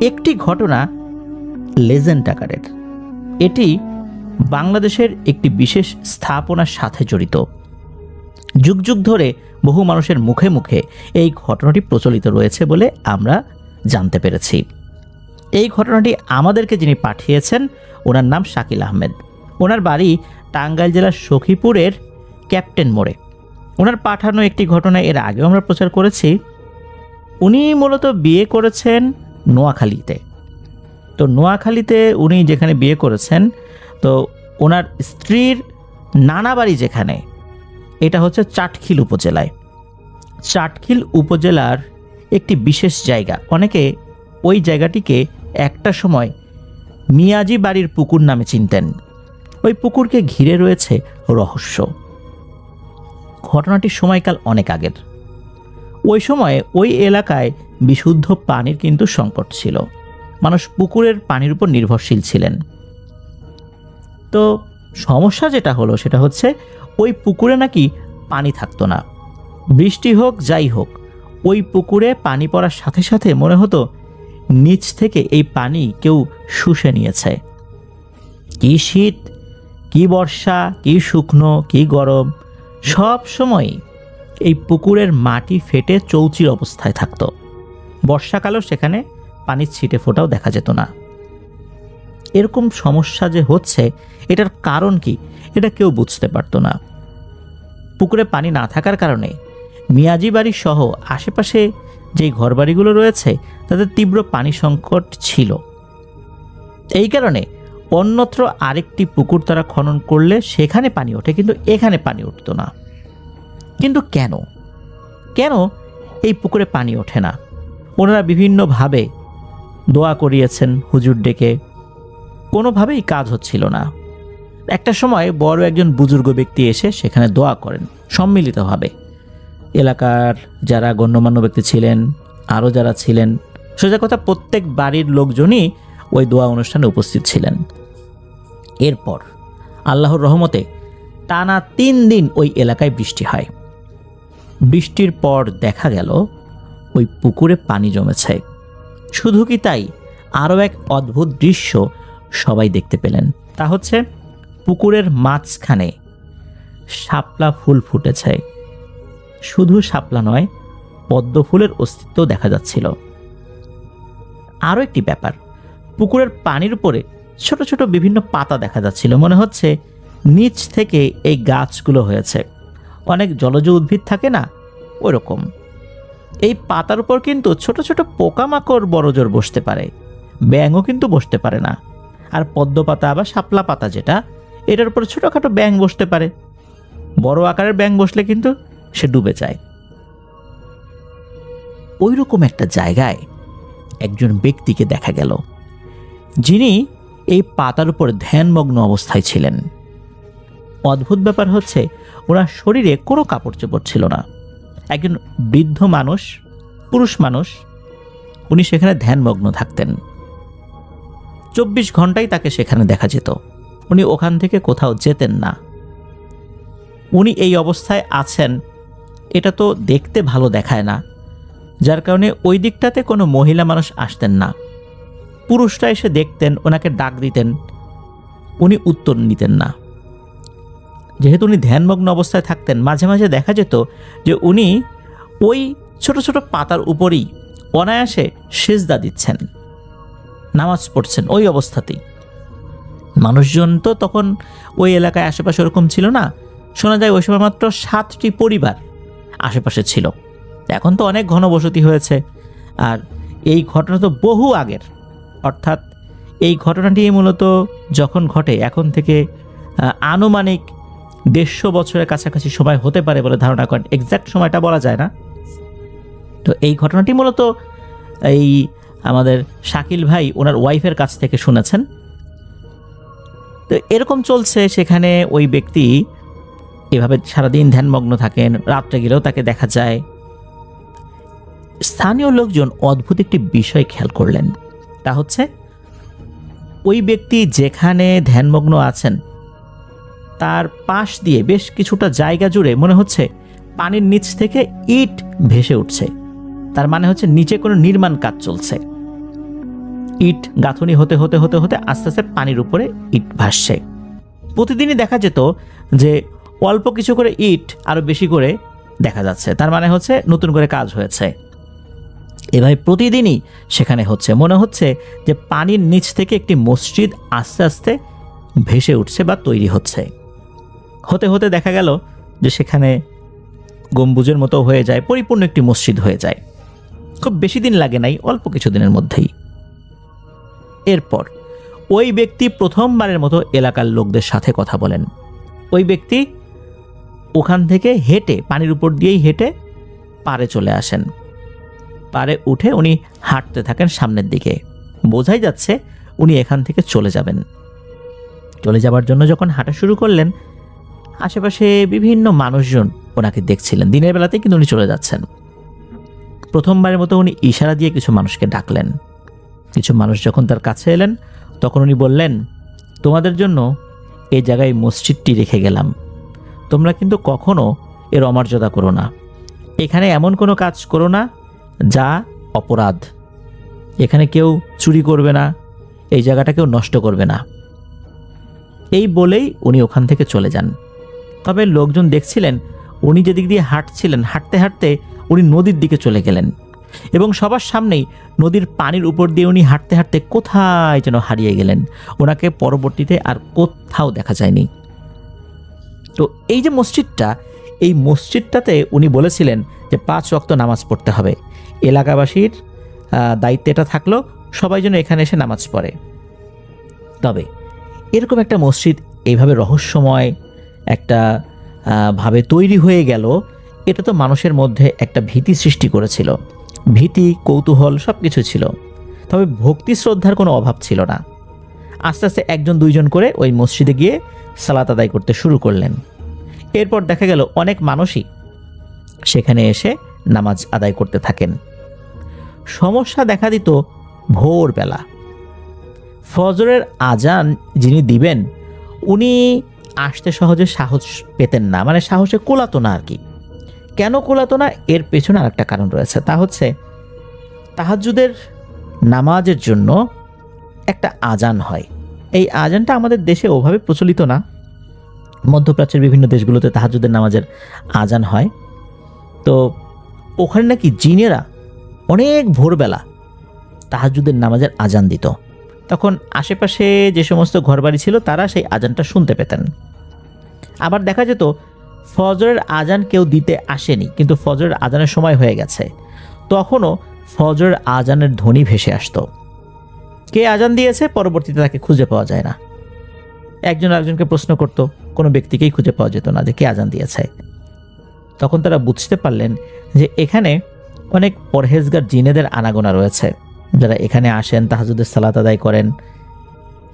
একটি ঘটনা লেজেন্ড আকারের। এটি বাংলাদেশের একটি বিশেষ স্থাপনার সাথে জড়িত। যুগ যুগ ধরে বহু মানুষের মুখে মুখে এই ঘটনাটি প্রচলিত রয়েছে বলে আমরা জানতে পেরেছি। এই ঘটনাটি আমাদেরকে যিনি পাঠিয়েছেন ওনার নাম শাকিল আহমেদ। ওনার বাড়ি টাঙ্গাইল জেলার সখীপুরের ক্যাপ্টেন মোড়ে। ওনার পাঠানো একটি ঘটনা এর আগেও আমরা প্রচার করেছি। উনি মূলত বিয়ে করেছেন নোয়াখালীতে। তো নোয়াখালীতে উনি যেখানে বিয়ে করেছেন, তো ওনার স্ত্রীর নানা বাড়ি যেখানে, এটা হচ্ছে চাটখিল উপজেলায়। চাটখিল উপজেলার একটি বিশেষ জায়গা, অনেকে ওই জায়গাটিকে একটা সময় মিয়াজি বাড়ির পুকুর নামে চিনতেন। ওই পুকুরকে ঘিরে রয়েছে রহস্য। ঘটনাটির সময়কাল অনেক আগের। ওই সময়ে ওই এলাকায় বিশুদ্ধ পানির কিন্তু সংকট ছিল। মানুষ পুকুরের পানির উপর নির্ভরশীল ছিলেন। তো সমস্যা যেটা হলো সেটা হচ্ছে ওই পুকুরে নাকি পানি থাকতো না। বৃষ্টি হোক যাই হোক, ওই পুকুরে পানি পড়ার সাথে সাথে মনে হতো নিচ থেকে এই পানি কেউ শুষে নিয়েছে। কি শীত, কি বর্ষা, কি শুকনো, কি গরম, সব সময় এই পুকুরের মাটি ফেটে চৌচির অবস্থায় থাকতো। বর্ষাকালেও সেখানে পানির ছিটে ফোঁটাও দেখা যেত না। এরকম সমস্যা যে হচ্ছে, এটার কারণ কি, এটা কেউ বুঝতে পারতো না। পুকুরে পানি না থাকার কারণে মিয়াজি বাড়ি সহ আশেপাশে যেই ঘরবাড়িগুলো রয়েছে তাদের তীব্র পানি সংকট ছিল। এই কারণে অন্যত্র আরেকটি পুকুর তারা খনন করলে সেখানে পানি ওঠে, কিন্তু এখানে পানি উঠতো না। কিন্তু কেন কেন এই পুকুরে পানি ওঠে না? ওনারা বিভিন্নভাবে দোয়া করিয়েছেন হুজুর ডেকে, কোনোভাবেই কাজ হচ্ছিল না। একটা সময় বড় একজন বুজুর্গ ব্যক্তি এসে সেখানে দোয়া করেন সম্মিলিতভাবে। এলাকার যারা গণ্যমান্য ব্যক্তি ছিলেন, আরও যারা ছিলেন, সোজা কথা প্রত্যেক বাড়ির লোকজনই ওই দোয়া অনুষ্ঠানে উপস্থিত ছিলেন। এরপর আল্লাহর রহমতে টানা 3 দিন ওই এলাকায় বৃষ্টি হয়। বৃষ্টির পর দেখা গেল ওই পুকুরে পানি জমেছে। শুধু কি তাই, আরও এক অদ্ভুত দৃশ্য সবাই দেখতে পেলেন। তা হচ্ছে পুকুরের মাঝখানে শাপলা ফুল ফুটেছে। শুধু শাপলা নয়, পদ্ম ফুলের অস্তিত্ব দেখা যাচ্ছিল। আরও একটি ব্যাপার, পুকুরের পানির উপরে ছোট ছোট বিভিন্ন পাতা দেখা যাচ্ছিল। মনে হচ্ছে নিচ থেকে এই গাছগুলো হয়েছে। অনেক জলজ উদ্ভিদ থাকে না, ওইরকম। এই পাতার উপর কিন্তু ছোট ছোট পোকামাকড় বড়জোর বসতে পারে, ব্যাঙও কিন্তু বসতে পারে না। আর পদ্ম পাতা বা শাপলা পাতা যেটা, এটার উপর ছোটোখাটো ব্যাঙ বসতে পারে। বড় আকারের ব্যাঙ বসলে কিন্তু সে ডুবে যায়। ওই রকম একটা জায়গায় একজন ব্যক্তিকে দেখা গেল, যিনি এই পাতার উপর ধ্যানমগ্ন অবস্থায় ছিলেন। অদ্ভুত ব্যাপার হচ্ছে ওনার শরীরে কোনো কাপড় চোপড় ছিল না। একজন বৃদ্ধ মানুষ, পুরুষ মানুষ, উনি সেখানে ধ্যানমগ্ন থাকতেন। 24 ঘন্টাই তাকে সেখানে দেখা যেত। উনি ওখান থেকে কোথাও যেতেন না। উনি এই অবস্থায় আছেন, এটা তো দেখতে ভালো দেখায় না, যার কারণে ওই দিকটাতে কোনো মহিলা মানুষ আসতেন না। পুরুষরা এসে দেখতেন, ওনাকে ডাক দিতেন, উনি উত্তর নিতেন না। যেহেতু উনি ধ্যানমগ্ন অবস্থায় থাকতেন, মাঝে মাঝে দেখা যেত যে উনি ওই ছোট ছোট পাতার উপরেই অনায়াসে সিজদা দিচ্ছেন, নামাজ পড়ছেন ওই অবস্থাতেই। মানুষজন তো তখন ওই এলাকায় আশেপাশে ওরকম ছিল না। শোনা যায় ওই সময় মাত্র 7টি পরিবার আশেপাশে ছিল। এখন তো অনেক ঘনবসতি হয়েছে। আর এই ঘটনা তো বহু আগের, অর্থাৎ এই ঘটনাটি মূলত যখন ঘটে এখন থেকে আনুমানিক 150 বছরের কাছাকাছি সময় হতে পারে বলে ধারণা করেন। এক্স্যাক্ট সময়টা বলা যায় না। তো এই ঘটনাটি মূলত এই আমাদের শাকিল ভাই ওনার ওয়াইফের কাছ থেকে শুনেছেন। তো এরকম চলছে, সেখানে ওই ব্যক্তি এভাবে সারাদিন ধ্যানমগ্ন থাকেন, রাত্রে গেলেও তাকে দেখা যায়। স্থানীয় লোকজন অদ্ভুত একটি বিষয় খেয়াল করলেন। তা হচ্ছে ওই ব্যক্তি যেখানে ধ্যানমগ্ন আছেন তার পাশ দিয়ে বেশ কিছুটা জায়গা জুড়ে মনে হচ্ছে পানির নিচ থেকে ইট ভেসে উঠছে। তার মানে হচ্ছে নিচে কোনো নির্মাণ কাজ চলছে। ইট গাঁথনি হতে হতে হতে হতে আস্তে আস্তে পানির উপরে ইট ভাসছে। প্রতিদিনই দেখা যেত যে অল্প কিছু করে ইট আরো বেশি করে দেখা যাচ্ছে, তার মানে হচ্ছে নতুন করে কাজ হয়েছে। এভাবে প্রতিদিনই সেখানে হচ্ছে, মনে হচ্ছে যে পানির নিচ থেকে একটি মসজিদ আস্তে আস্তে ভেসে উঠছে বা তৈরি হচ্ছে। হতে হতে দেখা গেল যে সেখানে গম্বুজের মতো হয়ে যায়, পরিপূর্ণ একটি মসজিদ হয়ে যায়। খুব বেশি দিন লাগে নাই, অল্প কিছু দিনের মধ্যেই। এরপর ওই ব্যক্তি প্রথমবারের মতো এলাকার লোকদের সাথে কথা বলেন। ওই ব্যক্তি ওখান থেকে হেঁটে, পানির উপর দিয়েই হেঁটে পাড়ে চলে আসেন। পাড়ে উঠে উনি হাঁটতে থাকেন সামনের দিকে। বোঝাই যাচ্ছে উনি এখান থেকে চলে যাবেন। চলে যাবার জন্য যখন হাঁটা শুরু করলেন, আশেপাশে বিভিন্ন মানুষজন ওনাকে দেখছিলেন। দিনের বেলাতেই কিন্তু উনি চলে যাচ্ছেন। প্রথমবারের মতো উনি ইশারা দিয়ে কিছু মানুষকে ডাকলেন। কিছু মানুষ যখন তার কাছে এলেন, তখন উনি বললেন, তোমাদের জন্য এই জায়গায় মসজিদটি রেখে গেলাম, তোমরা কিন্তু কখনো এর অমর্যাদা করো না। এখানে এমন কোনো কাজ করো না যা অপরাধ। এখানে কেউ চুরি করবে না, এই জায়গাটা কেউ নষ্ট করবে না। এই বলেই উনি ওখান থেকে চলে যান। তবে লোকজন দেখছিলেন উনি যেদিক দিয়ে হাঁটছিলেন, হাঁটতে হাঁটতে উনি নদীর দিকে চলে গেলেন এবং সবার সামনেই নদীর পানির উপর দিয়ে উনি হাঁটতে হাঁটতে কোথায় যেন হারিয়ে গেলেন। ওনাকে পরবর্তীতে আর কোথাও দেখা যায়নি। তো এই যে মসজিদটা, এই মসজিদটাতে উনি বলেছিলেন যে 5 ওয়াক্ত নামাজ পড়তে হবে। এলাকাবাসীর দায়িত্ব এটা থাকলো সবাই যেন এখানে এসে নামাজ পড়ে। তবে এরকম একটা মসজিদ এইভাবে রহস্যময় একটা ভাবে তৈরি হয়ে গেল, এটা তো মানুষের মধ্যে একটা ভীতি সৃষ্টি করেছিল। ভীতি, কৌতূহল সব কিছু ছিল। তবে ভক্তি শ্রদ্ধার কোনো অভাব ছিল না। আস্তে আস্তে 1-2 করে ওই মসজিদে গিয়ে সালাত আদায় করতে শুরু করলেন। এরপর দেখা গেল অনেক মানুষই সেখানে এসে নামাজ আদায় করতে থাকেন। সমস্যা দেখা দিত ভোরবেলা। ফজরের আজান যিনি দিবেন, উনি আসতে সহজে সাহস পেতেন না, মানে সাহসে কোলাতো না আর কি। কেন কোলাতো না, এর পেছনে আর একটা কারণ রয়েছে। তা হচ্ছে তাহাজ্জুদের নামাজের জন্য একটা আজান হয়। এই আজানটা আমাদের দেশে ওভাবে প্রচলিত না। মধ্যপ্রাচ্যের বিভিন্ন দেশগুলোতে তাহাজ্জুদের নামাজের আজান হয়। তো ওখানে নাকি জিনেরা অনেক ভোরবেলা তাহাজ্জুদের নামাজের আজান দিত। তখন আশেপাশে যে সমস্ত ঘরবাড়ি ছিল তারা সেই আজানটা শুনতে পেতেন। আবার দেখা যেত ফজরের আজান কেউ দিতে আসেনি, কিন্তু ফজরের আজানের সময় হয়ে গেছে, তখনও ফজরের আজানের ধ্বনি ভেসে আসতো। কে আজান দিয়েছে পরবর্তীতে তাকে খুঁজে পাওয়া যায় না। একজন আরেকজনকে প্রশ্ন করত, কোনো ব্যক্তিকেই খুঁজে পাওয়া যেত না যে কে আজান দিয়েছে। তখন তারা বুঝতে পারলেন যে এখানে অনেক পরহেজগার জিনেদের আনাগোনা রয়েছে, যারা এখানে আসেন, তাহাজ্জুদের সালাত আদায় করেন,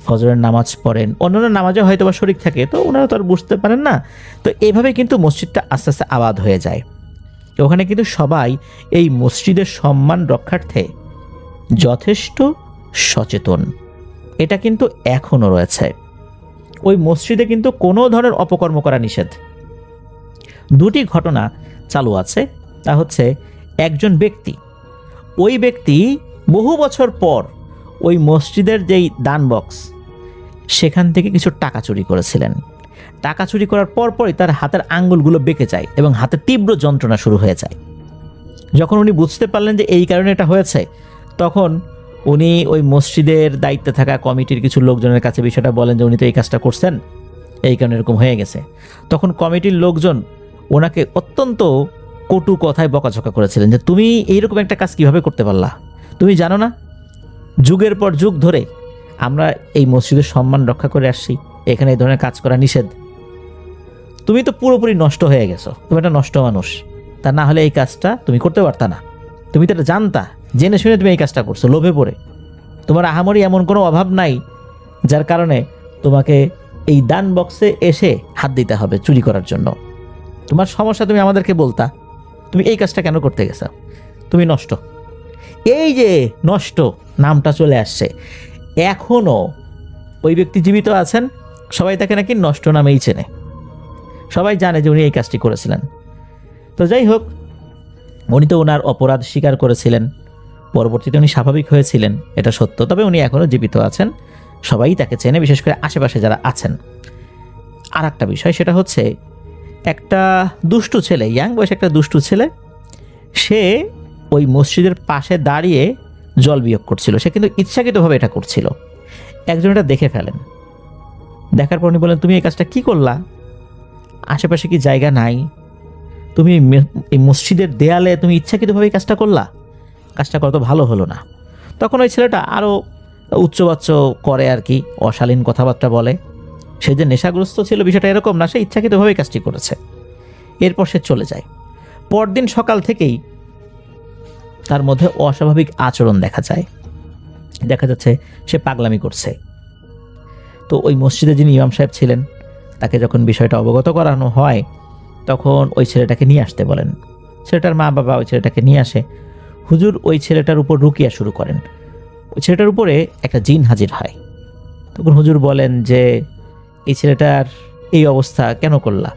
ফজরের নামাজ পড়েন, অন্যান্য নামাজে হয়তো বা শরীক থাকে, তো ওনারা তো আর বুঝতে পারেন না। তো এইভাবে কিন্তু মসজিদটা আস্তে আস্তে আবাদ হয়ে যায়। ওখানে কিন্তু সবাই এই মসজিদের সম্মান রক্ষার্থে যথেষ্ট সচেতন। এটা কিন্তু এখনও রয়েছে। ওই মসজিদে কিন্তু কোনো ধরনের অপকর্ম করা নিষেধ। 2টি ঘটনা চালু আছে। তা হচ্ছে একজন ব্যক্তি, ওই ব্যক্তি বহু বছর পর ওই মসজিদের যেই দান বক্স, সেখান থেকে কিছু টাকা চুরি করেছিলেন। টাকা চুরি করার পরপরই তার হাতের আঙ্গুলগুলো বেঁকে যায় এবং হাতে তীব্র যন্ত্রণা শুরু হয়ে যায়। যখন উনি বুঝতে পারলেন যে এই কারণে এটা হয়েছে, তখন উনি ওই মসজিদের দায়িত্বে থাকা কমিটির কিছু লোকজনের কাছে বিষয়টা বলেন যে উনি তো এই কাজটা করছেন, এই কারণে এরকম হয়ে গেছে। তখন কমিটির লোকজন ওনাকে অত্যন্ত কটু কথায় বকাঝকা করেছিলেন যে তুমি এইরকম একটা কাজ কিভাবে করতে পারলা? তুমি জানো না যুগের পর যুগ ধরে আমরা এই মসজিদের সম্মান রক্ষা করে আসছি, এখানে এই ধরনের কাজ করা নিষেধ। তুমি তো পুরোপুরি নষ্ট হয়ে গেছো, তুমি একটা নষ্ট মানুষ। তা না হলে এই কাজটা তুমি করতে পারতা না। তুমি তো এটা জানতা, জেনে শুনে তুমি এই কাজটা করছো লোভে পড়ে। তোমার আহামরি এমন কোনো অভাব নাই যার কারণে তোমাকে এই দান বক্সে এসে হাত দিতে হবে চুরি করার জন্য। তোমার সমস্যা তুমি আমাদেরকে বলতা, তুমি এই কাজটা কেন করতে গেছো? তুমি নষ্ট। এই যে নষ্ট নামটা চলে আসছে, এখনও ওই ব্যক্তি জীবিত আছেন, সবাই তাকে নাকি নষ্ট নামেই চেনে। সবাই জানে যে উনি এই কাজটি করেছিলেন। তো যাই হোক, উনি তো ওনার অপরাধ স্বীকার করেছিলেন। পরবর্তীতে উনি স্বাভাবিক হয়েছিলেন, এটা সত্য। তবে উনি এখনও জীবিত আছেন, সবাই তাকে চেনে, বিশেষ করে আশেপাশে যারা আছেন। আর একটা বিষয়, সেটা হচ্ছে একটা দুষ্টু ছেলে, ইয়াং বয়সে একটা দুষ্টু ছেলে, সে ওই মসজিদের পাশে দাঁড়িয়ে জল বিয়োগ করছিল। সে কিন্তু ইচ্ছাকৃতভাবে এটা করছিল। একজন এটা দেখে ফেলেন। দেখার পর উনি বলেন, তুমি এই কাজটা কি করলা? আশেপাশে কি জায়গা নাই? তুমি এই মসজিদের দেয়ালে তুমি ইচ্ছাকৃতভাবে এই কাজটা করলা? কাজটা কত ভালো হলো না। তখন ওই ছেলেটা আরও উচ্চবাচ্য করে আর কি, অশালীন কথাবার্তা বলে। সে যে নেশাগ্রস্ত ছিল বিষয়টা এরকম না, সে ইচ্ছাকৃতভাবে কাজটি করেছে। এরপর সে চলে যায়। পরদিন সকাল থেকেই তার মধ্যে অস্বাভাবিক আচরণ দেখা যায়। দেখা যাচ্ছে সে পাগলামি করছে। তো ওই মসজিদে যিনি ইমাম সাহেব ছিলেন, তাকে যখন বিষয়টা অবগত করানো হয়, তখন ওই ছেলেটাকে নিয়ে আসতে বলেন। ছেলেটার মা বাবা ওই ছেলেটাকে নিয়ে আসে। হুজুর ওই ছেলেটার উপর রুকিয়া শুরু করেন। ওই ছেলেটার উপরে একটা জিন হাজির হয়। তখন হুজুর বলেন যে, এই ছেলেটার এই অবস্থা কেন করলা?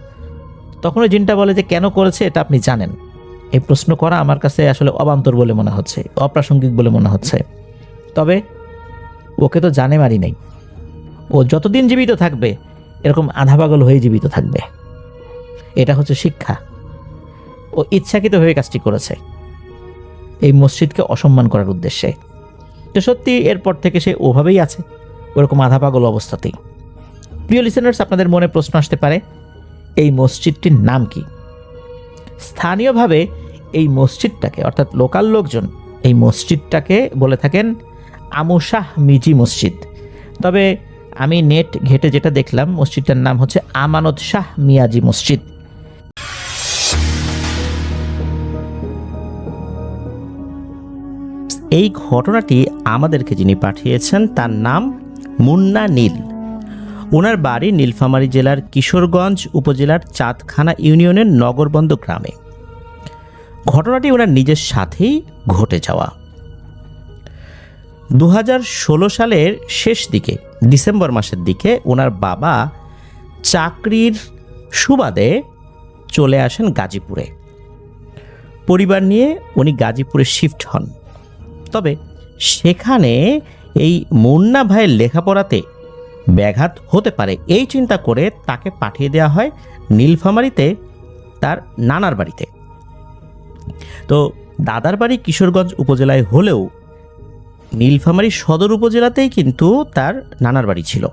তখন ওই জিনটা বলে যে, কেন করেছে এটা আপনি জানেন? এই প্রশ্ন করা আমার কাছে আসলে অবান্তর বলে মনে হচ্ছে, অপ্রাসঙ্গিক বলে মনে হচ্ছে। তবে ওকে তো জানে মারি নাই। ও যতদিন জীবিত থাকবে এরকম আধা পাগল হয়ে জীবিত থাকবে। এটা হচ্ছে শিক্ষা। ও ইচ্ছাকৃতভাবে কাজটি করেছে এই মসজিদকে অসম্মান করার উদ্দেশ্যে। তো সত্যি এরপর থেকে সে ওভাবেই আছে, ওরকম আধা পাগল অবস্থাতেই। প্রিয় লিসেনার্স, আপনাদের মনে প্রশ্ন আসতে পারে, এই মসজিদটির নাম কি? স্থানীয়ভাবে এই মসজিদটাকে, অর্থাৎ লোকাল লোকজন এই মসজিদটাকে বলে থাকেন আমু শাহ মিজি মসজিদ। তবে আমি নেট ঘেটে যেটা দেখলাম, মসজিদটার নাম হচ্ছে আমানত শাহ মিয়াজি মসজিদ। এই ঘটনাটি আমাদেরকে যিনি পাঠিয়েছেন তার নাম মুন্না নীল। ওনার বাড়ি নীলফামারী জেলার কিশোরগঞ্জ উপজেলার চাঁদখানা ইউনিয়নের নগরবন্দ গ্রামে। ঘটনাটি ওনার নিজের সাথেই ঘটে যাওয়া। 2016 সালের শেষ দিকে, ডিসেম্বর মাসের দিকে, ওনার বাবা চাকরির সুবাদে চলে আসেন গাজীপুরে। পরিবার নিয়ে উনি গাজীপুরে শিফট হন। তবে সেখানে এই মুন্না ভাইয়ের লেখাপড়াতে ব্যাঘাত হতে পারে এই চিন্তা করে তাকে পাঠিয়ে দেওয়া হয় নীলফামারীতে তার নানার বাড়িতে। তো দাদার বাড়ি কিশোরগঞ্জ উপজেলায় হলেও নীলফামারী সদর উপজেলাতেই কিন্তু তার নানার বাড়ি ছিল।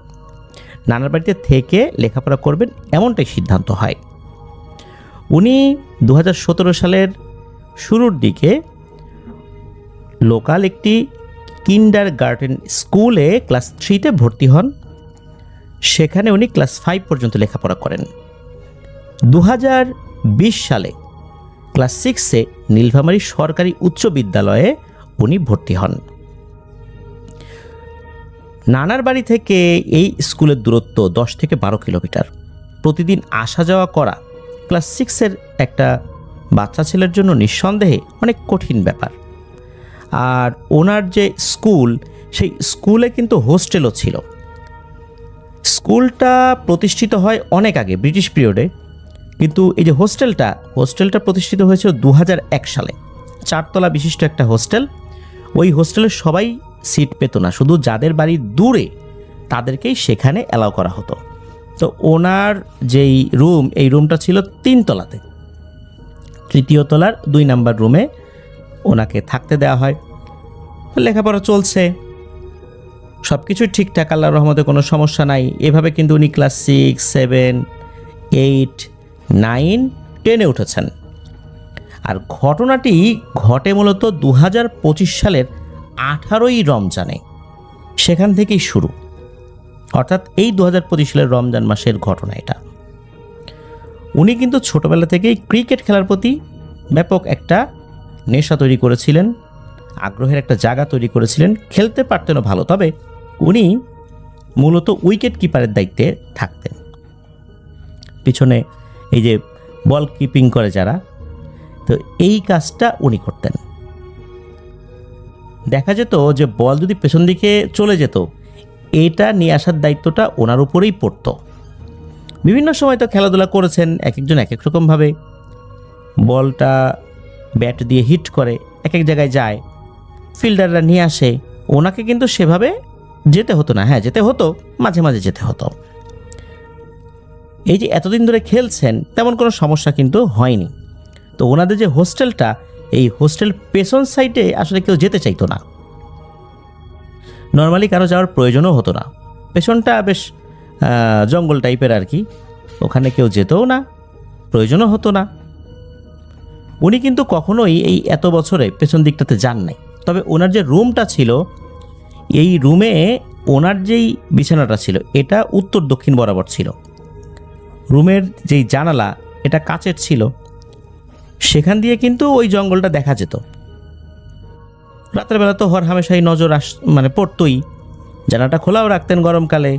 নানার বাড়িতে থেকে লেখাপড়া করবেন এমনটাই সিদ্ধান্ত হয়। উনি 2017 সালের শুরুর দিকে লোকাল একটি কিন্ডারগার্টেন স্কুলে ক্লাস 3-তে ভর্তি হন। সেখানে উনি ক্লাস 5 পর্যন্ত লেখাপড়া করেন। 2020 সালে ক্লাস 6-এ নীলফামারী সরকারি উচ্চ বিদ্যালয়ে উনি ভর্তি হন। নানার বাড়ি থেকে এই স্কুলের দূরত্ব 10 থেকে 12 কিলোমিটার। প্রতিদিন আসা যাওয়া করা ক্লাস 6-এর একটা বাচ্চা ছেলের জন্য নিঃসন্দেহে অনেক কঠিন ব্যাপার। আর ওনার যে স্কুল, সেই স্কুলে কিন্তু হোস্টেলও ছিল। স্কুলটা প্রতিষ্ঠিত হয় অনেক আগে, ব্রিটিশ পিরিয়ডে, কিন্তু এই যে হোস্টেলটা প্রতিষ্ঠিত হয়েছিল 2001 সালে। 4 তলা বিশিষ্ট একটা হোস্টেল। ওই হোস্টেলের সবাই সিট পেত না, শুধু যাদের বাড়ি দূরে তাদেরকেই সেখানে অ্যালাউ করা হতো। তো ওনার যেই রুম, এই রুমটা ছিল 3 তলাতে। 3য় তলার 2 নাম্বার রুমে ওনাকে থাকতে দেওয়া হয়। লেখাপড়া চলছে, সব কিছুই ঠিকঠাক, আল্লাহর রহমতে কোনো সমস্যা নাই। এভাবে কিন্তু উনি ক্লাস 6, 7, 8, 9, 10-এ উঠেছেন। আর ঘটনাটি ঘটে মূলত 2025 সালের 18ই রমজানে। সেখান থেকেই শুরু, অর্থাৎ এই 2025 সালের রমজান মাসের ঘটনা এটা। উনি কিন্তু ছোটবেলা থেকেই ক্রিকেট খেলার প্রতি ব্যাপক একটা নেশা তৈরি করেছিলেন, আগ্রহের একটা জায়গা তৈরি করেছিলেন। খেলতে পারতেনও ভালো, তবে উনি মূলত উইকেট কিপারের দায়িত্বে থাকতেন। পিছনে এই যে বল কিপিং করে যারা, তো এই কাজটা উনি করতেন। দেখা যেত যে বল যদি পেছন দিকে চলে যেত, এটা নিয়ে আসার দায়িত্বটা ওনার উপরেই পড়তো। বিভিন্ন সময় তো খেলাধুলা করেছেন, এক একজন এক এক রকমভাবে বলটা ব্যাট দিয়ে হিট করে, এক এক জায়গায় যায়। ফিল্ডাররা নিয়ে আসে, ওনাকে কিন্তু সেভাবে যেতে হতো না। হ্যাঁ, যেতে হতো, মাঝে মাঝে যেতে হতো। এই যে এতদিন ধরে খেলছেন, তেমন কোনো সমস্যা কিন্তু হয়নি। তো ওনাদের যে হোস্টেলটা, এই হোস্টেল পেছন সাইডে আসলে কেউ যেতে চাইতো না। নর্মালি কারো যাওয়ার প্রয়োজনও হতো না। পেছনটা বেশ জঙ্গল টাইপের আর কি, ওখানে কেউ যেতেও না, প্রয়োজনও হতো না। উনি কিন্তু কখনোই এই এত বছরে পেছন দিকটাতে যান নাই। তবে ওনার যে রুমটা ছিল, এই রুমে ওনার যেই বিছানাটা ছিল এটা উত্তর দক্ষিণ বরাবর ছিল। রুমের যেই জানালা এটা কাচের ছিল, সেখান দিয়ে কিন্তু ওই জঙ্গলটা দেখা যেত। রাতের বেলা তো হরহামেশাই নজর পড়তই। জানালাটা খোলাও রাখতেন গরমকালে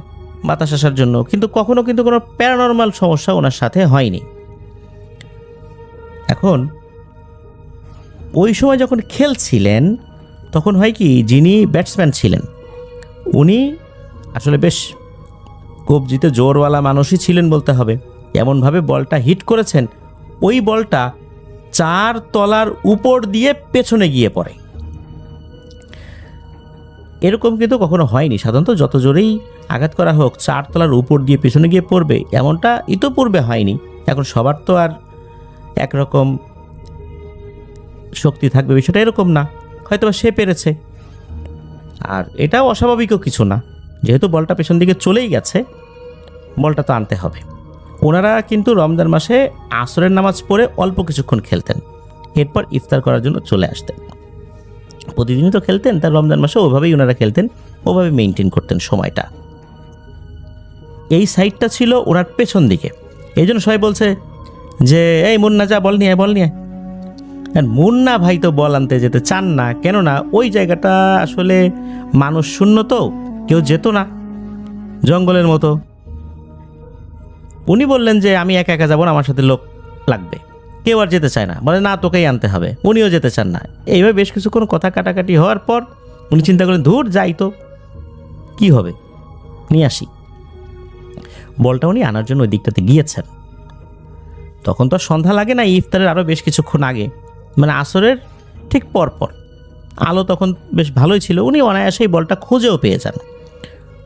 বাতাস আসার জন্য, কিন্তু কখনো কিন্তু কোনো প্যারানর্মাল সমস্যা ওনার সাথে হয়নি। এখন ওই সময় যখন খেলছিলেন, তখন হয় কি, যিনি ব্যাটসম্যান ছিলেন উনি আসলে বেশ কবজিতে জোরওয়ালা মানুষই ছিলেন বলতে হবে। এমনভাবে বলটা হিট করেছেন, ওই বলটা 4 তলার উপর দিয়ে পেছনে গিয়ে পড়ে। এরকম কিন্তু কখনো হয়নি। সাধারণত যত জোরেই আঘাত করা হোক 4 তলার উপর দিয়ে পেছনে গিয়ে পড়বে, এমনটা ইতোপূর্বে হয়নি। এখন সবার তো আর একরকম শক্তি থাকবে, বিষয়টা এরকম না। হয়তো সে পেরেছে, আর এটাও অস্বাভাবিকও কিছু না। যেহেতু বলটা পেছন দিকে চলেই গেছে, বলটা তো আনতে হবে। ওনারা কিন্তু রমজান মাসে আসরের নামাজ পড়ে অল্প কিছুক্ষণ খেলতেন, এরপর ইফতার করার জন্য চলে আসতেন। প্রতিদিনই তো খেলতেন, তার রমজান মাসে ওভাবেই ওনারা খেলতেন, ওভাবে মেনটেন করতেন সময়টা। এই সাইডটা ছিল ওনার পেছন দিকে। এই জন্য সবাই বলছে যে এই মুন্না যা বল নিয়ে, বল নিয়ে। আর মুন্না ভাই তো বল আনতে যেতে চান না, কেননা ওই জায়গাটা আসলে মানুষ শূন্য, তো কেউ যেত না, জঙ্গলের মতো। উনি বললেন যে আমি একা একা যাবো না, আমার সাথে লোক লাগবে। কেউ আর যেতে চায় না, বলে না তোকেই আনতে হবে। উনিও যেতে চান না। এইভাবে বেশ কিছুক্ষণ কথা কাটাকাটি হওয়ার পর উনি চিন্তা করেন, ধুর যাই তো, কি হবে, নিয়ে আসি। বলটা উনি আনার জন্য ওই দিকটাতে গিয়েছেন। তখন তো সন্ধ্যা লাগে না, ইফতারের আরও বেশ কিছুক্ষণ আগে, আসরের ঠিক পরপর। আলো তখন বেশ ভালোই ছিল। উনি অনায়াসেই বলটা খুঁজেও পেয়ে যান।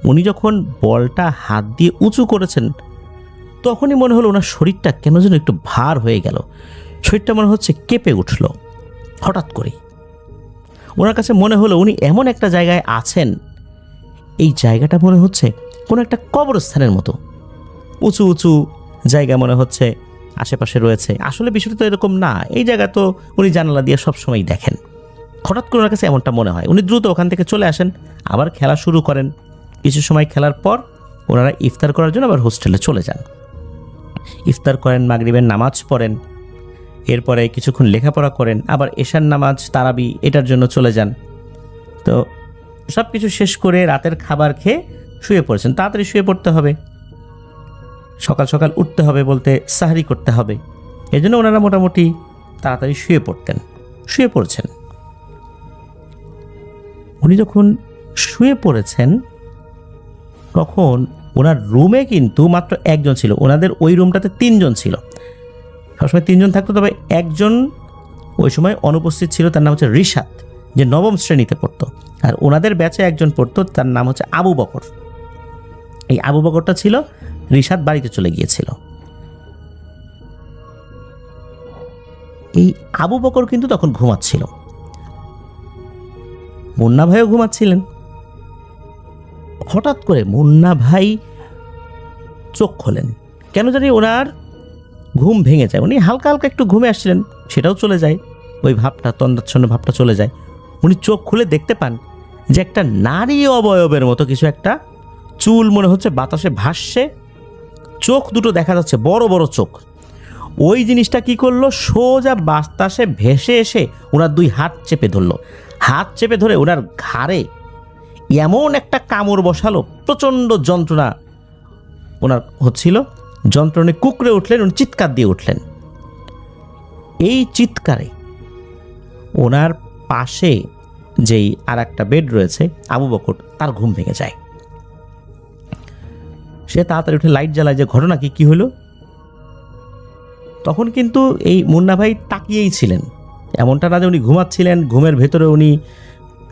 উনি যখন বলটা হাত দিয়ে উঁচু করেছেন, তখনই মনে হলো ওনার শরীরটা কেন যেন একটু ভার হয়ে গেল। শরীরটা মনে হচ্ছে কেঁপে উঠল হঠাৎ করেই। ওনার কাছে মনে হলো উনি এমন একটা জায়গায় আছেন, এই জায়গাটা মনে হচ্ছে কোনো একটা কবরস্থানের মতো। উঁচু উঁচু জায়গা মনে হচ্ছে আশেপাশে রয়েছে। আসলে বিষয়টা তো এরকম না। এই জায়গা তো উনি জানালা দিয়ে সবসময় দেখেন। হঠাৎ করে ওনার কাছে এমনটা মনে হয়। উনি দ্রুত ওখান থেকে চলে আসেন, আবার খেলা শুরু করেন। কিছু সময় খেলার পর ওনারা ইফতার করার জন্য আবার হোস্টেলে চলে যান। ইফতার করেন, মাগরিবের নামাজ পড়েন, এরপরে কিছুক্ষণ লেখাপড়া করেন, আবার এশার নামাজ, তারাবি এটার জন্য চলে যান। তো সব কিছু শেষ করে রাতের খাবার খেয়ে শুয়ে পড়েছেন। তাড়াতাড়ি শুয়ে পড়তে হবে, সকাল সকাল উঠতে হবে, বলতে সাহরি করতে হবে। এই জন্য ওনারা মোটামুটি তাড়াতাড়ি শুয়ে পড়তেন, শুয়ে পড়ছেন। উনি যখন শুয়ে পড়েছেন, তখন ওনার রুমে কিন্তু মাত্র একজন ছিল। ওনাদের ওই রুমটাতে 3 জন ছিল, সবসময় 3 জন থাকতো। তবে একজন ওই সময় অনুপস্থিত ছিল, তার নাম হচ্ছে রিশাদ, যে 9ম শ্রেণীতে পড়তো। আর ওনাদের ব্যাচে একজন পড়তো, তার নাম হচ্ছে আবু বকর। এই আবু বকরটা ছিল, রিশাদ বাড়িতে চলে গিয়েছিল। এই আবু বকর কিন্তু তখন ঘুমাচ্ছিল, মুন্না ভাইও ঘুমাচ্ছিলেন। হঠাৎ করে মুন্না ভাই চোখ খোলেন, কেন জানি ওনার ঘুম ভেঙে যায়। উনি হালকা হালকা একটু ঘুমে আসছিলেন, সেটাও চলে যায়, ওই ভাবটা, তন্দ্রাচ্ছন্ন ভাবটা চলে যায়। উনি চোখ খুলে দেখতে পান যে একটা নারী অবয়বের মতো কিছু একটা, চুল মনে হচ্ছে বাতাসে ভাসছে, চোখ দুটো দেখা যাচ্ছে, বড় বড় চোখ। ওই জিনিসটা কি করলো, সোজা বাতাসে ভেসে এসে ওনার 2 হাত চেপে ধরলো। হাত চেপে ধরে ওনার ঘাড়ে এমন একটা কামড় বসালো, প্রচণ্ড যন্ত্রণা ওনার হচ্ছিল। যন্ত্রণায় কুকড়ে উঠলেন, উনি চিৎকার দিয়ে উঠলেন। এই চিৎকারে ওনার পাশে যেই আর একটা বেড রয়েছে আবু বকর, তার ঘুম ভেঙে যায়। সে তাড়াতাড়ি উঠে লাইট জ্বালায়, যে ঘটনা কি হলো। তখন কিন্তু এই মুন্না ভাই তাকিয়েই ছিলেন, এমনটা না যে উনি ঘুমাচ্ছিলেন, ঘুমের ভেতরে উনি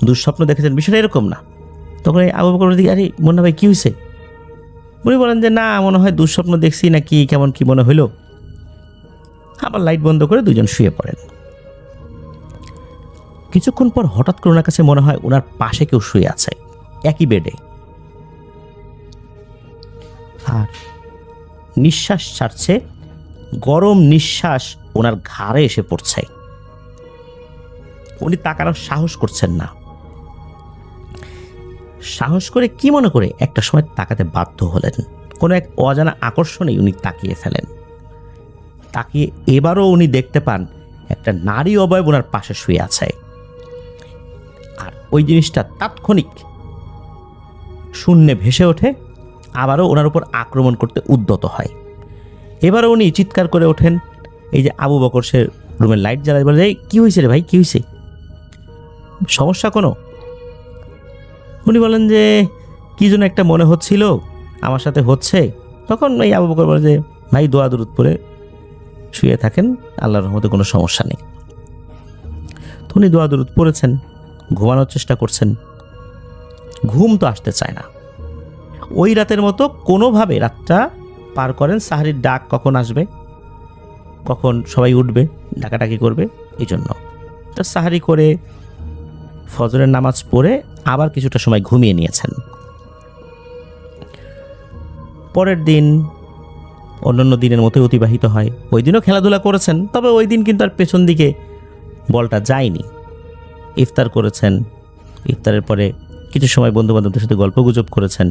দুঃস্বপ্ন দেখেছেন, বিষয়টা এরকম না। তখন এই আবু বকর দিকে, আরে মুন্না ভাই কী হয়েছে? উনি বলেন যে না, মনে হয় দুঃস্বপ্ন দেখছি নাকি, কেমন কি মনে হইলো। আবার লাইট বন্ধ করে দুজন শুয়ে পড়েন। কিছুক্ষণ পর হঠাৎ করে ওনার কাছে মনে হয় ওনার পাশে কেউ শুয়ে আছে, একই বেডে, আর নিঃশ্বাস ছাড়ছে, গরম নিঃশ্বাস ওনার ঘাড়ে এসে পড়ছে। উনি তাকানোর সাহস করছেন না। সাহস করে কি মনে করে একটা সময় তাকাতে বাধ্য হলেন। কোনো এক অজানা আকর্ষণেই উনি তাকিয়ে ফেলেন। তাকিয়ে এবারও উনি দেখতে পান একটা নারী অবয়ব ওনার পাশে শুয়ে আছে। আর ওই জিনিসটা তাৎক্ষণিক শূন্যে ভেসে ওঠে, আবারও ওনার উপর আক্রমণ করতে উদ্যত হয়। এবারও উনি চিৎকার করে ওঠেন। এই যে আবু বকর সে রুমের লাইট জ্বালায়, বলে, এই কী হয়েছে রে ভাই, কী হয়েছে, সমস্যা কোনো? উনি বলেন যে কী যেন একটা মনে হচ্ছিল আমার সাথে হচ্ছে। তখন এই আবু বকর বলে যে ভাই দোয়া দুরুদ পড়ে শুয়ে থাকেন, আল্লাহর রহমতে কোনো সমস্যা নেই। তো উনি দোয়া দুরুদ পড়েছেন, ঘুমানোর চেষ্টা করছেন, ঘুম তো আসতে চায় না। ওই রাতের মতো কোনোভাবে রাতটা পার করেন। সাহারির ডাক কখন আসবে, কখন সবাই উঠবে, ডাকাডাকি করবে, এই জন্য তো সাহারি করে ফজরের নামাজ পড়ে আবার কিছুটা সময় ঘুমিয়ে নিয়েছেন। পরের দিন অন্যান্য দিনের মতোই অতিবাহিত হয়। ওই দিনও খেলাধুলা করেছেন, তবে ওই দিন কিন্তু আর পেছন দিকে বলটা যায়নি। ইফতার করেছেন, ইফতারের পরে কিছু সময় বন্ধুবান্ধবদের সাথে গল্পগুজব করেছেন।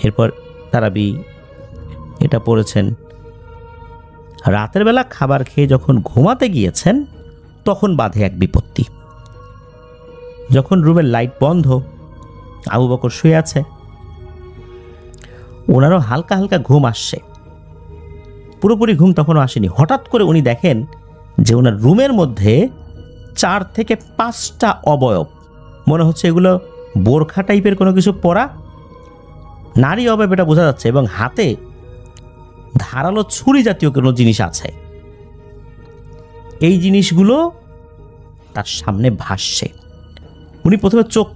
এরপর তারাবি এটা পড়েছেন। রাতের বেলা খাবার খেয়ে যখন ঘুমাতে গিয়েছেন তখন বাধে এক বিপত্তি। যখন রুমের লাইট বন্ধ, আবু বকর শুয়ে আছে, ওনারও হালকা হালকা ঘুম আসছে, পুরোপুরি ঘুম তখনও আসেনি। হঠাৎ করে উনি দেখেন যে ওনার রুমের মধ্যে 4 থেকে 5টা অবয়ব, মনে হচ্ছে এগুলো বোরখা টাইপের কোনো কিছু পরা, নারী অবয়ব এটা বোঝা যাচ্ছে, এবং হাতে ধারালো ছুরি জাতীয় কোনো জিনিস আছে। এই জিনিসগুলো তার সামনে ভাসছে। উনি প্রথমে চোখ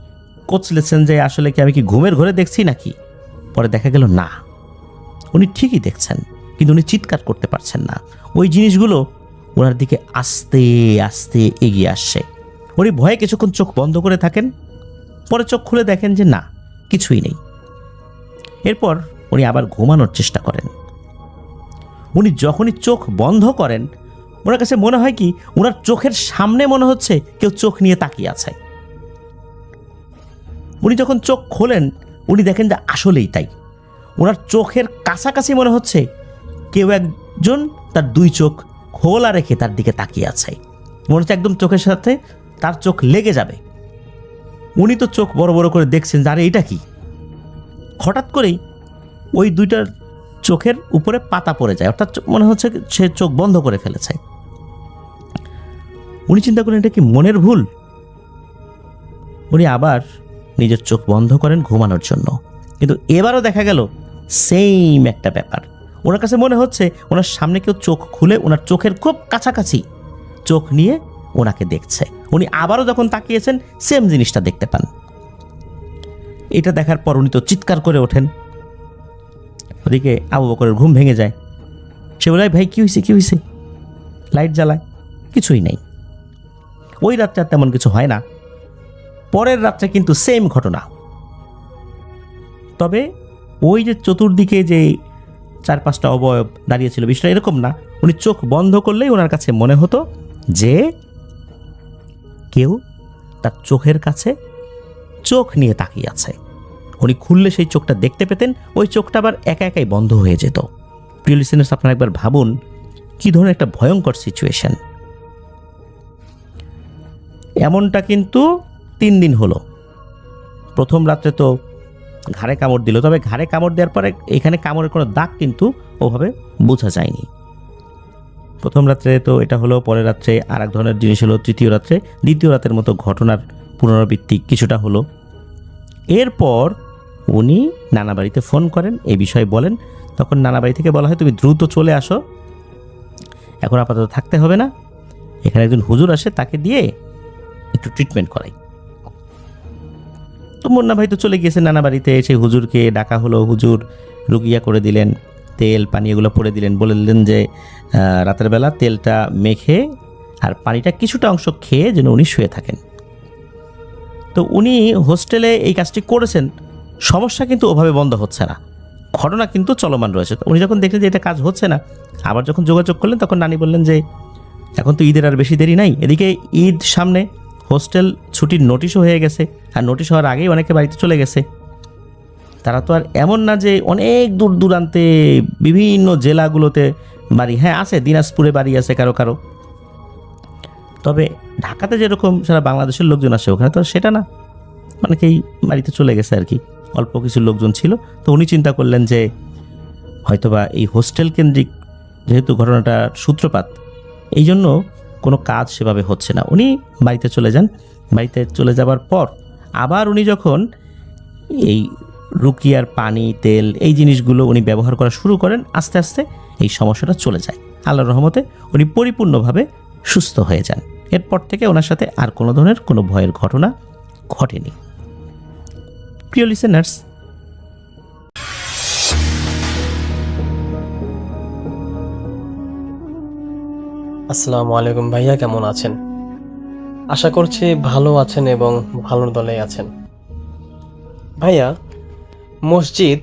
কচলেছেন যে আসলে কি আমি কি ঘুমের ঘরে দেখছি নাকি। পরে দেখা গেল না, উনি ঠিকই দেখছেন, কিন্তু উনি চিৎকার করতে পারছেন না। ওই জিনিসগুলো ওনার দিকে আস্তে আস্তে এগিয়ে আসছে। উনি ভয়ে কিছুক্ষণ চোখ বন্ধ করে থাকেন, পরে চোখ খুলে দেখেন যে না, কিছুই নেই। এরপর উনি আবার ঘুমানোর চেষ্টা করেন। উনি যখনই চোখ বন্ধ করেন, ওনার কাছে মনে হয় কি ওনার চোখের সামনে মনে হচ্ছে কেউ চোখ নিয়ে তাকিয়ে আছে। উনি যখন চোখ খোলেন, উনি দেখেন যে আসলেই তাই। ওনার চোখের কাছাকাছি মনে হচ্ছে কেউ একজন তার 2 চোখ খোলা রেখে তার দিকে তাকিয়ে আছে। মনে হচ্ছে একদম চোখের সাথে তার চোখ লেগে যাবে। উনি তো চোখ বড় বড় করে দেখছেন যে আরে এটা কি। হঠাৎ করেই ওই 2টার চোখের উপরে পাতা পড়ে যায়, অর্থাৎ মনে হচ্ছে সে চোখ বন্ধ করে ফেলেছে। উনি চিন্তা করেন এটা কি মনের ভুল। উনি আবার নিজের চোখ বন্ধ করেন ঘুমানোর জন্য, কিন্তু এবারও দেখা গেল সেম একটা ব্যাপার। ওনার কাছে মনে হচ্ছে ওনার সামনে কেউ চোখ খুলে ওনার চোখের খুব কাছাকাছি চোখ নিয়ে ওনাকে দেখছে। উনি আবারও যখন তাকিয়েছেন সেম জিনিসটা দেখতে পান। এটা দেখার পর উনি তো চিৎকার করে ওঠেন। ওদিকে আবু বকরের ঘুম ভেঙে যায়। সে বলে ভাই কী হয়েছে, কী হয়েছে? লাইট জ্বালায়, কিছুই নেই। ওই রাত্রে আর তেমন কিছু হয় না। পরের রাত্রে কিন্তু সেম ঘটনা। তবে ওই যে চতুর্দিকে যে 4-5টা অবয়ব দাঁড়িয়েছিল, বিষয়টা এরকম না। উনি চোখ বন্ধ করলেই ওনার কাছে মনে হতো যে কেউ তার চোখের কাছে চোখ নিয়ে তাকিয়ে আছে। উনি খুললে সেই চোখটা দেখতে পেতেন, ওই চোখটা আবার একা একাই বন্ধ হয়ে যেত। প্রিয় লিসেনার্স, আপনারা একবার ভাবুন কি ধরনের একটা ভয়ঙ্কর সিচুয়েশন। এমনটা কিন্তু 3 দিন হলো। প্রথম রাত্রে তো ঘাড়ে কামড় দিল, তবে ঘাড়ে কামড় দেওয়ার পরে এখানে কামড়ের কোনো দাগ কিন্তু ওভাবে বোঝা যায়নি। প্রথম রাত্রে তো এটা হলো, পরের রাত্রে আর এক ধরনের জিনিস হলো, তৃতীয় রাত্রে দ্বিতীয় রাতের মতো ঘটনার পুনরাবৃত্তি কিছুটা হলো। এরপর উনি নানা বাড়িতে ফোন করেন, এই বিষয়ে বলেন। তখন নানা বাড়ি থেকে বলা হয় তুমি দ্রুত চলে আসো, এখন আপাতত থাকতে হবে না, এখানে একজন হুজুর আসে, তাকে দিয়ে একটু ট্রিটমেন্ট করাই। তো মুন্না ভাই তো চলে গিয়েছে নানা বাড়িতে। সেই হুজুরকে ডাকা হলো, হুজুর রুকিয়া করে দিলেন, তেল পানি এগুলো পরে দিলেন, বলে দিলেন যে রাতের বেলা তেলটা মেখে আর পানিটা কিছুটা অংশ খেয়ে যেন উনি শুয়ে থাকেন। তো উনি হোস্টেলে এই কাজটি করেছেন, সমস্যা কিন্তু ওভাবে বন্ধ হচ্ছে না, ঘটনা কিন্তু চলমান রয়েছে। তো উনি যখন দেখলেন যে এটা কাজ হচ্ছে না, আবার যখন যোগাযোগ করলেন তখন নানি বললেন যে এখন তো ঈদের আর বেশি দেরি নাই, এদিকে ঈদ সামনে, হোস্টেল ছুটির নোটিশও হয়ে গেছে, আর নোটিশ হওয়ার আগেই অনেকে বাড়িতে চলে গেছে। তারা তো আর এমন না যে অনেক দূর দূরান্তে বিভিন্ন জেলাগুলোতে বাড়ি, হ্যাঁ আছে, দিনাজপুরে বাড়ি আছে কারো কারো, তবে ঢাকাতে যেরকম সারা বাংলাদেশের লোকজন আসে ওখানে তো সেটা না, অনেকেই বাড়িতে চলে গেছে আর কি, অল্প কিছু লোকজন ছিল। তো উনি চিন্তা করলেন যে হয়তোবা এই হোস্টেল কেন্দ্রিক যেহেতু ঘটনাটার সূত্রপাত, এই জন্য কোনো কাজ সেভাবে হচ্ছে না। উনি বাড়িতে চলে যান। বাড়িতে চলে যাবার পর আবার উনি যখন এই রুকিয়ার পানি তেল এই জিনিসগুলো উনি ব্যবহার করা শুরু করেন, আস্তে আস্তে এই সমস্যাটা চলে যায়। আল্লাহর রহমতে উনি পরিপূর্ণভাবে সুস্থ হয়ে যান। এরপর থেকে ওনার সাথে আর কোনো ধরনের কোনো ভয়ের ঘটনা ঘটেনি। প্রিয় লিসেনার্স, আসসালামু আলাইকুম ভাইয়া, কেমন আছেন? আশা করছি ভালো আছেন এবং ভালোর দলেই আছেন। ভাইয়া, মসজিদ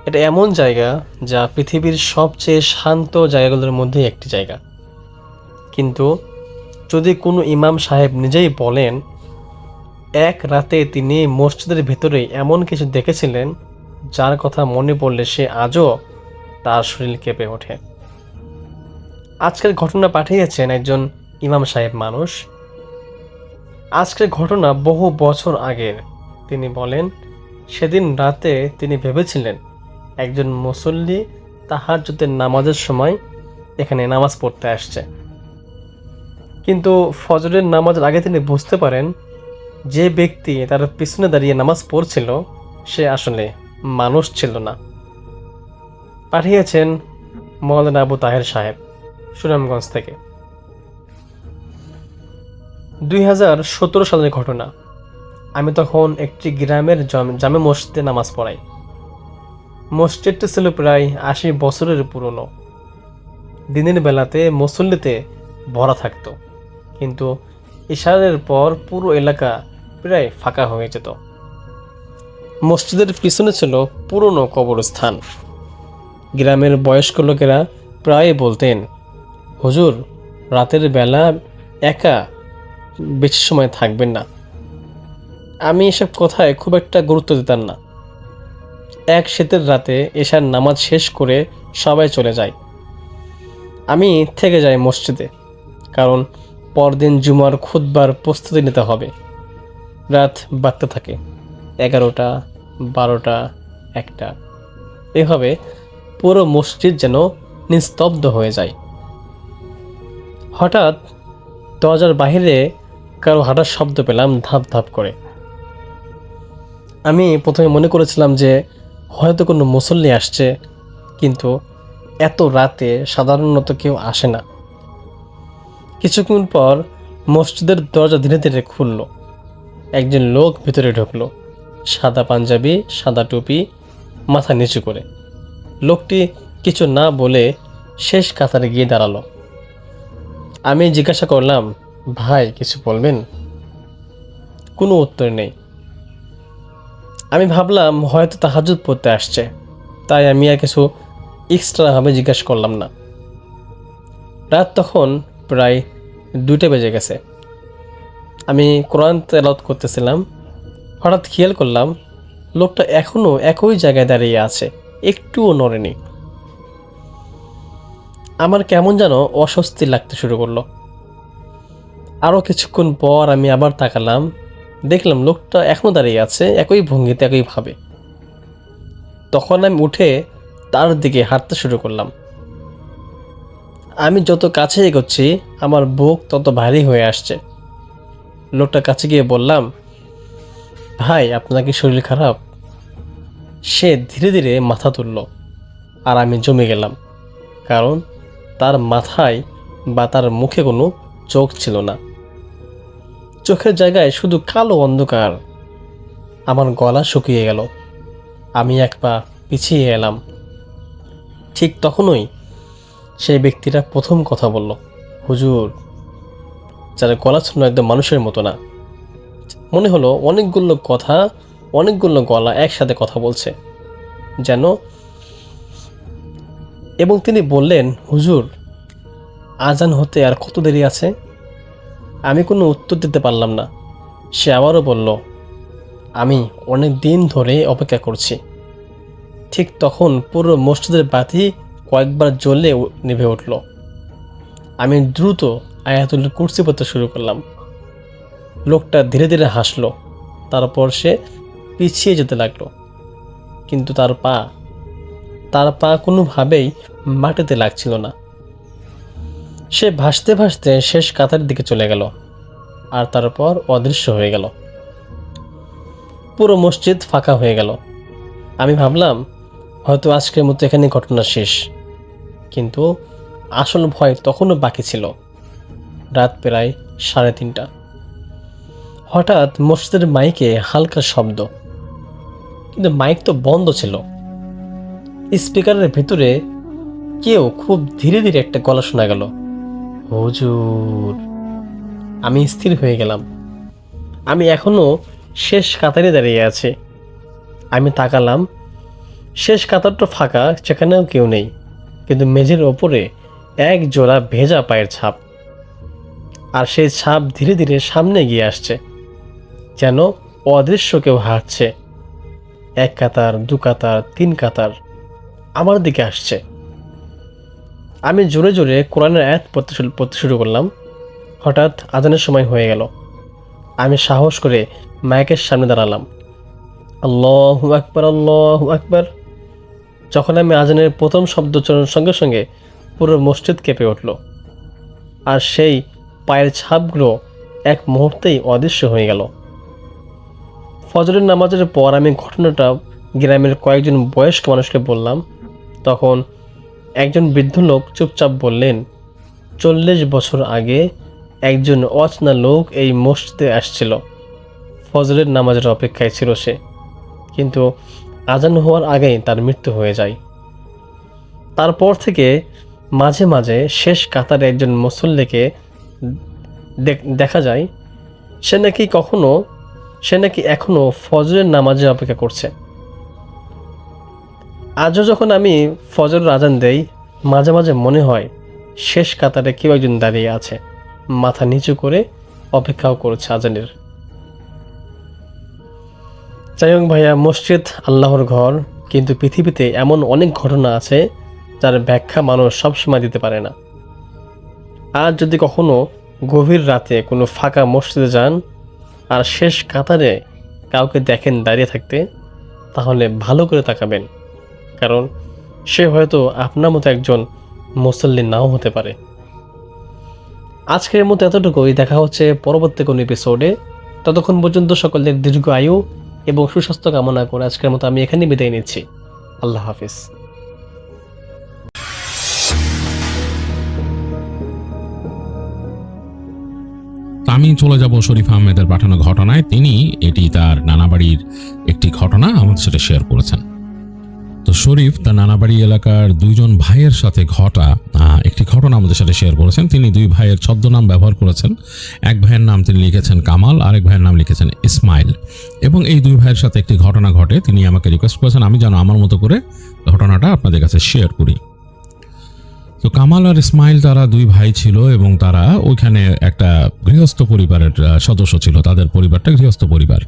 এটা এমন জায়গা যা পৃথিবীর সবচেয়ে শান্ত জায়গাগুলোর মধ্যে একটি জায়গা। কিন্তু যদি কোনো ইমাম সাহেব নিজেই বলেন এক রাতে তিনি মসজিদের ভেতরে এমন কিছু দেখেছিলেন যার কথা মনে পড়লে সে আজও তার শরীর কেঁপে ওঠে। আজকের ঘটনা পাঠিয়েছেন একজন ইমাম সাহেব মানুষ। আজকের ঘটনা বহু বছর আগের। তিনি বলেন সেদিন রাতে তিনি ভেবেছিলেন একজন মুসল্লি তাহাজ্জুদের নামাজের সময় এখানে নামাজ পড়তে আসছে, কিন্তু ফজরের নামাজের আগে তিনি বুঝতে পারেন যে ব্যক্তি তার পিছনে দাঁড়িয়ে নামাজ পড়ছিল সে আসলে মানুষ ছিল না। পাঠিয়েছেন মওলানা আবু তাহের সাহেব, সুনামগঞ্জ থেকে। 2017 সালের ঘটনা। আমি তখন একটি গ্রামের জামে মসজিদে নামাজ পড়াই। মসজিদটি ছিল প্রায় 80 বছরের পুরনো। দিনের বেলাতে মুসল্লিতে ভরা থাকতো, কিন্তু ইশারের পর পুরো এলাকা প্রায় ফাঁকা হয়ে যেত। মসজিদের পিছনে ছিল পুরনো কবরস্থান। গ্রামের বয়স্ক লোকেরা প্রায় বলতেন, হুজুর রাতের বেলা একা বেশি সময় থাকবেন না। আমি এসব কথায় খুব একটা গুরুত্ব দিতাম না। এক শীতের রাতে এশার নামাজ শেষ করে সবাই চলে যায়। আমি থেকে যাই মসজিদে, কারণ পরদিন জুমার খুতবার প্রস্তুতি নিতে হবে। রাত বাড়তে থাকে, 11টা, 12টা, 1টা, এভাবে পুরো মসজিদ যেন নিস্তব্ধ হয়ে যায়। হঠাৎ দরজার বাহিরে কারো হাঁটার শব্দ পেলাম, ধাপ ধাপ করে। আমি প্রথমে মনে করেছিলাম যে হয়তো কোনো মুসল্লি আসছে, কিন্তু এত রাতে সাধারণত কেউ আসে না। কিছুক্ষণ পর মসজিদের দরজা ধীরে ধীরে খুলল। একজন লোক ভিতরে ঢুকলো, সাদা পাঞ্জাবি, সাদা টুপি, মাথা নিচু করে। লোকটি কিছু না বলে শেষ কাতারে গিয়ে দাঁড়ালো। আমি জিজ্ঞাসা করলাম, ভাই কিছু বলবেন? কোনো উত্তর নেই। আমি ভাবলাম হয়তো তাহাজ্জুদ পড়তে আসছে, তাই আমি আর কিছু এক্সট্রাভাবে জিজ্ঞাসা করলাম না। রাত তখন প্রায় 2টা বেজে গেছে। আমি কোরআন তেলাওয়াত করতেছিলাম। হঠাৎ খেয়াল করলাম লোকটা এখনও একই জায়গায় দাঁড়িয়ে আছে, একটুও নড়েনি। আমার কেমন যেন অস্বস্তি লাগতে শুরু করলো। আরও কিছুক্ষণ পর আমি আবার তাকালাম, দেখলাম লোকটা এখনও দাঁড়িয়ে আছে, একই ভঙ্গিতে, একইভাবে। তখন আমি উঠে তার দিকে হাঁটতে শুরু করলাম। আমি যত কাছে এগোচ্ছি আমার বুক তত ভারী হয়ে আসছে। লোকটার কাছে গিয়ে বললাম, ভাই আপনার কি শরীর খারাপ? সে ধীরে ধীরে মাথা তুলল, আর আমি জমে গেলাম, কারণ তার মাথায় বা তার মুখে কোনো চোখ ছিল না। চোখের জায়গায় শুধু কালো অন্ধকার। আমার গলা শুকিয়ে গেল। আমি এক পা পিছিয়ে এলাম। ঠিক তখনই সেই ব্যক্তিটা প্রথম কথা বলল, হুজুর। যার গলা ছিল একদম মানুষের মতো না, মনে হলো অনেকগুলো গলা একসাথে কথা বলছে যেন। এবং তিনি বললেন, হুজুর, আজান হতে আর কত দেরি আছে? আমি কোনো উত্তর দিতে পারলাম না। সে আবারও বলল, আমি অনেক দিন ধরে অপেক্ষা করছি। ঠিক তখন পুরো মসজিদের বাতি কয়েকবার জ্বলে নিভে উঠল। আমি দ্রুত আয়াতুল কুরসি পড়তে শুরু করলাম। লোকটা ধীরে ধীরে হাসলো, তারপর সে পিছিয়ে যেতে লাগলো। কিন্তু তার পা কোনোভাবেই মাটিতে লাগছিল না। সে ভাসতে ভাসতে শেষ কাতার দিকে চলে গেল, আর তারপর অদৃশ্য হয়ে গেল। পুরো মসজিদ ফাঁকা হয়ে গেল। আমি ভাবলাম হয়তো আজকের মতো এখানে ঘটনা শেষ। কিন্তু আসল ভয় তখনও বাকি ছিল। রাত প্রায় 3:30। হঠাৎ মসজিদের মাইকে হালকা শব্দ, কিন্তু মাইক তো বন্ধ ছিল। স্পিকারের ভিতরে কেউ খুব ধীরে ধীরে একটা গলা শোনা গেল, হুজুর। আমি স্থির হয়ে গেলাম। আমি এখনো শেষ কাতারে দাঁড়িয়ে আছি। আমি তাকালাম, শেষ কাতারটা ফাঁকা, সেখানেও কেউ নেই। কিন্তু মেঝের ওপরে এক জোড়া ভেজা পায়ের ছাপ, আর সেই ছাপ ধীরে ধীরে সামনে এগিয়ে আসছে, যেন অদৃশ্য কেউ হাঁটছে। 1 কাতার, 2 কাতার, 3 কাতার আমার দিকে আসছে। আমি জোরে জোরে কোরআনের আয়াত পড়তে শুরু করলাম। হঠাৎ আজানের সময় হয়ে গেল। আমি সাহস করে মাইকের সামনে দাঁড়ালাম। আল্লাহু আকবার, আল্লাহু আকবার। যখন আমি আজানের প্রথম শব্দ উচ্চারণের সঙ্গে সঙ্গে পুরো মসজিদ কেঁপে উঠল, আর সেই পায়ের ছাপগুলো এক মুহূর্তেই অদৃশ্য হয়ে গেল। ফজরের নামাজের পর আমি ঘটনাটা গ্রামের কয়েকজন বয়স্ক মানুষকে বললাম। তখন একজন বৃদ্ধ লোক চুপচাপ বললেন, 40 বছর আগে একজন অচেনা লোক এই মসজিদে আসছিল। ফজরের নামাজের অপেক্ষায় ছিল সে, কিন্তু আজান হওয়ার আগেই তার মৃত্যু হয়ে যায়। তারপর থেকে মাঝে মাঝে শেষ কাতারে একজন মুসল্লিকে দেখা যায়। সে নাকি এখনো ফজরের নামাজের অপেক্ষা করছে। আজও যখন আমি ফজরের আজান দেই, মাঝে মাঝে মনে হয় শেষ কাতারে কেউ একজন দাঁড়িয়ে আছে, মাথা নিচু করে অপেক্ষাও করছে আজানের। যাই হোক ভাইয়া, মসজিদ আল্লাহর ঘর, কিন্তু পৃথিবীতে এমন অনেক ঘটনা আছে যার ব্যাখ্যা মানুষ সবসময় দিতে পারে না। আজ যদি কখনো গভীর রাতে কোনো ফাঁকা মসজিদে যান আর শেষ কাতারে কাউকে দেখেন দাঁড়িয়ে থাকতে, তাহলে ভালো করে তাকাবেন, কারণ সে হয়তো আপনার মতো একজন মুসল্লি নাও হতে পারে। আজকের মতো এতটুকুই। দেখা হচ্ছে পরবর্তী কোনো এপিসোডে। ততক্ষণ পর্যন্ত সকলের দীর্ঘ আয়ু এবং সুস্বাস্থ্য কামনা করে আজকের মতো আমি এখানেই বিদায় নিচ্ছি। আল্লাহ হাফিজ। আমি চলে যাব শরীফ আহমেদের পাঠানো ঘটনায়। তিনি এটি তার নানাবাড়ির একটি ঘটনা আমাদের সাথে শেয়ার করেছেন। তো শরীফ তার নানাবাড়ি এলাকার 2 জন ভাইয়ের সাথে ঘটা একটি ঘটনা আমাদের সাথে শেয়ার করেছেন। তিনি 2 ভাইয়ের ছদ্মনাম ব্যবহার করেছেন। এক ভাইয়ের নাম তিনি লিখেছেন কামাল, আরেক ভাইয়ের নাম লিখেছেন ইসমাইল। এবং এই 2 ভাইয়ের সাথে একটি ঘটনা ঘটে। তিনি আমাকে রিকোয়েস্ট করেছেন আমি যেন আমার মতো করে ঘটনাটা আপনাদের কাছে শেয়ার করি। তো কামাল আর ইসমাইল তারা 2 ভাই ছিল এবং তারা ওইখানে একটা গৃহস্থ পরিবারের সদস্য ছিল। তাদের পরিবারটা গৃহস্থ পরিবার।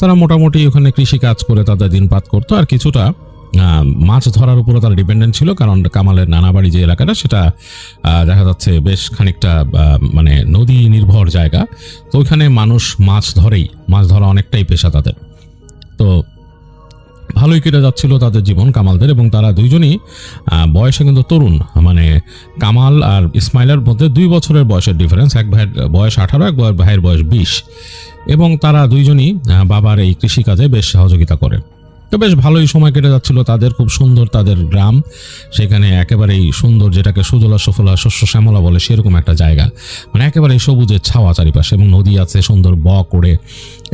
তারা মোটামুটি ওখানে কৃষি কাজ করে তাদের দিনপাত করতো, আর কিছুটা মাছ ধরার উপরে তারা ডিপেন্ডেন্ট ছিল, কারণ কামালের নানাবাড়ি যে এলাকাটা সেটা দেখা যাচ্ছে বেশ খানিকটা মানে নদী নির্ভর জায়গা। তো ওইখানে মানুষ মাছ ধরা অনেকটাই পেশা তাদের। তো ভালোই কেটে যাচ্ছিল তাদের জীবন কামালদের, এবং তারা 2 জনই বয়সে কিন্তু তরুণ। মানে কামাল আর ইসমাইলের মধ্যে 2 বছরের বয়সের ডিফারেন্স। এক ভাইয়ের বয়স 18, এক ভাইয়ের বয়স 20। এবং তারা 2 জনই বাবার এই কৃষিকাজে বেশ সহযোগিতা করে। তো বেশ ভালোই সময় কেটে যাচ্ছিল তাদের। খুব সুন্দর তাদের গ্রাম, সেখানে একেবারেই সুন্দর, যেটাকে সুজলা সুফলা শস্য শ্যামলা বলে সেরকম একটা জায়গা। মানে একেবারে সবুজের ছাওয়া চারিপাশে, এবং নদী আছে সুন্দর বক ওড়ে,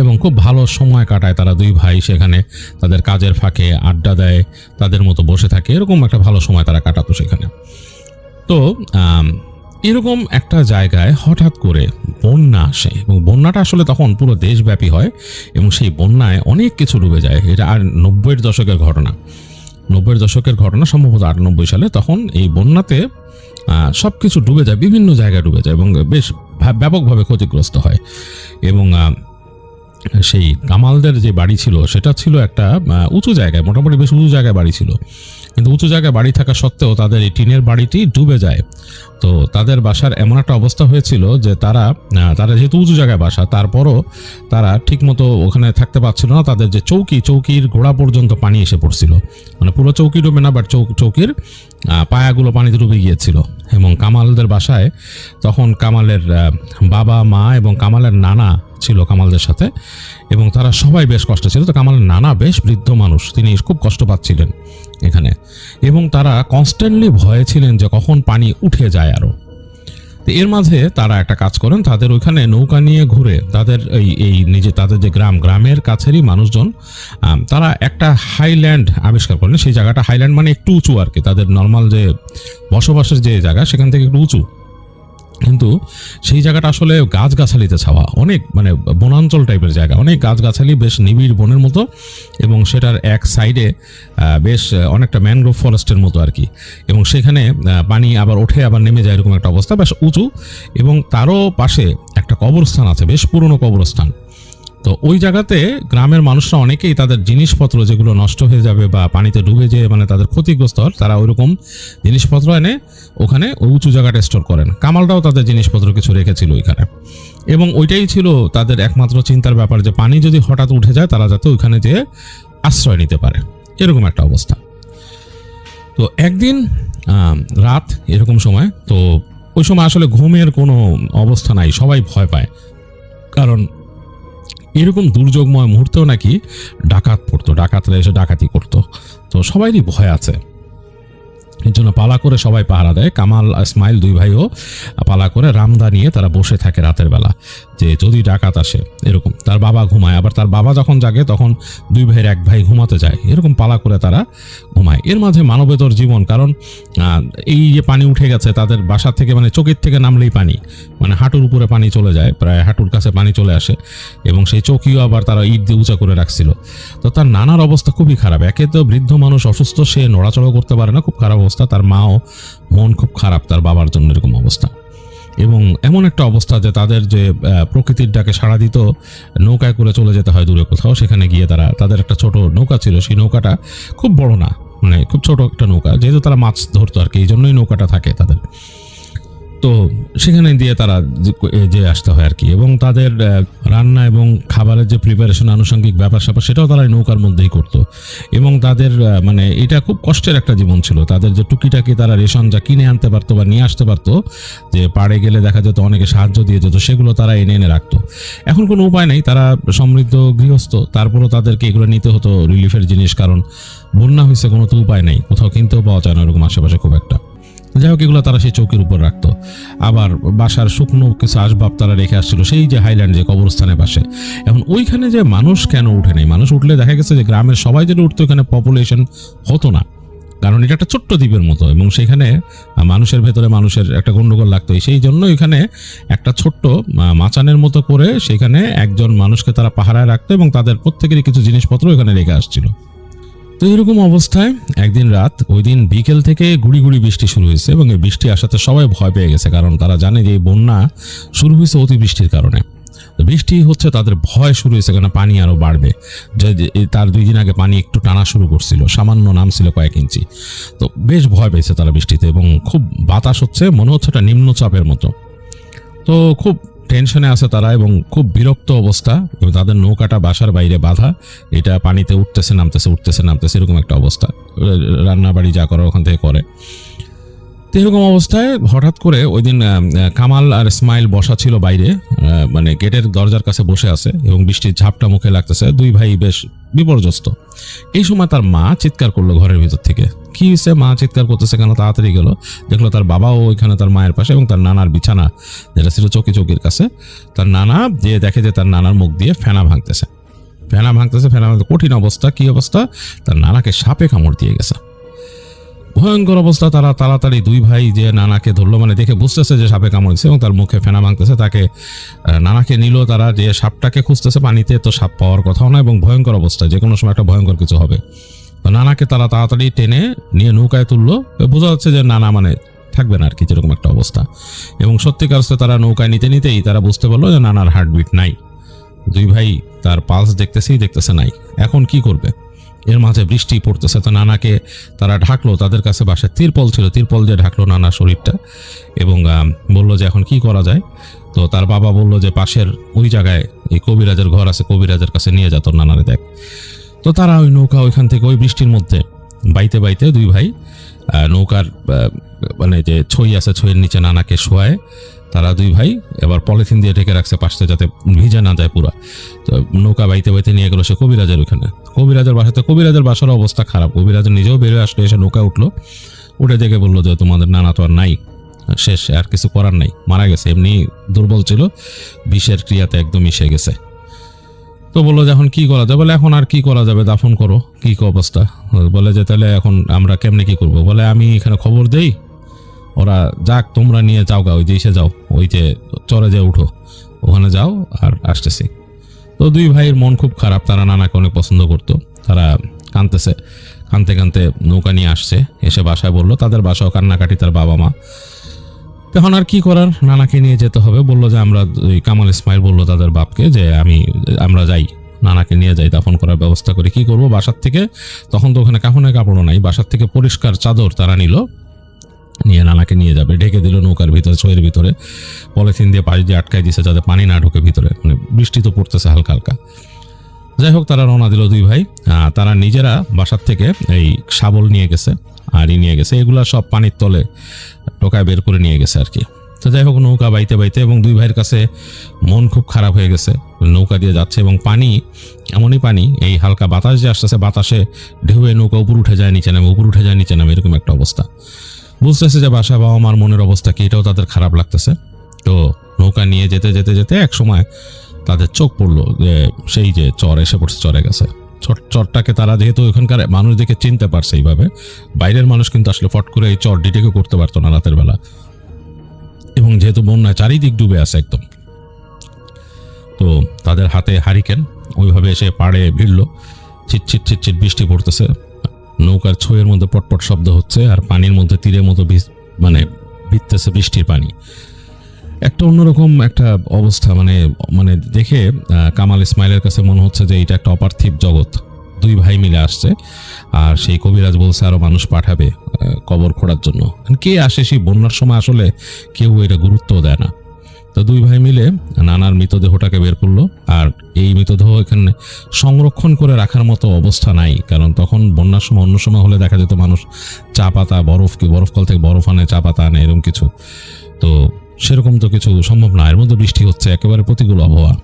এবং খুব ভালো সময় কাটায় তারা দুই ভাই সেখানে, তাদের কাজের ফাঁকে আড্ডা দেয়, তাদের মতো বসে থাকে, এরকম একটা ভালো সময় তারা কাটাতো সেখানে। তো এরকম একটা জায়গায় হঠাৎ করে বন্যা আসে, এবং বন্যাটা আসলে তখন পুরো দেশব্যাপী হয়, এবং সেই বন্যায় অনেক কিছু ডুবে যায়। এটা আর 90-এর দশকের ঘটনা, 90-এর দশকের ঘটনা, সম্ভবত 98 সালে। তখন এই বন্যাতে সব কিছু ডুবে যায়, বিভিন্ন জায়গায় ডুবে যায় এবং বেশ ব্যাপকভাবে ক্ষতিগ্রস্ত হয়। এবং সেই কামালদের যে বাড়ি ছিল সেটা ছিল একটা উঁচু জায়গায়, মোটামুটি বেশ উঁচু জায়গায় বাড়ি ছিল, কিন্তু উঁচু জায়গায় বাড়ি থাকা সত্ত্বেও তাদের এই টিনের বাড়িটি ডুবে যায়। তো তাদের বাসার এমন একটা অবস্থা হয়েছিল যে তারা যেহেতু উঁচু জায়গায় বাসা, তারপরও তারা ঠিকমতো ওখানে থাকতে পারছিল না। তাদের যে চৌকির গোড়া পর্যন্ত পানি এসে পড়ছিল, মানে পুরো চৌকি ডুবে না, বাট চৌকির পায়াগুলো পানিতে ডুবে গিয়েছিল। এবং কামালদের বাসায় তখন কামালের বাবা, মা এবং কামালের নানা ছিল কামালদের সাথে, এবং তারা সবাই বেশ কষ্টে ছিল। তো কামালের নানা বেশ বৃদ্ধ মানুষ, তিনি খুব কষ্ট পাচ্ছিলেন এখানে, এবং তারা কনস্ট্যান্টলি ভয়ে ছিলেন যে কখন পানি উঠে যায় আরো। তো এর মাঝে তারা একটা কাজ করেন, তাদের ওইখানে নৌকা নিয়ে ঘুরে তাদের তাদের যে গ্রামের কাছেরই মানুষজন, তারা একটা হাইল্যান্ড আবিষ্কার করেন। সেই জায়গাটা হাইল্যান্ড মানে একটু উঁচু আর কি, তাদের নর্মাল যে বসবাসের যে জায়গা সেখান থেকে একটু উঁচু, কিন্তু সেই জায়গাটা আসলে গাছগাছালিতে ছাওয়া, অনেক মানে বনাঞ্চল টাইপের জায়গা, অনেক গাছগাছালি, বেশ নিবিড় বনের মতো, এবং সেটার এক সাইডে বেশ অনেকটা ম্যানগ্রোভ ফরেস্টের মতো আর কি। এবং সেখানে পানি আবার ওঠে আবার নেমে যায়, এরকম একটা অবস্থা, বেশ উঁচু। এবং তারও পাশে একটা কবরস্থান আছে, বেশ পুরনো কবরস্থান। তো ওই জায়গাতে গ্রামের মানুষরা অনেকেই তাদের জিনিসপত্র যেগুলো নষ্ট হয়ে যাবে বা পানিতে ডুবে যেয়ে মানে তাদের ক্ষতিগ্রস্ত হয়, তারা ওইরকম জিনিসপত্র এনে ওখানে ওই উঁচু জায়গাটা স্টোর করেন। কামালরাও তাদের জিনিসপত্র কিছু রেখেছিল ওইখানে, এবং ওইটাই ছিল তাদের একমাত্র চিন্তার ব্যাপার, যে পানি যদি হঠাৎ উঠে যায় তারা যাতে ওইখানে যেয়ে আশ্রয় নিতে পারে, এরকম একটা অবস্থা। তো একদিন রাত এরকম সময়, তো ওই সময় আসলে ঘুমের কোনো অবস্থা নাই, সবাই ভয় পায়, কারণ এরকম দুর্যোগময় মুহূর্তেও নাকি ডাকাত পড়তো, ডাকাতরা এসে ডাকাতি করতো। তো সবাইরই ভয় আছে, এর জন্য পালা করে সবাই পাহারা দেয়। কামাল ইসমাইল দুই ভাইও পালা করে রামদা নিয়ে তারা বসে থাকে রাতের বেলা, যে যদি ডাকাত আসে এরকম। তার বাবা ঘুমায়, আবার তার বাবা যখন জাগে তখন দুই ভাইয়ের এক ভাই ঘুমাতে যায়, এরকম পালা করে তারা ঘুমায়। এর মাঝে মানবেতর জীবন, কারণ এই যে পানি উঠে গেছে তাদের বাসা থেকে, মানে চোখের থেকে নামলেই পানি, মানে হাঁটুর উপরে পানি চলে যায়, প্রায় হাঁটুর কাছে পানি চলে আসে, এবং সেই চৌকিও আবার তারা ইট দিয়ে উঁচা করে রাখছিল। তো তার নানার অবস্থা খুবই খারাপ, একে তো বৃদ্ধ মানুষ, অসুস্থ, সে নড়াচড়া করতে পারে না, খুব খারাপ অবস্থা। তার মাও মন খুব খারাপ তার বাবার জন্য, এরকম অবস্থা। এবং এমন একটা অবস্থা যে তাদের যে প্রকৃতির ডাকে সাড়া দিত, নৌকায় করে চলে যেতে হয় দূরে কোথাও, সেখানে গিয়ে তাদের একটা ছোট নৌকা ছিল, সেই নৌকাটা খুব বড় না, মানে খুব ছোট একটা নৌকা, যেহেতু তারা মাছ ধরতো আর কি, এই জন্যই নৌকাটা থাকে তাদের। তো সেখানে দিয়ে তারা যে আসতে হয় আর কি, এবং তাদের রান্না এবং খাবারের যে প্রিপারেশন, আনুষঙ্গিক ব্যাপার স্যাপার, সেটাও তারা নৌকার মধ্যেই করতো। এবং তাদের মানে এটা খুব কষ্টের একটা জীবন ছিল। তাদের যে টুকিটাকি তারা রেশন যা কিনে আনতে পারতো বা নিয়ে আসতে পারতো, যে পাড়ে গেলে দেখা যেত অনেকে সাহায্য দিয়ে যেত, সেগুলো তারা এনে এনে রাখতো। এখন কোনো উপায় নেই, তারা সমৃদ্ধ গৃহস্থ, তারপরও তাদেরকে এগুলো নিতে হতো, রিলিফের জিনিস, কারণ বন্যা হয়েছে, কোনো তো উপায় নেই, কোথাও কিনতেও পাওয়া যায় না এরকম আশেপাশে খুব একটা। যাই হোক, এগুলো তারা সেই চৌকির উপর রাখতো। আবার বাসার শুকনো কিছু আসবাব তারা রেখে আসছিল সেই যে হাইল্যান্ড, যে কবরস্থানের পাশে। এখন ওইখানে যে মানুষ কেন উঠে নেই, মানুষ উঠলে দেখা গেছে যে গ্রামের সবাই যদি উঠতো, এখানে পপুলেশন হতো না, কারণ এটা একটা ছোট্ট দ্বীপের মতো, এবং সেখানে মানুষের ভেতরে মানুষের একটা গন্ডগোল লাগতো। সেই জন্য এখানে একটা ছোট্ট মাচানের মতো করে সেখানে একজন মানুষকে তারা পাহারায় রাখতো, এবং তাদের প্রত্যেকেরই কিছু জিনিসপত্র এখানে রেখে আসছিল। তো এরকম অবস্থায় একদিন রাত, ওই দিন বিকেল থেকে গুড়ি গুড়ি বৃষ্টি শুরু হয়েছে, এবং এই বৃষ্টি আসাতে সবাই ভয় পেয়ে গেছে, কারণ তারা জানে যে এই বন্যা শুরু হয়েছে অতিবৃষ্টির কারণে। তো বৃষ্টি হচ্ছে, তাদের ভয় শুরু হয়েছে, কারণ পানি আরও বাড়বে। যে তার 2 দিন আগে পানি একটু টানা শুরু করছিল, সামান্য নামছিল কয়েক ইঞ্চি। তো বেশ ভয় পেয়েছে তারা বৃষ্টিতে, এবং খুব বাতাস হচ্ছে, মনে হচ্ছে একটা নিম্নচাপের মতো। তো খুব টেনশনে আছে তারা, এবং খুব বিরক্ত অবস্থা, এবং তাদের নৌকাটা বাসার বাইরে বাঁধা, এটা পানিতে উঠতেছে নামতেছে, উঠতেছে নামতেছে, এরকম একটা অবস্থা। রান্না বাড়ি যা করে ওখান থেকে করে। তো এরকম অবস্থায় হঠাৎ করে ওই দিন কামাল আর ইসমাইল বসা ছিল বাইরে, মানে গেটের দরজার কাছে বসে আছে এবং বৃষ্টির ঝাপটা মুখে লাগতেছে, দুই ভাই বেশ বিপর্যস্ত। এই সময় তার মা চিৎকার করলো ঘরের ভিতর থেকে। কি হয়েছে, মা চিৎকার করতেছে কেন? তাড়াতাড়ি গেল, দেখলো তার বাবাও ওইখানে তার মায়ের পাশে এবং তার নানার বিছানা যেটা ছিল চৌকির কাছে, তার নানা যে দেখে যে তার নানার মুখ দিয়ে ফেনা ভাঙতেছে, ফেনা ভাঙতে কঠিন অবস্থা। কি অবস্থা? তার নানাকে সাপে কামড় দিয়ে গেছে। ভয়ঙ্কর অবস্থা। তারা তাড়াতাড়ি দুই ভাই যে নানাকে ধরলো, মানে দেখে বুঝতেছে যে সাপে কামড়েছে এবং তার মুখে ফেনা ভাঙতেছে, তাকে নানাকে নিল। তারা যে সাপটাকে খুঁজতেছে, পানিতে তো সাপ পাওয়ার কথাও না এবং ভয়ঙ্কর অবস্থা, যে কোনো সময় একটা ভয়ঙ্কর কিছু হবে। তো নানাকে তারা তাড়াতাড়ি টেনে নিয়ে নৌকায় তুললো। বোঝা যাচ্ছে যে নানা মানে থাকবে না আর কি, যেরকম একটা অবস্থা। এবং সত্যিকার অর্থে তারা নৌকায় নিতেই তারা বুঝতে পারলো যে নানার হার্টবিট নাই। দুই ভাই তার পালস দেখতেছে নাই। এখন কি করবে? এর মাঝে বৃষ্টি পড়তেছে। তো নানাকে তারা ঢাকলো, তাদের কাছে বাসায় তিরপল ছিল, তিরপল দিয়ে ঢাকলো নানার শরীরটা এবং বললো যে এখন কি করা যায়। তো তার বাবা বললো যে পাশের ওই জায়গায় এই কবিরাজের ঘর আছে, কবিরাজের কাছে নিয়ে যা তোর নানারে দেখ। তো তারা ওই নৌকা ওইখান থেকে ওই বৃষ্টির মধ্যে বাইতে দুই ভাই নৌকার মানে যে ছই আছে, ছইয়ের নিচে নানাকে শোয়ায় তারা দুই ভাই এবার পলিথিন দিয়ে ঢেকে রাখছে পাশে, যাতে ভিজে না যায় পুরা। তো নৌকা বাইতে নিয়ে গেলো সে কবিরাজের ওখানে, কবিরাজের বাসাতে। কবিরাজের বাসার অবস্থা খারাপ। কবিরাজের নিজেও বেরোয় আসলো, এসে নৌকা উঠলো, উঠে দেখে বললো যে তোমাদের নানা তো আর নাই, শেষ, আর কিছু করার নাই, মারা গেছে। এমনি দুর্বল ছিল, বিষের ক্রিয়াতে একদম মিশে গেছে। তো বললো যে এখন কি করা যাবে? বলে এখন আর কি করা যাবে, দাফন করো। কি অবস্থা? বলে যে তাহলে এখন আমরা কেমনে কি করবো? বলে আমি এখানে খবর দেই, ওরা যাক, তোমরা নিয়ে যাও গা, ওই যে এসে যাও, ওই যে চরে যে উঠো, ওখানে যাও, আর আসতেছি। তো দুই ভাইয়ের মন খুব খারাপ, তারা নানাকে অনেক পছন্দ করতো। তারা কাঁদতেছে, কাঁদতে নৌকা নিয়ে আসছে, এসে বাসায় বললো, তাদের বাসাও কান্নাকাটি, তার বাবা মা। এখন আর কি করার, নানাকে নিয়ে যেতে হবে। বললো যে আমরা, কামাল ইসমাইল বললো তাদের বাপকে যে আমরা যাই, নানাকে নিয়ে যাই, দাফন করার ব্যবস্থা করি। কি করবো? বাসার থেকে, তখন তো ওখানে কাফনের কাপড়ও নাই, বাসার থেকে পরিষ্কার চাদর তারা নিয়ে নানাকে নিয়ে যাবে, ঢেকে দিল নৌকার ভিতরে, ছইয়ের ভিতরে পলিথিন দিয়ে পাড়ি দিয়ে আটকাই দিয়েছে যাতে পানি না ঢোকে ভিতরে, মানে বৃষ্টি তো পড়তেছে হালকা হালকা। যাই হোক, তারা রওনা দিল দুই ভাই। তারা নিজেরা বাসার থেকে এই শাবল নিয়ে গেছে, আর নিয়ে গেছে, এগুলা সব পানির তলে টোকায় বের করে নিয়ে গেছে আর কি। তো যাই হোক, নৌকা বাইতে এবং দুই ভাইয়ের কাছে মন খুব খারাপ হয়ে গেছে। নৌকা দিয়ে যাচ্ছে এবং পানি, এমনই পানি, এই হালকা বাতাস যে আসতেছে, বাতাসে ঢেউয়ে নৌকা উপর উঠে যায় নিচে নামে, উপর উঠে যায় নিচে নামে, এরকম একটা অবস্থা। বুঝতেছে যে বাসা বাবা মার মনের অবস্থা কি, এটাও তাদের খারাপ লাগতেছে। তো নৌকা নিয়ে যেতে এক সময় তাদের চোখ পড়লো যে সেই যে চর এসে পড়ছে, চরে গেছে। চরটাকে তারা যেহেতু ওখানকার মানুষ দেখে চিনতে পারছে এইভাবে, বাইরের মানুষ কিন্তু আসলে ফট করে এই চর ডিটেকে করতে পারতো না রাতের বেলা, এবং যেহেতু বন্যায় চারিদিক ডুবে আছে একদম। তো তাদের হাতে হারিকেন, ওইভাবে এসে পাড়ে ভিড়লো। চিটচিট বৃষ্টি পড়তেছে, নৌকার ছইয়ের মধ্যে পটপট শব্দ হচ্ছে, আর পানির মধ্যে তীরের মতো মানে ভিজতেছে বৃষ্টির পানি। একটা অন্যরকম একটা অবস্থা, মানে দেখে কামাল ইসমাইলের কাছে মনে হচ্ছে যে এটা একটা অপার্থিব জগৎ। দুই ভাই মিলে আসছে, আর সেই কবিরাজ বলছে আরো মানুষ পাঠাবে কবর খোঁড়ার জন্য। কে আসে সেই বন্যার সময়? আসলে কেউ এটা গুরুত্ব দেয় না। তো দুই ভাই মিলে নানার মৃতদেহটাকে বের করলো, আর এই মৃতদেহ এখানে সংরক্ষণ করে রাখার মতো অবস্থা নাই, কারণ তখন বন্যার সময়, অন্য সময় হলে দেখা যেত মানুষ চা পাতা, বরফকল থেকে বরফ আনে, চা পাতা আনে, এরকম কিছু। তো সেরকম তো কিছু সম্ভব না, এর মধ্যে বৃষ্টি হচ্ছে, একেবারে প্রতিকূল আবহাওয়া।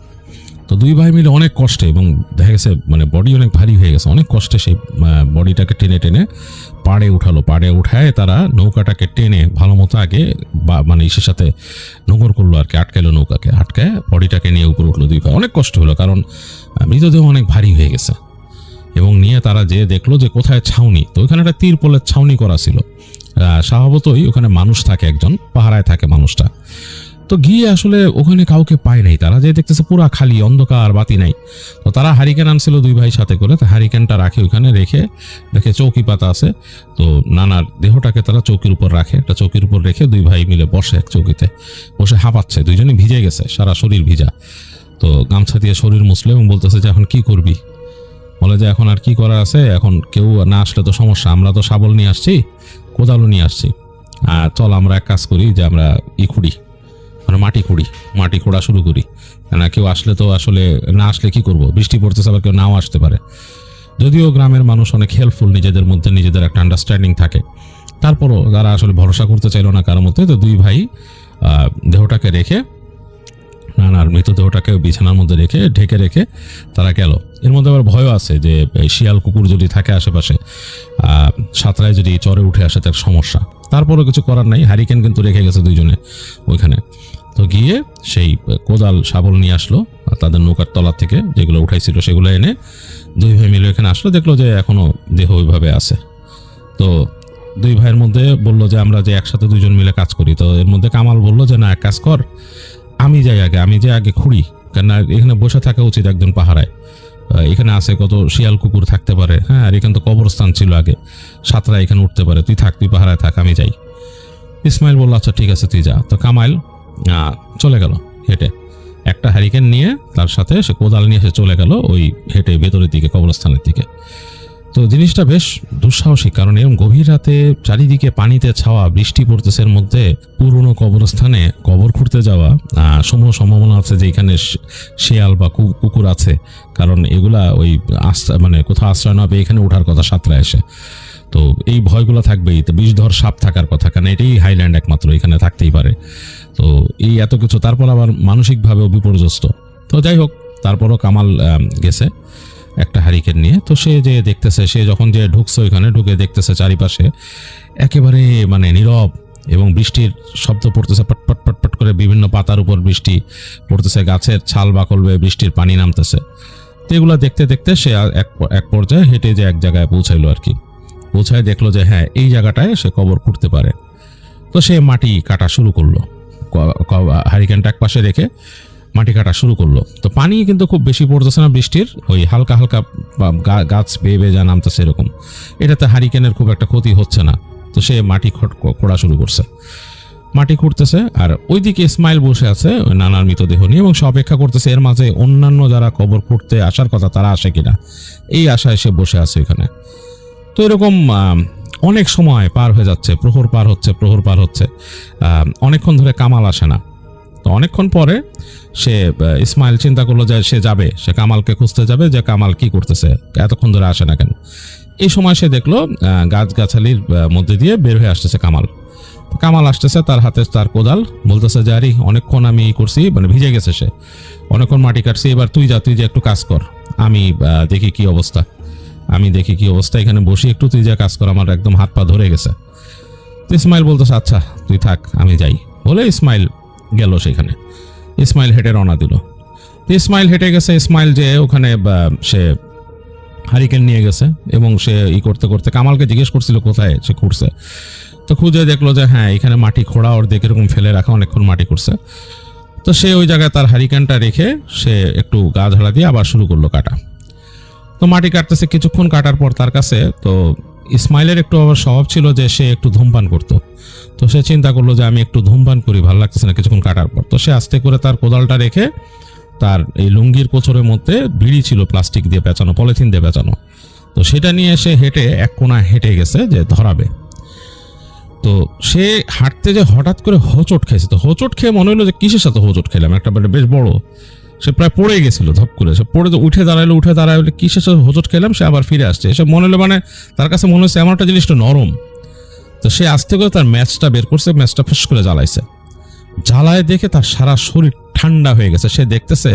তো দুই ভাই মিলে অনেক কষ্টে, এবং দেখা গেছে মানে বডি অনেক ভারী হয়ে গেছে, অনেক কষ্টে সেই বডিটাকে টেনে পাড়ে উঠালো। পাড়ে উঠায় তারা নৌকাটাকে টেনে ভালো মতো আগে মানে ইসের সাথে নোঙর করলো আর কি, আটকাইলো নৌকাকে, আটকায় বডিটাকে নিয়ে উপরে উঠলো দুই ভাই। অনেক কষ্ট হলো, কারণ মৃতদেহ অনেক ভারী হয়ে গেছে। এবং নিয়ে তারা যে দেখলো যে কোথায় ছাউনি, তো ওইখানে একটা তিরপলের ছাউনি করা ছিল। স্বভাবতই ওখানে মানুষ থাকে, একজন পাহারায় থাকে মানুষটা। তো গিয়ে আসলে ওখানে কাউকে পায় নাই, তারা যে দেখতেছে পুরা খালি, অন্ধকার, বাতি নাই। তো তারা হারিকেন আনছিল দুই ভাই সাথে করে, তো হারিকেনটা রাখে ওইখানে, রেখে দেখে চৌকি পাতা আছে। তো নানার দেহটাকে তারা চৌকির উপর রাখে, একটা চৌকির উপর রেখে দুই ভাই মিলে বসে এক চৌকিতে, বসে হাঁপাচ্ছে, দুইজনই ভিজে গেছে, সারা শরীর ভিজা। তো গামছা দিয়ে শরীর মুছলে এবং বলতেছে যে এখন কি করবি? বলে যে এখন আর কি করা আছে, এখন কেউ না আসলে তো সমস্যা, আমরা তো শাবল নিয়ে আসছি, কোদালও নিয়ে আসছি, আর চল আমরা এক কাজ করি যে আমরা খুঁড়ি, মানে মাটি খোঁড়া শুরু করি। না কেউ আসলে তো আসলে, না আসলে কি করব, বৃষ্টি পড়তেছে, আবার কেউ নাও আসতে পারে। যদিও গ্রামের মানুষ অনেক হেল্পফুল, নিজেদের মধ্যে নিজেদের একটা আন্ডারস্ট্যান্ডিং থাকে, তারপরও তারা আসলে ভরসা করতে চাইল না কারোর মধ্যে। তো দুই ভাই দেহটাকে রেখে, নানার মৃতদেহটাকে বিছানার মধ্যে রেখে ঢেকে রেখে তারা গেল। এর মধ্যে আবার ভয়ও আছে যে শিয়াল কুকুর যদি থাকে আশেপাশে, সাঁতরায় যদি চরে উঠে আসে তার সমস্যা। তারপরও কিছু করার নাই, হারিকেন কিন্তু রেখে গেছে দুইজনে ওইখানে। তো গিয়ে সেই কোদাল শাবল নিয়ে আসলো তাদের নৌকার তলা থেকে, যেগুলো উঠাইছিল সেগুলো এনে দুই ভাই মিলে এখানে আসলো, দেখলো যে এখনো দেহ ওইভাবে আছে। তো দুই ভাইয়ের মধ্যে বললো যে আমরা যে একসাথে দুইজন মিলে কাজ করি। তো এর মধ্যে কামাল বললো যে না, এক কাজ কর, আমি যাই আগে, আমি যে আগে খুঁড়ি, কেননা এখানে বসে থাকা উচিত একজন পাহারায়। এখানে আছে কত শিয়াল কুকুর থাকতে পারে, হ্যাঁ, আর এখানে তো কবরস্থান ছিল আগে, সাতরা এখানে উঠতে পারে, তুই থাক, তুই পাহারায় থাক, আমি যাই। ইসমাইল বললো আচ্ছা ঠিক আছে তুই যা। তো কামাইল চলে গেল হেঁটে, একটা হ্যারিকেন নিয়ে তার সাথে সে কোদাল নিয়ে সে চলে গেল ওই হেঁটে ভেতরের দিকে, কবরস্থানের দিকে। তো জিনিসটা বেশ দুঃসাহসিক, কারণ এরকম গভীর রাতে চারিদিকে পানিতে ছাওয়া, বৃষ্টি পড়তেছে, এর মধ্যে পুরনো কবরস্থানে কবর খুঁড়তে যাওয়া, সমূহ সম্ভাবনা আছে যে এখানে শেয়াল বা কুকুর আছে, কারণ এগুলা ওই মানে কোথাও আশ্রয় না পেয়ে এখানে ওঠার কথা সাঁতরা এসে। তো এই ভয়গুলো থাকবেই। তো বিষধর সাপ থাকার কথা, কারণ এটাই হাইল্যান্ড একমাত্র, এখানে থাকতেই পারে। তো এই এত কিছু, তারপর আবার মানসিকভাবেও বিপর্যস্ত। তো যাই হোক, তারপরও কামাল গেছে একটা হারিকেন নিয়ে। তো সে যে দেখতেছে, সে যখন যে ঢুকছে ওইখানে, ঢুকে দেখতেছে চারিপাশে একেবারে মানে নীরব, এবং বৃষ্টির শব্দ পড়তেছে, পটপট পটপট করে বিভিন্ন পাতার উপর বৃষ্টি পড়তেছে, গাছের ছাল বাকল বেয়ে বৃষ্টির পানি নামতেছে। তো এগুলো দেখতে দেখতে সে এক পর্যায়ে হেঁটে যে এক জায়গায় পৌঁছাইলো আর কি। পৌঁছায় দেখলো যে হ্যাঁ, এই জায়গাটায় সে কবর খুঁড়তে পারে। তো সে মাটি কাটা শুরু করলো, হারিকেনটা এক পাশে রেখে মাটি কাটা শুরু করলো। তো পানি কিন্তু খুব বেশি পড়তেছে না বৃষ্টির, ওই হালকা হালকা গাছ বেয়ে বেয়ে যা নামতেছে এরকম, এটাতে হারিকেনের খুব একটা ক্ষতি হচ্ছে না। তো সে মাটি খোঁড়া শুরু করছে, মাটি খুঁড়তেছে। আর ওইদিকে ইসমাইল বসে আছে ওই নানার মৃতদেহ নিয়ে, এবং সে অপেক্ষা করতেছে এর মাঝে অন্যান্য যারা কবর খুঁড়তে আসার কথা তারা আসে কিনা, এই আশায় সে বসে আছে ওইখানে। তো এরকম অনেক সময় পার হয়ে যাচ্ছে, প্রহর পার হচ্ছে, অনেকক্ষণ ধরে কামাল আসে না। তো অনেকক্ষণ পরে সে ইসমাইল চিন্তা করলো যে সে যাবে, সে কামালকে খুঁজতে যাবে, যে কামাল কি করতেছে, এতক্ষণ ধরে আসে না কেন। এই সময় সে দেখলো গাছগাছালির মধ্যে দিয়ে বের হয়ে আসতেছে কামাল আসতেছে, তার হাতে তার কোদাল, বলতেছে যে আরে অনেকক্ষণ আমি করছি, মানে ভিজে গেছে সে, অনেকক্ষণ মাটি কাটছি, এবার তুই যে একটু কাজ কর, আমি দেখি কি অবস্থা, এখানে বসি একটু, তুই যা কাজ কর, আমার একদম হাত পা ধরে গেছে। তো ইসমাইল বলতেছে আচ্ছা তুই থাক, আমি যাই বলে ইসমাইল গেল সেখানে। ইসমাইল হেঁটে রওনা দিল। ইসমাইল হেঁটে গেছে, ইসমাইল যে ওখানে সে হারিকেন নিয়ে গেছে, এবং সে করতে করতে কামালকে জিজ্ঞেস করছিল কোথায় সে খুঁড়ছে। তো খুঁজে দেখলো যে হ্যাঁ, এখানে মাটি খোঁড়া ওর দেখে এরকম ফেলে রাখা, অনেকক্ষণ মাটি করছে। তো সে ওই জায়গায় তার হারিকেনটা রেখে সে একটু গা ঝাড়া দিয়ে আবার শুরু করলো কাটা। তো মাটি কাটতেছে, কিছুক্ষণ কাটার পর তার কাছে, তো ইসমাইলের একটু আবার স্বভাব ছিল যে সে একটু ধূমপান করতো। তো সে চিন্তা করলো যে আমি একটু ধূমপান করি, ভালো লাগতেছে না কিছুক্ষণ কাটার পর। তো সে আস্তে করে তার কোদালটা রেখে, তার এই লুঙ্গির কোচরের মধ্যে বিড়ি ছিল প্লাস্টিক দিয়ে পেঁচানো, পলিথিন দিয়ে পেঁচানো, তো সেটা নিয়ে সে হেঁটে এক কোণায় হেঁটে গেছে যে ধরাবে। তো সে হাঁটতে যে হঠাৎ করে হোঁচট খেয়েছে। তো হোঁচট খেয়ে মনে হলো যে কিসের সাথে হোঁচট খেলাম, একটা বেশ বড়, সে প্রায় পড়ে গেছিল ধপ করে, সে পড়ে তো উঠে দাঁড়াইলো কিসের সাথে হোঁচট খেলাম, সে আবার ফিরে আসছে। এসে মনে হলো, মানে তার কাছে মনে হচ্ছে এমন একটা জিনিসটা নরম। তো সে আস্তে করে তার ম্যাচটা বের করছে, ম্যাচটা ফস করে জ্বালাইছে, জ্বালায় দেখে তার সারা শরীর ঠান্ডা হয়ে গেছে। সে দেখতেছে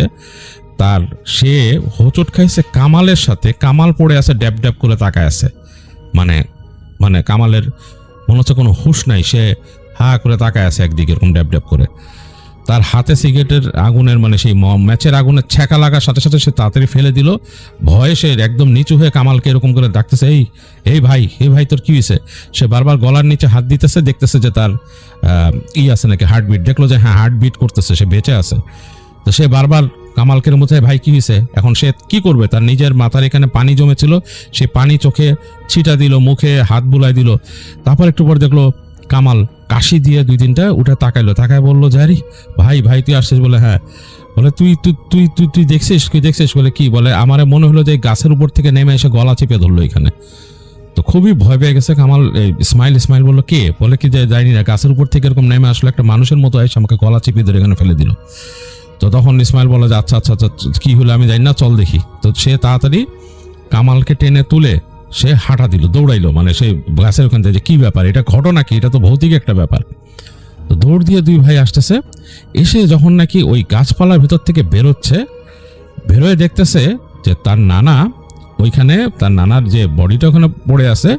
সে হোঁচট খাইছে কামালের সাথে, কামাল পড়ে আছে ড্যাব ড্যাব করে তাকায় আছে, মানে কামালের মনে হচ্ছে কোনো হুঁশ নাই, সে হা করে তাকায় আছে একদিকে এরকম ড্যাব ড্যাব করে। তার হাতে সিগারেটের আগুনের, মানে সেই ম্যাচের আগুনের ছ্যাঁকা লাগার সাথে সাথে সে তাড়াতাড়ি ফেলে দিল। ভয়ে সে একদম নিচু হয়ে কামালকে এরকম করে ডাকতেছে, এই ভাই তোর কি হয়েছে। সে বারবার গলার নিচে হাত দিতেছে, দেখতেছে যে তার আছে নাকি হার্টবিট, দেখলো যে হ্যাঁ হার্টবিট করতেছে, সে বেঁচে আছে। তো সে বারবার কামালকে মধ্যে ভাই কি হয়েছে। এখন সে কি করবে, তার নিজের মাথার এখানে পানি জমেছিল, সে পানি চোখে ছিটা দিল, মুখে হাত বুলাই দিল। তারপর একটু পর দেখলো কামাল কাশি দিয়ে 2-3টা উঠে তাকায় বললো যে আরে ভাই তুই আসছিস, বলে হ্যাঁ। বলে তুই দেখছিস বলে কি, বলে আমারে মনে হলো যে গাছের উপর থেকে নেমে এসে গলা চেপে ধরলো এখানে। তো খুবই ভয় পেয়ে গেছে কামাল। ইসমাইল বললো কে, বলে কি যে জানি না, গাছের উপর থেকে এরকম নেমে আসলো একটা মানুষের মতো এসে আমাকে গলা চেপে ধরে এখানে ফেলে দিল। তো তখন ইসমাইল বলে যে আচ্ছা কি হলো আমি জানি না, চল দেখি। তো সে তাড়াতাড়ি কামালকে টেনে তুলে সে হাঁটা দিল, দৌড়াইলো, মানে সে গাছের ওখান থেকে যে কি ব্যাপার, এটা ঘটনা কি, এটা তো ভৌতিক একটা ব্যাপার। তো দৌড় দিয়ে দুই ভাই আসতেছে, এসে যখন নাকি ওই গাছপালার ভিতর থেকে বেরোচ্ছে, বেরোয় দেখতেছে যে তার নানা ওইখানে, তার নানার যে বডিটা ওখানে পড়ে আছে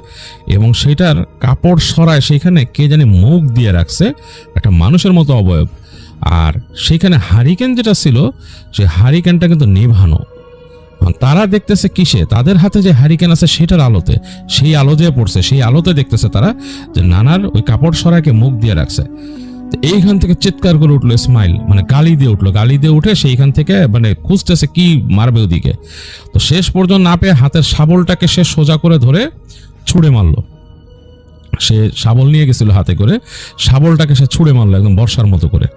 এবং সেটার কাপড় সরায় সেইখানে কে জানি মুখ দিয়ে রাখছে, একটা মানুষের মতো অবয়ব। আর সেইখানে হারিকেন যেটা ছিল, সেই হারিকেনটা কিন্তু নেভানো। তারা দেখতেছে কিসে, তাদের হাতে যে হারিকেন আছে সেটার আলোতে, সেই আলো যে পড়ছে সেই আলোতে দেখতেছে তারা যে নানার ওই কাপড় সরাকে মুখ দিয়ে রাখছে। এইখান থেকে চিৎকার করে উঠলো ইসমাইল, মানে গালি দিয়ে উঠলো, গালি দিয়ে উঠে সেইখান থেকে মানে খুঁজতেছে কি মারবে ওদিকে। তো শেষ পর্যন্ত না পেয়ে হাতের শাবলটাকে সে সোজা করে ধরে ছুঁড়ে মারলো। সে শাবল নিয়ে গেছিল হাতে করে, শাবলটাকে সে ছুঁড়ে মারলো একদম বর্ষার মতো করে,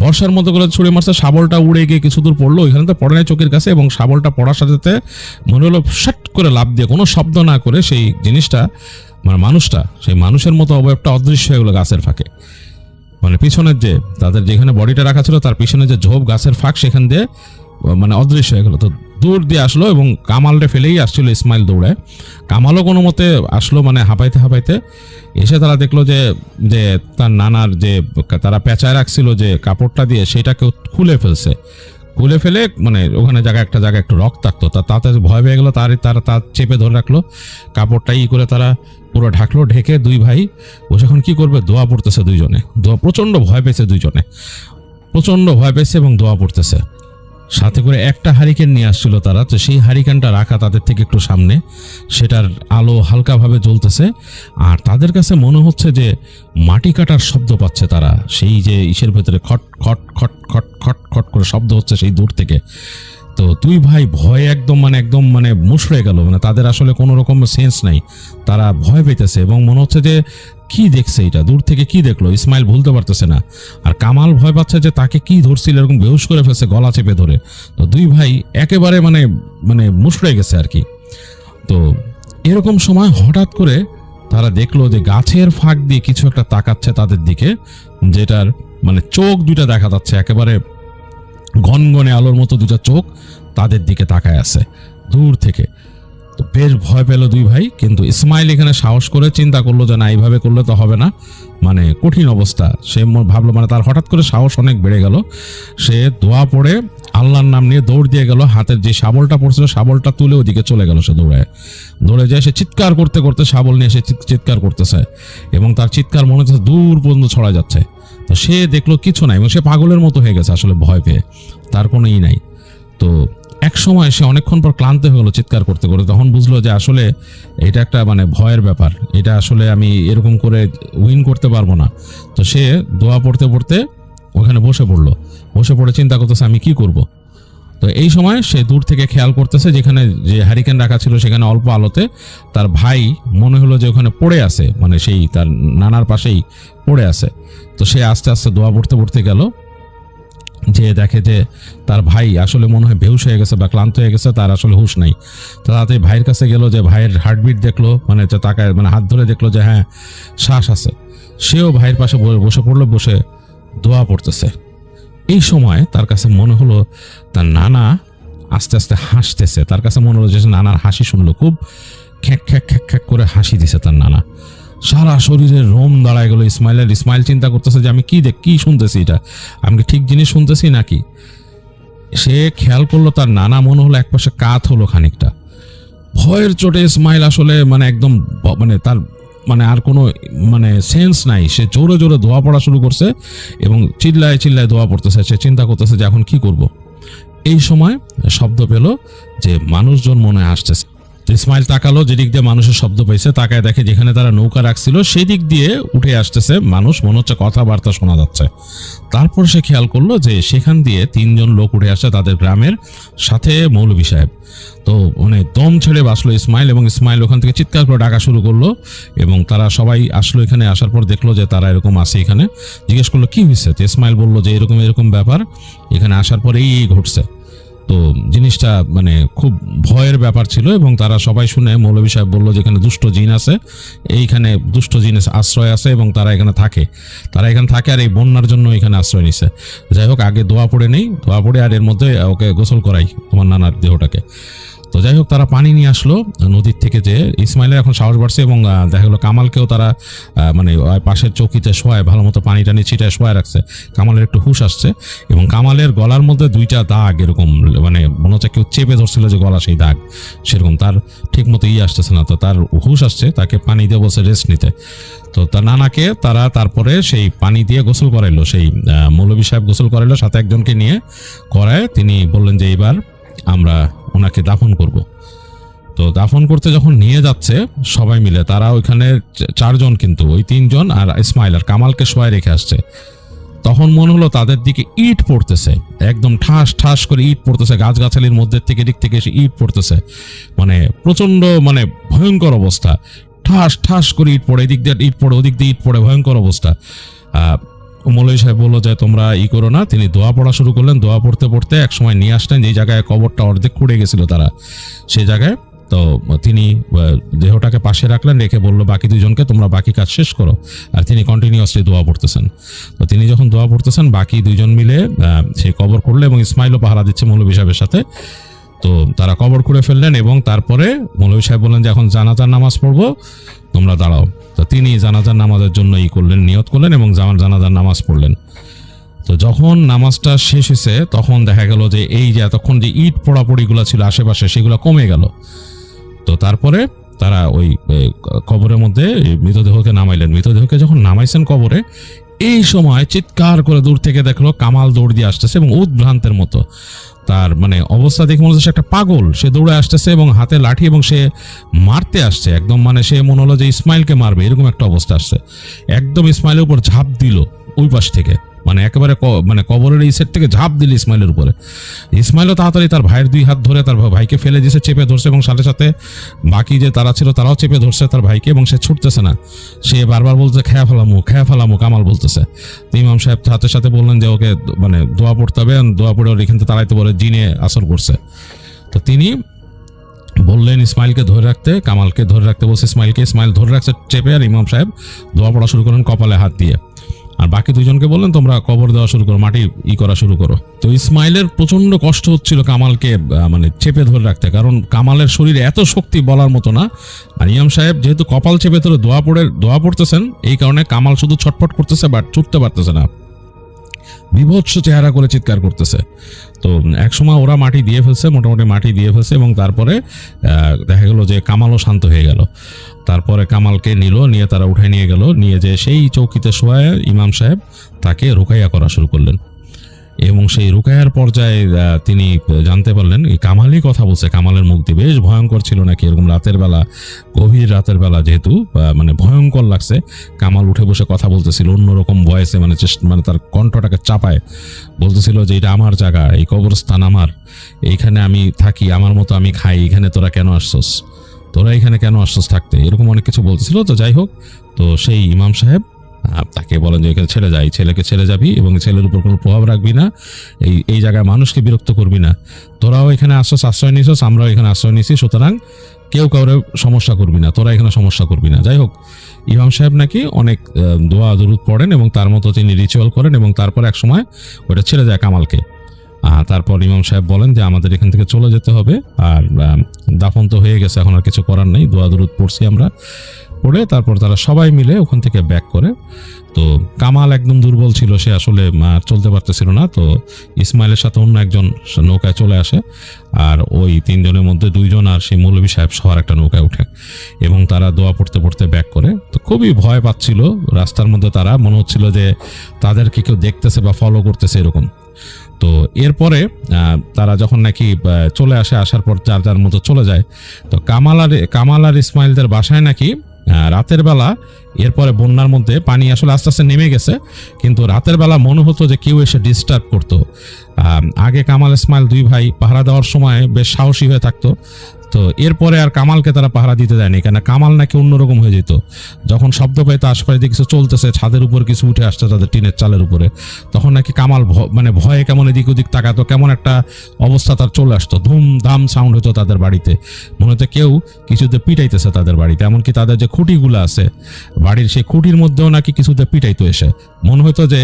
বর্ষার মতো করে ছুঁড়ে মারছে। শাবলটা উড়ে গিয়ে কিছু দূর পড়লো, ওইখানে তো পড়ে নাই চোখের কাছে, এবং শাবলটা পড়ার সাথে সাথে মনে হলো শট করে লাফ দিয়ে কোনো শব্দ না করে সেই জিনিসটা, মানে মানুষটা, সেই মানুষের মতো অবয়বটা অদৃশ্য হয়ে গেলো গাছের ফাঁকে। মানে পিছনের যে তাদের যেখানে বডিটা রাখা ছিল তার পিছনে যে ঝোপ গাছের ফাঁক, সেখান দিয়ে মানে অদৃশ্য হয়ে গেল। তো দূর দিয়ে আসলো এবং কামালরে ফেলেই আসছিল ইসমাইল দৌড়ায়। কামালও কোনো মতে আসলো, মানে হাঁপাইতে হাঁপাইতে এসে তারা দেখলো যে যে তার নানার যে তারা পেঁচায় রাখছিল যে কাপড়টা দিয়ে, সেটাকে খুলে ফেলছে। খুলে ফেলে মানে ওখানে একটা জায়গায় একটু রক্তাক্ত, তাতে ভয় পেয়ে গেলো, তারা চেপে ধরে রাখলো কাপড়টা, করে তারা পুরো ঢাকলো। ঢেকে দুই ভাই বসে এখন কি করবে, দোয়া পড়তেছে দুইজনে। দোয়া, প্রচন্ড ভয় পেয়েছে দুইজনে, প্রচন্ড ভয় পেয়েছে এবং দোয়া পড়তেছে। সাথে করে একটা হারিকেন নিয়ে আসছিল তারা, তো সেই হারিকেনটা রাখা তাদের থেকে একটু সামনে, সেটার আলো হালকাভাবে জ্বলতেছে। আর তাদের কাছে মনে হচ্ছে যে মাটি কাটার শব্দ পাচ্ছে তারা, সেই যে ইসের ভেতরে খট খট খট খট খট খট করে শব্দ হচ্ছে সেই দূর থেকে। তো দুই ভাই ভয়ে একদম মানে মুষড়ে গেল, মানে তাদের আসলে কোনো রকম সেন্স নাই, তারা ভয় পেতেছে এবং মনে হচ্ছে যে কি দেখছে, এটা দূর থেকে কি দেখলো ইসমাইল ভুলতে পারতেছে না। আর কামাল ভয় পাচ্ছে যে তাকে কি ধরছিল, এরকম বেহুশ করে ফেলছে গলা চেপে ধরে। তো দুই ভাই একেবারে মানে মুষড়ে গেছে আর কি। তো এরকম সময় হঠাৎ করে তারা দেখলো যে গাছের ফাঁক দিয়ে কিছু একটা তাকাচ্ছে তাদের দিকে, যেটার মানে চোখ দুইটা দেখা যাচ্ছে, একেবারে ঘনঘনে আলোর মতো দুটা চোখ তাদের দিকে তাকায় আছে দূর থেকে। তো বেশ ভয় পেল দুই ভাই, কিন্তু ইসমাইল এখানে সাহস করে চিন্তা করলো যে না, এইভাবে করলে তো হবে না, মানে কঠিন অবস্থা। সে ভাবলো, মানে তার হঠাৎ করে সাহস অনেক বেড়ে গেল। সে দোয়া পড়ে আল্লাহর নাম নিয়ে দৌড় দিয়ে গেল, হাতের যে শাবলটা পড়ছিল শাবলটা তুলে ওদিকে চলে গেল। সে দৌড়ে যায়, সে চিৎকার করতে করতে শাবল নিয়ে সে চিৎকার করতেছে এবং তার চিৎকার মনে হচ্ছে দূর পর্যন্ত ছড়া যাচ্ছে। তো সে দেখলো কিছু নাই এবং সে পাগলের মতো হয়ে গেছে আসলে ভয় পেয়ে, তার কোনো নাই। তো এক সময় সে অনেকক্ষণ পর ক্লান্ত হয়ে গেলো চিৎকার করতে করতে, তখন বুঝলো যে আসলে এটা একটা মানে ভয়ের ব্যাপার, এটা আসলে আমি এরকম করে উইন করতে পারবো না। তো সে দোয়া পড়তে পড়তে ওখানে বসে পড়ে চিন্তা করতেছে আমি কি করব। তো এই সময় সে দূর থেকে খেয়াল করতেছে যেখানে যে হ্যারিকেন রাখা ছিল সেখানে অল্প আলোতে তার ভাই মনে হলো যে ওখানে পড়ে আছে, মানে সেই তার নানার পাশেই পড়ে আছে। তো সে আস্তে আস্তে দোয়া পড়তে পড়তে গেল, যে দেখে যে তার ভাই আসলে মনে হয় বেহুশ হয়ে গেছে বা ক্লান্ত হয়ে গেছে, তার আসলে হুঁশ নাই। তো তাতে ভাইয়ের কাছে গেল, যে ভাইয়ের হার্টবিট দেখলো, মানে তাকায় মানে হাত ধরে দেখলো যে হ্যাঁ শ্বাস আছে। সেও ভাইয়ের পাশে বসে পড়লো, বসে দোয়া পড়তেছে। এই সময় তার কাছে মনে হলো তার নানা আস্তে আস্তে হাসতেছে, তার কাছে মনে হলো যে নানার হাসি শুনলো, খুব খ্যাক খ্যাক খ্যাক খ্যাক করে হাসি দিছে তার নানা। সারা শরীরে রোম দাঁড়ায় গেল ইসমাইলের। ইসমাইল চিন্তা করতেছে যে আমি কি শুনতেছি, এটা আমি কি ঠিক জিনিস শুনতেছি নাকি। সে খেয়াল করলো তার নানা মনে হলো একপাশে কাত হলো খানিকটা। ভয়ের চোটে ইসমাইল আসলে মানে একদম মানে তার মানে আর কোনো মানে সেন্স নাই। সে জোরে জোরে দোয়া পড়া শুরু করছে এবং চিল্লায় চিল্লায় দোয়া পড়তেছে। সে চিন্তা করতেছে যে এখন কি করব। এই সময় শব্দ পেল যে মানুষজন মনে আসতেছে। ইসমাইল তাকালো, যেদিক দিয়ে মানুষের শব্দ পেয়েছে, তাকায় দেখে যেখানে তারা নৌকা রাখছিল সেই দিক দিয়ে উঠে আসতেছে মানুষ, মনে হচ্ছে কথাবার্তা শোনা যাচ্ছে। তারপর সে খেয়াল করলো যে সেখান দিয়ে 3 জন লোক উঠে আসছে, তাদের গ্রামের সাথে মৌলভী সাহেব। তো মানে দম ছেড়ে বাঁচলো ইসমাইল, এবং ইসমাইল ওখান থেকে চিৎকার করে ডাকা শুরু করলো এবং তারা সবাই আসলো। এখানে আসার পর দেখলো যে তারা এরকম আছে। এখানে জিজ্ঞেস করলো কি হয়েছে, তো ইসমাইল বললো যে এরকম ব্যাপার, এখানে আসার পর এই ঘটছে। তো জিনিসটা মানে খুব ভয়ের ব্যাপার ছিল এবং তারা সবাই শুনে মৌলভী সাহেব বললো যে এখানে দুষ্ট জিন আছে, এইখানে দুষ্ট জিনের আশ্রয় আছে এবং তারা এখানে থাকে আর এই বন্যার জন্য এখানে আশ্রয় নিছে। যাই হোক, আগে দোয়া পড়ে নেই, দোয়া পড়ে আর এর মধ্যে ওকে গোসল করাই তোমার নানার দেহটাকে। তো যাই হোক, তারা পানি নিয়ে আসলো নদীর থেকে, যে ইসমাইলের এখন সাহস বাড়ছে এবং দেখা গেলো কামালকেও তারা মানে পাশের চৌকিতে শোয়ায়, ভালো মতো পানি টানি ছিটায় শোয়ায় রাখছে। কামালের একটু হুঁশ আসছে এবং কামালের গলার মধ্যে 2টা দাগ এরকম, মানে মনে হচ্ছে কেউ চেপে ধরছিল যে গলা, সেই দাগ সেরকম। তার ঠিক মতো আসতেছে না, তো তার হুঁশ আসছে, তাকে পানি দিয়ে বলছে রেস্ট নিতে। তো তার নানাকে তারা তারপরে সেই পানি দিয়ে গোসল করাইলো, সেই মৌলভী সাহেব গোসল করাইলো, সাথে একজনকে নিয়ে করায়। তিনি বললেন যে এবার আমরা ওনাকে দাফন করব। তো দাফন করতে যখন নিয়ে যাচ্ছে সবাই মিলে, তারা ওইখানে 4 জন, কিন্তু ওই 3 জন আর ইসমাইল আর কামালকে শোয়ায় রেখে আসছে। তখন মনে হলো তাদের দিকে ইট পড়তেছে, একদম ঠাস ঠাস করে ইট পড়তেছে, গাছগাছালির মধ্যে থেকে দিক থেকে এসে ইট পড়তেছে, মানে প্রচন্ড, মানে ভয়ঙ্কর অবস্থা। ঠাস ঠাস করে ইট পড়ে, এদিক দিয়ে ইট পড়ে, ওদিক দিয়ে ইট পড়ে, ভয়ঙ্কর অবস্থা। মৌলভী সাহেব বললো যে তোমরা করো না। তিনি দোয়া পড়া শুরু করলেন। দোয়া পড়তে পড়তে এক সময় নিয়ে আসলেন যে জায়গায় কবরটা অর্ধেক খুঁড়ে গেছিল তারা, সেই জায়গায়। তো তিনি দেহটাকে পাশে রাখলেন, রেখে বললো বাকি 2 জনকে তোমরা বাকি কাজ শেষ করো। আর তিনি কন্টিনিউয়াসলি দোয়া পড়তেছেন। তো তিনি যখন দোয়া পড়তেছেন, বাকি 2 জন মিলে সেই কবর করলো এবং ইসমাইলও পাহারা দিচ্ছে মৌলভী সাহেবের সাথে। তো তারা কবর করে ফেললেন এবং তারপরে মৌলভী সাহেব বললেন যে এখন জানাজার নামাজ পড়বো, তোমরা দাঁড়াও। তো তিনি জানাজার নামাজের জন্য করলেন, নিয়ত করলেন এবং জানাজার নামাজ পড়লেন। তো যখন নামাজটা শেষ হয়েছে তখন দেখা গেল যে এই যে এতক্ষণ যে ইট পোড়াপড়িগুলো ছিল আশেপাশে, সেগুলো কমে গেল। তো তারপরে তারা ওই কবরের মধ্যে মৃতদেহকে নামাইলেন। মৃতদেহকে যখন নামাইছেন কবরে, এই সময় চিৎকার করে দূর থেকে দেখলো কামাল দৌড় দিয়ে আসতেছে এবং উদ্ভ্রান্তের মতো। তার মানে অবস্থা দেখে মনে হচ্ছে একটা পাগল, সে দৌড়ে আসতেছে এবং হাতে লাঠি এবং সে মারতে আসছে একদম, মানে সে মনে হলো যে ইসমাইলকে মারবে, এরকম একটা অবস্থা আসছে। একদম ইসমাইলের উপর ঝাঁপ দিল ওই পাশ থেকে, মানে একেবারে মানে কবরের এই সেট থেকে ঝাঁপ দিল ইসমাইলের উপরে। ইসমাইলও তাড়াতাড়ি তার ভাইয়ের 2 হাত ধরে তার ভাইকে ফেলে দিয়েছে, চেপে ধরছে এবং সাথে সাথে বাকি যে তারা ছিল তারাও চেপে ধরছে তার ভাইকে এবং সে ছুটতেছে না। সে বারবার বলছে খেয়া ফেলামু, কামাল বলতেছে। তো ইমাম সাহেব সাথে সাথে বললেন যে ওকে মানে দোয়া পড়তে হবে, দোয়া পড়ে ওর এখান থেকে তাড়াইতে বলে জিনে আসর করছে। তো তিনি বললেন ইসমাইলকে ধরে রাখতে, কামালকে ধরে রাখতে বলছে ইসমাইলকে। ইসমাইল ধরে রাখছে চেপে, আর ইমাম সাহেব দোয়া পড়া শুরু করেন কপালে হাত দিয়ে। আর বাকি 2 জনকে বললেন তোমরা কবর দেওয়া শুরু করো, মাটি করা শুরু করো। তো ইসমাইলের প্রচন্ড কষ্ট হচ্ছিল কামালকে মানে চেপে ধরে রাখতে, কারণ কামালের শরীরে এত শক্তি বলার মতো না। আর ইমাম সাহেব যেহেতু কপাল চেপে ধরে দোয়া পড়তেছেন, এই কারণে কামাল শুধু ছটফট করতেছে, বাট ছুটতে পারতেছে না, বিভৎস চেহারা করে চিৎকার করতেছে। তো একসময় ওরা মাটি দিয়ে ফেলছে, মোটামুটি মাটি দিয়ে ফেলছে এবং তারপরে দেখা গেল যে কামালও শান্ত হয়ে গেল। তারপরে কামালকে নিয়ে তারা উঠে নিয়ে গেল, নিয়ে যে সেই চৌকিতে শোয়ায় ইমাম সাহেব তাকে রুকাইয়া করা শুরু করলেন। এবং সেই রুকায়ার পর্যায়ে তিনি জানতে পারলেন এই কামালই কথা বলছে। কামালের মুখ দিয়ে বেশ ভয়ঙ্কর ছিল নাকি, এরকম রাতের বেলা, গভীর রাতের বেলা যেহেতু মানে ভয়ঙ্কর লাগছে। কামাল উঠে বসে কথা বলতেছিল অন্যরকম ভয়েসে, মানে তার কণ্ঠটাকে চাপায় বলতেছিল যে এটা আমার জায়গা, এই কবরস্থান আমার, এইখানে আমি থাকি, আমার মতো আমি খাই, এখানে তোরা কেন আসছস, তোরা এখানে কেন আসছস থাকতে, এরকম অনেক কিছু বলতেছিল। তো যাই হোক, তো সেই ইমাম সাহেব তাকে বলেন যে এখানে ছেড়ে যাই, ছেলেকে ছেড়ে যাবি এবং ছেলের উপর কোনো প্রভাব রাখবি না, এই জায়গায় মানুষকে বিরক্ত করবি না, তোরাও এখানে আসছস, আশ্রয় নিছস, আমরাও এখানে আশ্রয় নিছি, সুতরাং কেউ কাউরে সমস্যা করবি না, তোরা এখানে সমস্যা করবি না। যাই হোক, ইমাম সাহেব নাকি অনেক দোয়া দরুদ পড়েন এবং তার মতো তিনি রিচুয়াল করেন এবং তারপর এক সময় ওটা ছেড়ে যায় কামালকে। তারপর ইমাম সাহেব বলেন যে আমাদের এখান থেকে চলে যেতে হবে, আর দাফন তো হয়ে গেছে, এখন আর কিছু করার নেই, দোয়া দরুদ পড়ছি আমরা, পড়ে তারপর তারা সবাই মিলে ওখান থেকে ব্যাক করে। তো কামাল একদম দুর্বল ছিল, সে আসলে চলতে পারতেছিল না। তো ইসমাইলের সাথে অন্য একজন নৌকায় চলে আসে, আর ওই 3 জনের মধ্যে 2 জন আর সেই মৌলভী সাহেব সবার একটা নৌকায় উঠে এবং তারা দোয়া পড়তে পড়তে ব্যাক করে। তো খুবই ভয় পাচ্ছিল রাস্তার মধ্যে, তারা মনে হচ্ছিল যে তাদেরকে কেউ দেখতেছে বা ফলো করতেছে এরকম। তো এরপরে তারা যখন নাকি চলে আসে, আসার পর যার যার মতো চলে যায়। তো কামাল আর ইসমাইলদের বাসায় নাকি রাতের বেলা, এরপরে বন্যার মধ্যে পানি আসলে আস্তে আস্তে নেমে গেছে, কিন্তু রাতের বেলা মনে হতো যে কেউ এসে ডিস্টার্ব করতো। আগে কামাল ইসমাইল 2 ভাই পাহারা দেওয়ার সময় বেশ সাহসী হয়ে থাকতো, তো এরপরে আর কামালকে তারা পাহারা দিতে দেয়নি, কেন কামাল নাকি অন্যরকম হয়ে যেত। যখন শব্দ পাইতো আশপাশে দিয়ে কিছু চলতেছে, ছাদের উপর কিছু উঠে আসছে তাদের টিনের চালের উপরে, তখন নাকি কামাল মানে ভয়ে কেমন এদিক ওদিক তাকাতো, কেমন একটা অবস্থা তার চলে আসতো, ধুমধাম সাউন্ড হতো তাদের বাড়িতে, মনে হতো কেউ কিছুতে পিটাইতেছে তাদের বাড়িতে। এমনকি তাদের যে খুঁটিগুলো আছে বাড়ির, সেই খুঁটির মধ্যেও নাকি কিছুতে পিটাইতো এসে, মনে হতো যে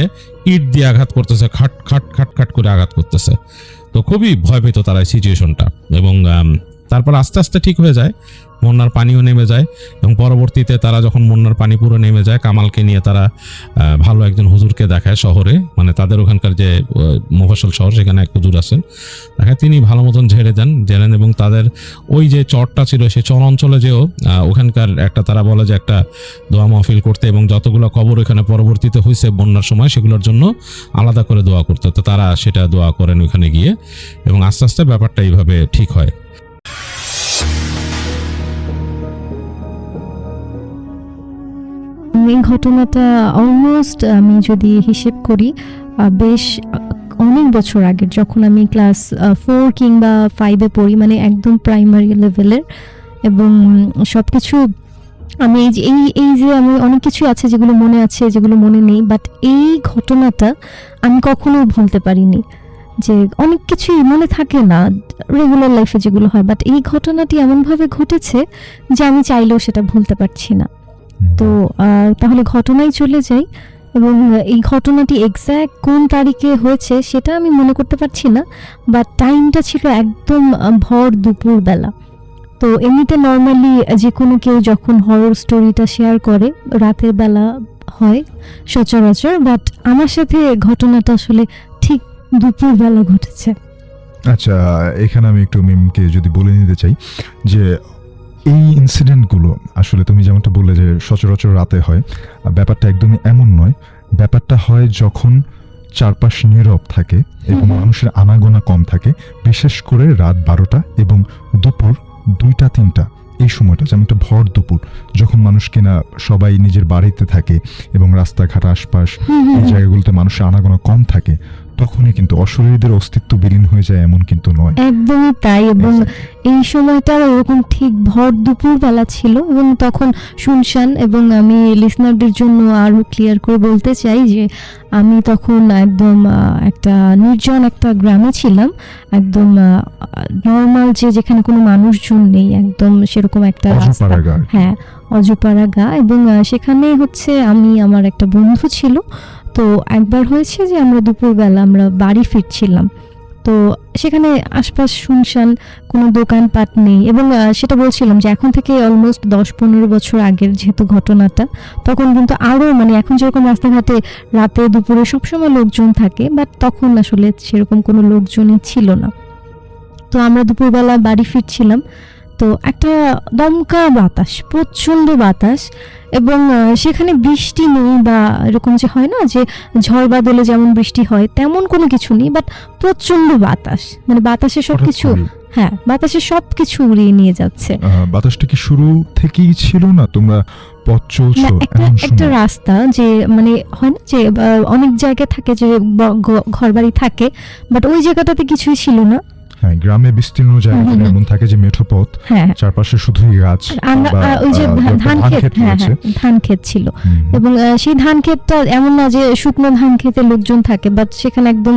ইট দিয়ে আঘাত করতেছে, খাট খাট খাট খাট করে আঘাত করতেছে। তো খুবই ভয় পেত তারা এই সিচুয়েশনটা। এবং তারপর আস্তে আস্তে ঠিক হয়ে যায়, বন্যার পানিও নেমে যায় এবং পরবর্তীতে তারা যখন বন্যার পানি পুরো নেমে যায়, কামালকে নিয়ে তারা ভালো একজন হুজুরকে দেখায় শহরে, মানে তাদের ওখানকার যে মফস্বল শহর সেখানে এক হুজুর আছেন, দেখায় তিনি ভালো মতন জেনেন এবং তাদের ওই যে চরটা ছিল সেই চর অঞ্চলে যেও ওখানকার একটা তারা বলে যে একটা দোয়া মাহফিল করতে এবং যতগুলো কবর এখানে পরবর্তীতে হয়েছে বন্যার সময় সেগুলোর জন্য আলাদা করে দোয়া করতে, তো তারা সেটা দোয়া করেন ওখানে গিয়ে এবং আস্তে আস্তে ব্যাপারটা এইভাবে ঠিক হয়। এই ঘটনাটা অলমোস্ট আমি যদি হিসেব করি বেশ অনেক বছর আগের, যখন আমি ক্লাস 4 কিংবা 5-এ পড়ি, মানে একদম প্রাইমারি লেভেলের। এবং সব কিছু আমি এই যে আমি অনেক কিছু আছে যেগুলো মনে আছে, যেগুলো মনে নেই, বাট এই ঘটনাটা আমি কখনো ভুলতে পারিনি। যে অনেক কিছুই মনে থাকে না রেগুলার লাইফে যেগুলো হয়, বাট এই ঘটনাটি এমনভাবে ঘটেছে যে আমি চাইলেও সেটা ভুলতে পারছি না। তো তাহলে ঘটনায় চলে যাই, এবং এই ঘটনাটি এক্স্যাক্ট কোন তারিখে হয়েছে সেটা আমি মনে করতে পারছি না, বাট টাইমটা ছিল একদম ভর দুপুর বেলা। তো এমনিতে নর্মালি যে কোনো কেউ যখন হরর স্টোরিটা শেয়ার করে রাতের বেলা হয় সচরাচর, বাট আমার সাথে ঘটনাটা আসলে ঠিক দুপুর বেলা ঘটেছে। আচ্ছা, এখানে আমি একটু মিমকে যদি বলে নিতে চাই যে এই ইনসিডেন্টগুলো আসলে তুমি যেমনটা বললে যে সচরাচর রাতে হয়, ব্যাপারটা একদমই এমন নয়। ব্যাপারটা হয় যখন চারপাশ নীরব থাকে এবং মানুষের আনাগোনা কম থাকে, বিশেষ করে রাত 12টা এবং দুপুর 2টা-3টা, এই সময়টা যেমনটা ভর দুপুর, যখন মানুষ কিনা সবাই নিজের বাড়িতে থাকে এবং রাস্তাঘাট আশপাশ এই জায়গাগুলোতে মানুষের আনাগোনা কম থাকে, তখনই কিন্তু অশরীরীদের অস্তিত্ব বিলীন হয়ে যায়, এমন কিন্তু নয়। একদমই তাই। এবং এই সময়টা এরকম ঠিক ভর দুপুর বেলা ছিল এবং তখন শুনশান। এবং আমি লিসনারদের জন্য আরো ক্লিয়ার করে বলতে চাই যে আমি তখন একদম একটা নির্জন একটা গ্রামে ছিলাম, একদম নর্মাল যেখানে কোনো মানুষজন নেই, একদম সেরকম একটা রাস্তা, হ্যাঁ অজপাড়া গা। এবং সেখানে হচ্ছে আমি আমার একটা বন্ধু ছিল। তো একবার হয়েছে যে আমরা দুপুরবেলা আমরা বাড়ি ফিরছিলাম, তো সেখানে আশপাশ শুনশান, কোনো দোকানপাট নেই। এবং সেটা বলছিলাম যে এখন থেকে অলমোস্ট 10-15 বছর আগের যেহেতু ঘটনাটা, তখন কিন্তু আরও মানে এখন যেরকম রাস্তাঘাটে রাতে দুপুরে সবসময় লোকজন থাকে, বাট তখন আসলে সেরকম কোনো লোকজনই ছিল না। তো আমরা দুপুরবেলা বাড়ি ফিরছিলাম, তো একটা দমকা বাতাস, প্রচণ্ড বাতাস, এবং সেখানে বৃষ্টি নেই বা এরকম যে হয় না যে ঝড় বাদলে যেমন বৃষ্টি হয় তেমন কোনো কিছু নেই, বাট প্রচণ্ড বাতাস, মানে বাতাসে সবকিছু, হ্যাঁ বাতাসে সবকিছু উড়িয়ে নিয়ে যাচ্ছে। বাতাসটা কি শুরু থেকেই ছিল না তোমরা পথ চলছো একটা রাস্তা, যে মানে হয় না যে অনেক জায়গায় থাকে যে ঘরবাড়ি থাকে, বাট ওই জায়গাটাতে কিছুই ছিল না। হ্যাঁ, গ্রামে বিস্তীর্ণ জায়গা এমন থাকে যে মেঠো পথ, চারপাশে শুধুই গাছ, ওই যে ধান ক্ষেত ছিল। এবং সেই ধান ক্ষেতটা এমন না যে শুকনো ধান ক্ষেতে লোকজন থাকে, বাট সেখানে একদম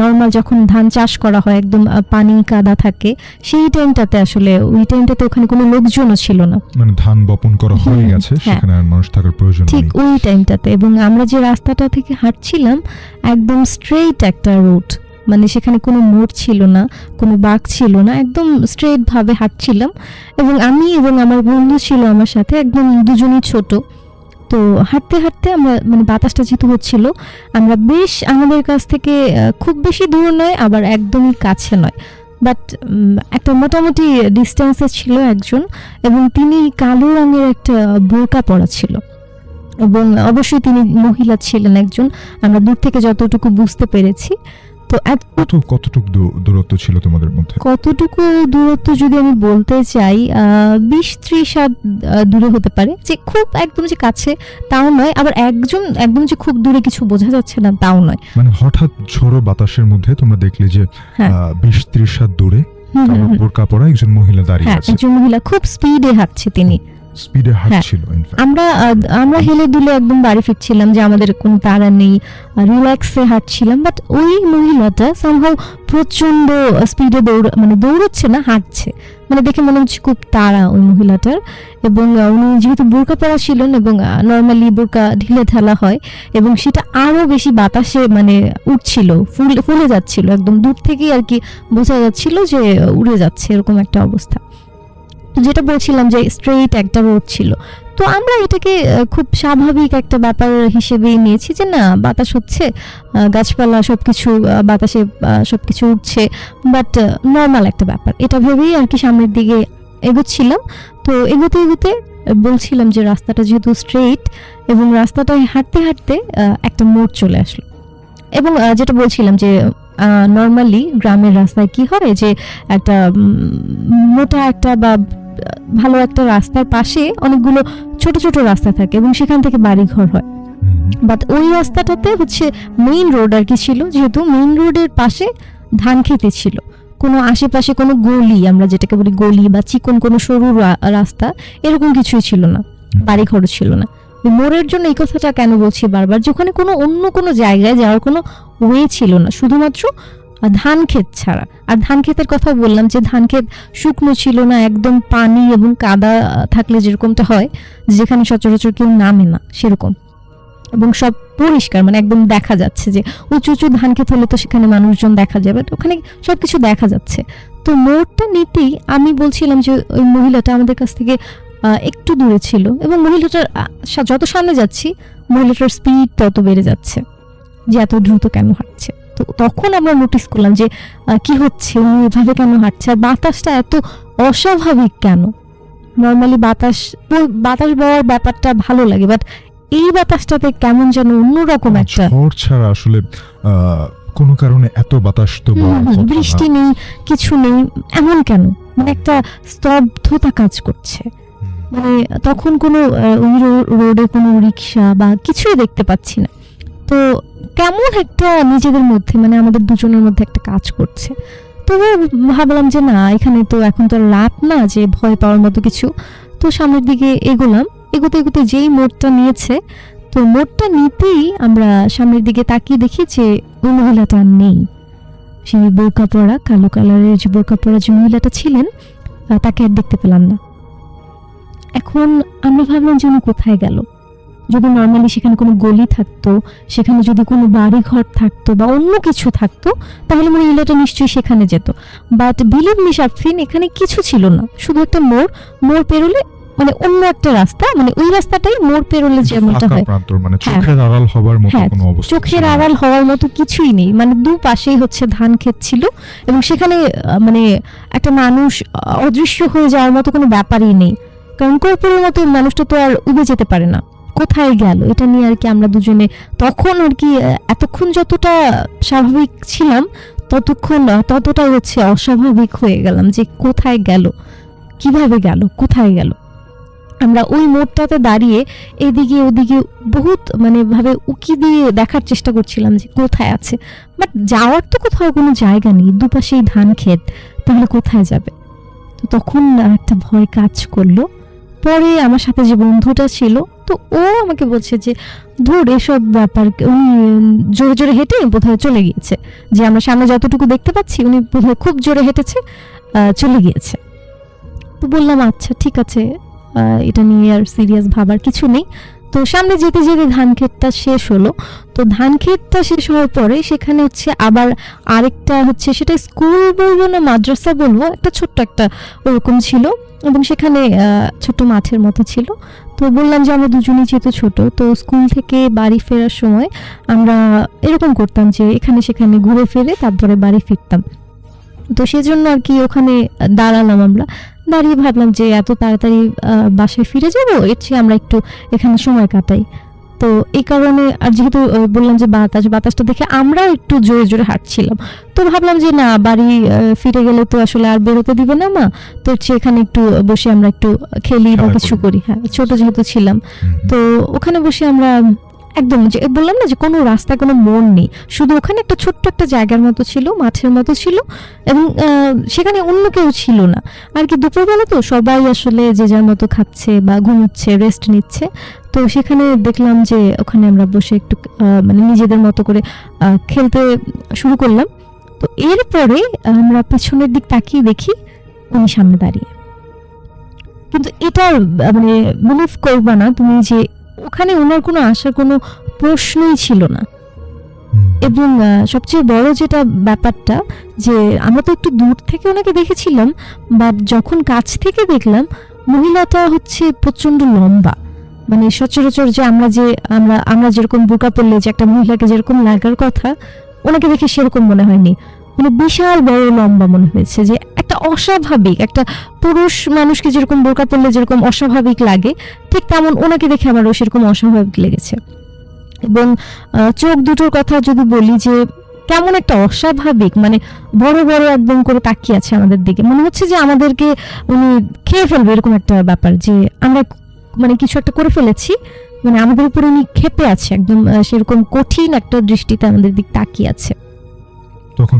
নর্মাল যখন ধান চাষ করা হয় একদম পানি কাদা থাকে, সেই টাইমটাতে আসলে ওই টাইমটাতে ওখানে কোনো লোকজনও ছিল না, মানে ধান বপন করা হয়ে গেছে, সেখানে আর মানুষ থাকার প্রয়োজন নেই ঠিক ওই টাইমটাতে। এবং আমরা যে রাস্তাটা থেকে হাঁটছিলাম একদম স্ট্রেইট একটা রোড, মানে সেখানে কোনো মোড় ছিল না, কোনো বাঁক ছিল না, একদম স্ট্রেট ভাবে হাঁটছিলাম। এবং আমি এবং আমার বন্ধু ছিল আমার সাথে, একদম দুজনই ছোট। তো হাঁটতে হাঁটতে আমরা মানে বাতাসটা যেহেতু হচ্ছিল, আমরা বেশ আমাদের কাছ থেকে খুব বেশি দূর নয় আবার একদমই কাছে নয়, বাট একটা মোটামুটি ডিস্টেন্সে ছিল একজন, এবং তিনি কালো রঙের একটা বোরকা পরা ছিল, এবং অবশ্যই তিনি মহিলা ছিলেন একজন, আমরা দূর থেকে যতটুকু বুঝতে পেরেছি। তো কতটুকু দূরত্ব ছিল তোমাদের মধ্যে? কতটুকু দূরত্ব যদি আমি বলতে চাই 20-30 হাত দূরে হতে পারে, যে খুব একদম যে কাছে তাও নয়, আবার একদম যে খুব দূরে কিছু বোঝা যাচ্ছে না তাও নয়। মানে হঠাৎ ঝোড়ো বাতাসের মধ্যে তোমরা দেখলে যে 20-30 হাত দূরে বোরকা পরা একজন মহিলা দাঁড়িয়ে আছে। একজন মহিলা খুব স্পিডে হাঁটছে তিনি, স্পিডে হাঁটছিল ইনফ্যাক্ট। আমরা হেলে দুলে একদম বাড়ি ফিরছিলাম, যে আমাদের কোনো তাড়া নেই, রিল্যাক্সে হাঁটছিলাম। বাট ওই মহিলাটা সামহাউ প্রচন্ড স্পিডে দৌড়াচ্ছে না, হাঁটছে, মানে দেখে মনে হচ্ছে খুব তাড়া ওই মহিলাটার। এবং উনি যেহেতু বোরকা পরা ছিলেন, এবং নর্মালি বোরকা ঢিলে ঢালা হয়, এবং সেটা আরো বেশি বাতাসে মানে উঠছিল, ফুলে যাচ্ছিল, একদম দূর থেকেই আর কি বোঝা যাচ্ছিল যে উড়ে যাচ্ছে, এরকম একটা অবস্থা। তো যেটা বলছিলাম যে স্ট্রেইট একটা রোড ছিল, তো আমরা এটাকে খুব স্বাভাবিক একটা ব্যাপার হিসেবেই নিয়েছি যে না, বাতাস হচ্ছে, গাছপালা সবকিছু বাতাসে সবকিছু উঠছে, বাট নর্মাল একটা ব্যাপার, এটা ভেবেই আর কি সামনের দিকে এগোচ্ছিলাম। তো এগোতে এগোতে বলছিলাম যে রাস্তাটা যেহেতু স্ট্রেইট, এবং রাস্তাটায় হাঁটতে হাঁটতে একটা মোড় চলে আসলো। এবং যেটা বলছিলাম যে নর্মালি গ্রামের রাস্তায় কি হয় যে একটা মোটা একটা বা ভালো একটা রাস্তার পাশে অনেকগুলো ছোট ছোট রাস্তা থাকে, এবং সেখান থেকে বাড়ি ঘর হয়। বাট ওই রাস্তাটাতে হচ্ছে মেইন রোড আর কি ছিল, যেহেতু মেইন রোডের পাশে ধান খেতে ছিল, কোনো আশেপাশে কোনো গলি, আমরা যেটাকে বলি গলি বা চিকন কোনো সরু রাস্তা, এরকম কিছুই ছিল না, বাড়ি ঘরও ছিল না। মোড়ের জন্য এই কথাটা কেন বলছি বারবার, যেখানে কোনো অন্য কোনো জায়গায় যাওয়ার কোনো ওয়ে ছিল না, শুধুমাত্র ধান ক্ষেত ছাড়া। আর ধান ক্ষেতের কথা বললাম যে ধান ক্ষেত শুকনো ছিল না, একদম পানি এবং কাদা থাকলে যেরকমটা হয়, যেখানে সচরাচর কেউ নামে না সেরকম, এবং সব পরিষ্কার, মানে একদম দেখা যাচ্ছে যে উঁচু উঁচু ধান ক্ষেত হলে তো সেখানে মানুষজন দেখা যাবে, তো ওখানে সবকিছু দেখা যাচ্ছে। তো মোড়টা নিতেই আমি বলছিলাম যে ওই মহিলাটা আমাদের কাছ থেকে একটু দূরে ছিল, এবং মহিলাটার যত সামনে যাচ্ছি মহিলাটার স্পিড তত বেড়ে যাচ্ছে, যে এত দ্রুত কেন হাঁটছে। তো তখন আমরা নোটিস করলাম যে কি হচ্ছে, উনি এভাবে কেন হাঁটছে, আর বাতাসটা এত অস্বাভাবিক কেন। নর্মালি বাতাস বওয়ার ব্যাপারটা ভালো লাগে, বাট এই বাতাসটাতে কেমন যেন অন্যরকম একটা, ঝড় ছাড়া আসলে কোনো কারণে এত বাতাস তো বৃষ্টি নেই, কিছু নেই, এমন কেন, মানে একটা স্তব্ধতা কাজ করছে। মানে তখন কোনো ওই রোডে কোনো রিক্সা বা কিছুই দেখতে পাচ্ছি না। তো কেমন একটা নিজেদের মধ্যে, মানে আমাদের দুজনের মধ্যে একটা কাজ করছে। তো ভাবলাম যে না, এখানে তো এখন তো রাত না যে ভয় পাওয়ার মতো কিছু। তো সামনের দিকে এগোলাম, এগোতে এগোতে যেই মোড়টা নিয়েছে, তো মোড়টা নিতেই আমরা সামনের দিকে তাকিয়ে দেখি যে ওই মহিলাটা নেই। সেই বোরকা পরা, কালো কালারের যে বোরকা পরা যে মহিলাটা ছিলেন, তাকে আর দেখতে পেলাম না। এখন আমরা ভাবলাম যে উনি কোথায় গেল। যদি নর্মালি সেখানে কোনো গলি থাকতো, সেখানে যদি কোনো বাড়ি ঘর থাকতো বা অন্য কিছু থাকতো, তাহলে মহিলাটা নিশ্চয়ই সেখানে যেত। বাট বিলিভ মি শাফিন, এখানে কিছু ছিল না, শুধু একটা মোড় পেরোলে মানে অন্য একটা রাস্তা, মানে ওই রাস্তাটাই মোড় পেরোলে যেমনটা হয়, মানে চোখের আড়াল হওয়ার মতো কোনো অবস্থা, চোখের আড়াল হওয়ার মতো কিছুই নেই। মানে দুপাশেই হচ্ছে ধান ক্ষেত ছিল, এবং সেখানে মানে একটা মানুষ অদৃশ্য হয়ে যাওয়ার মতো কোনো ব্যাপারই নেই, কারণ কর্পূরের মতো মানুষটা তো আর উবে যেতে পারে না। কোথায় গেল এটা নিয়ে আর কি আমরা দুজনে তখন আর কি এতক্ষণ যতটা স্বাভাবিক ছিলাম, ততটাই হচ্ছে অস্বাভাবিক হয়ে গেলাম, যে কোথায় গেল, কিভাবে গেল, কোথায় গেল। আমরা ওই মোড়টাতে দাঁড়িয়ে এদিকে ওদিকে বহুত মানে ভাবে উকি দিয়ে দেখার চেষ্টা করছিলাম যে কোথায় আছে, বাট যাওয়ার তো কোথাও কোনো জায়গা নেই, দুপাশেই ধান ক্ষেত, তাহলে কোথায় যাবে। তো তখন একটা ভয় কাজ করলো। পরে আমার সাথে যে বন্ধুটা ছিল, তো ও আমাকে বলছে যে ধর এসব ব্যাপার, উনি জোরে জোরে হেঁটে বোধহয় চলে গিয়েছে, যে আমরা সামনে যতটুকু দেখতে পাচ্ছি উনি বোধহয় খুব জোরে হেঁটেছে, চলে গিয়েছে। তো বললাম আচ্ছা ঠিক আছে, এটা নিয়ে আর সিরিয়াস ভাবার কিছু নেই। তো সামনে যেতে যেতে ধান ক্ষেতটা শেষ হলো। তো ধান ক্ষেতটা শেষ হওয়ার পরে সেখানে হচ্ছে আবার আরেকটা হচ্ছে, সেটা স্কুল বলবো না মাদ্রাসা বলবো, একটা ছোট্ট একটা ওরকম ছিল, এবং সেখানে ছোট মাঠের মতো ছিল। তো বললাম যে আমরা দুজনেই যেহেতু ছোট, তো স্কুল থেকে বাড়ি ফেরার সময় আমরা এরকম করতাম যে এখানে সেখানে ঘুরে ফিরে তারপরে বাড়ি ফিরতাম। তো সেজন্য আর কি ওখানে দাঁড়ালাম, আমরা দাঁড়িয়ে ভাবলাম যে এত তাড়াতাড়ি বাসায় ফিরে যাব, এর চেয়ে আমরা একটু এখানে সময় কাটাই। তো এই কারণে, আর যেহেতু বললাম যে বাতাসটা দেখে আমরাও একটু জোরে জোরে হাঁটছিলাম, তো ভাবলাম যে না, বাড়ি ফিরে গেলে তো আসলে আর বেরোতে দিবে না মা, তো এখানে একটু বসে আমরা একটু খেলি বা কিছু করি। হ্যাঁ, ছোট যেহেতু ছিলাম, তো ওখানে বসে আমরা একদম যে বললাম না যে কোনো রাস্তায় কোনো মোড় নেই, শুধু ওখানে একটা ছোট্ট একটা জায়গার মতো ছিল, মাঠের মতো ছিল, এবং সেখানে অন্য কেউ ছিল না আর কি। দুপুরবেলা তো সবাই আসলে যে যার মতো খাচ্ছে বা ঘুমোচ্ছে, রেস্ট নিচ্ছে। তো সেখানে দেখলাম যে ওখানে আমরা বসে একটু মানে নিজেদের মতো করে খেলতে শুরু করলাম। তো এরপরে আমরা পেছনের দিক তাকিয়ে দেখি উনি সামনে দাঁড়িয়ে। কিন্তু এটা মানে বিলিভ করবা না তুমি যে ওখানে ওনার কোনো আসার কোনো প্রশ্নই ছিল না। এবং সবচেয়ে বড় যেটা ব্যাপারটা যে আমরা তো একটু দূর থেকে ওনাকে দেখেছিলাম, বাট যখন কাছ থেকে দেখলাম মহিলাটা হচ্ছে প্রচন্ড লম্বা। মানে সচরাচর যে আমরা যেরকম বোরকা পরলে যে একটা মহিলাকে যেরকম লাগার কথা, ওনাকে দেখে সেরকম মনে হয়নি। মানে বিশাল বড় লম্বা মনে হয়েছে, যে একটা অস্বাভাবিক, একটা পুরুষ মানুষকে যেরকম বোরকা পরলে যেরকম অস্বাভাবিক লাগে, ঠিক তেমন ওনাকে দেখে আমারও সেরকম অস্বাভাবিক লেগেছে। এবং চোখ দুটোর কথা যদি বলি যে কেমন একটা অস্বাভাবিক, মানে বড় বড় একদম করে তাকিয়ে আছে আমাদের দিকে, মনে হচ্ছে যে আমাদেরকে উনি খেয়ে ফেলবে, এরকম একটা ব্যাপার, যে আমরা মানে কিছু একটা করে ফেলেছি, মানে আমাদের উপরে উনি ক্ষেপে আছে একদম, সেরকম কঠিন একটা দৃষ্টিতে আমাদের দিক তাকিয়ে আছে। তখন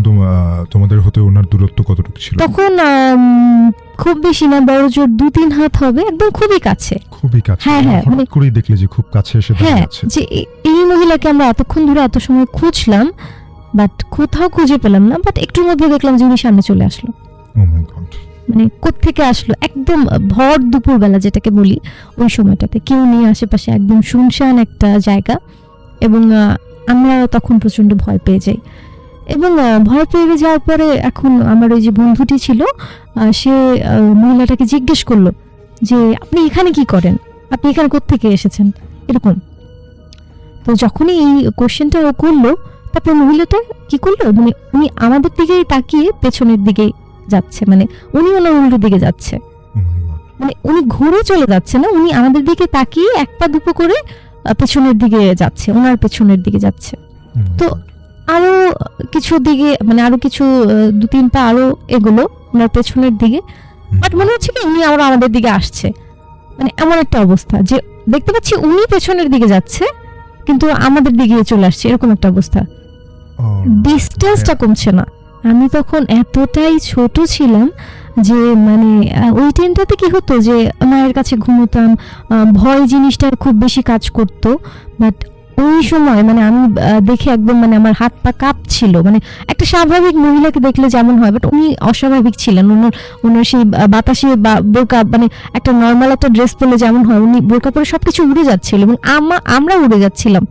তোমাদের হতে ওনার দূরত্ব কতটুকু ছিল? তখন খুব বেশি না, বড় জোর 2-3 হাত হবে, একদম খুবই কাছে। খুবই কাছে? হ্যাঁ, হঠাৎ মানে করেই দেখলে যে খুব কাছে এসে হ্যাঁ, দাঁড়িয়ে আছে। যে এই মহিলাকে আমরা এতক্ষণ ধরে এত সময় খুঁজলাম, বাট কোথাও খুঁজে পেলাম না, বাট একটুর মধ্যে দেখলাম যে উনি সামনে চলে আসলো। ও মাই গড! মানে কোত্থেকে আসলো, একদম ভর দুপুরবেলা যেটাকে বলি, ওই সময়টাতে কেউ নেই আশেপাশে, একদম শুনশান একটা জায়গা। এবং আমরা তখন প্রচন্ড ভয় পেয়ে যাই। এবং ভয় পেয়ে যাওয়ার পরে এখন আমার ওই যে বন্ধুটি ছিল, সে মহিলাটাকে জিজ্ঞেস করলো যে আপনি এখানে কি করেন, আপনি এখানে কোত্থেকে এসেছেন, এরকম। তো যখনই এই কোশ্চেনটা ও করলো, তারপর মহিলাটা কি করলো, মানে উনি আমাদের দিকেই তাকিয়ে পেছনের দিকে যাচ্ছে, মানে উনি ওনার উল্টো দিকে যাচ্ছে, ও মাই গড! মানে উনি ঘুরে চলে যাচ্ছে না, উনি আমাদের দিকে তাকিয়ে এক পা দুপো করে পেছনের দিকে যাচ্ছে, ওনার পেছনের দিকে যাচ্ছে। তো আরো কিছু দিকে, মানে আরো কিছু 2-3 পা আরো এগুলো ওনার পেছনের দিকে, বাট মনে হচ্ছে কি উনি আবার আমাদের দিকে আসছে। মানে এমন একটা অবস্থা যে দেখতে পাচ্ছি উনি পেছনের দিকে যাচ্ছে কিন্তু আমাদের দিকে চলে আসছে, এরকম একটা অবস্থা। ডিস্টেন্সটা কমছে না। আমি তখন এতটাই ছোট ছিলাম যে মানে ওই টাইমটাতে কি হতো যে মায়ের কাছে ঘুমোতাম, ভয় জিনিসটা খুব বেশি কাজ করতো। বাট ওই সময় মানে আমি দেখে একদম মানে আমার হাত পা কাঁপছিল। মানে একটা স্বাভাবিক মহিলাকে দেখলে যেমন হয়, বাট উনি অস্বাভাবিক ছিলেন। ওনার সেই বাতাসে বা বোরকা, মানে একটা নর্মাল একটা ড্রেস পরলে যেমন হয়, উনি বোরকা পরে সবকিছু উড়ে যাচ্ছিল এবং আমরা উড়ে যাচ্ছিলাম।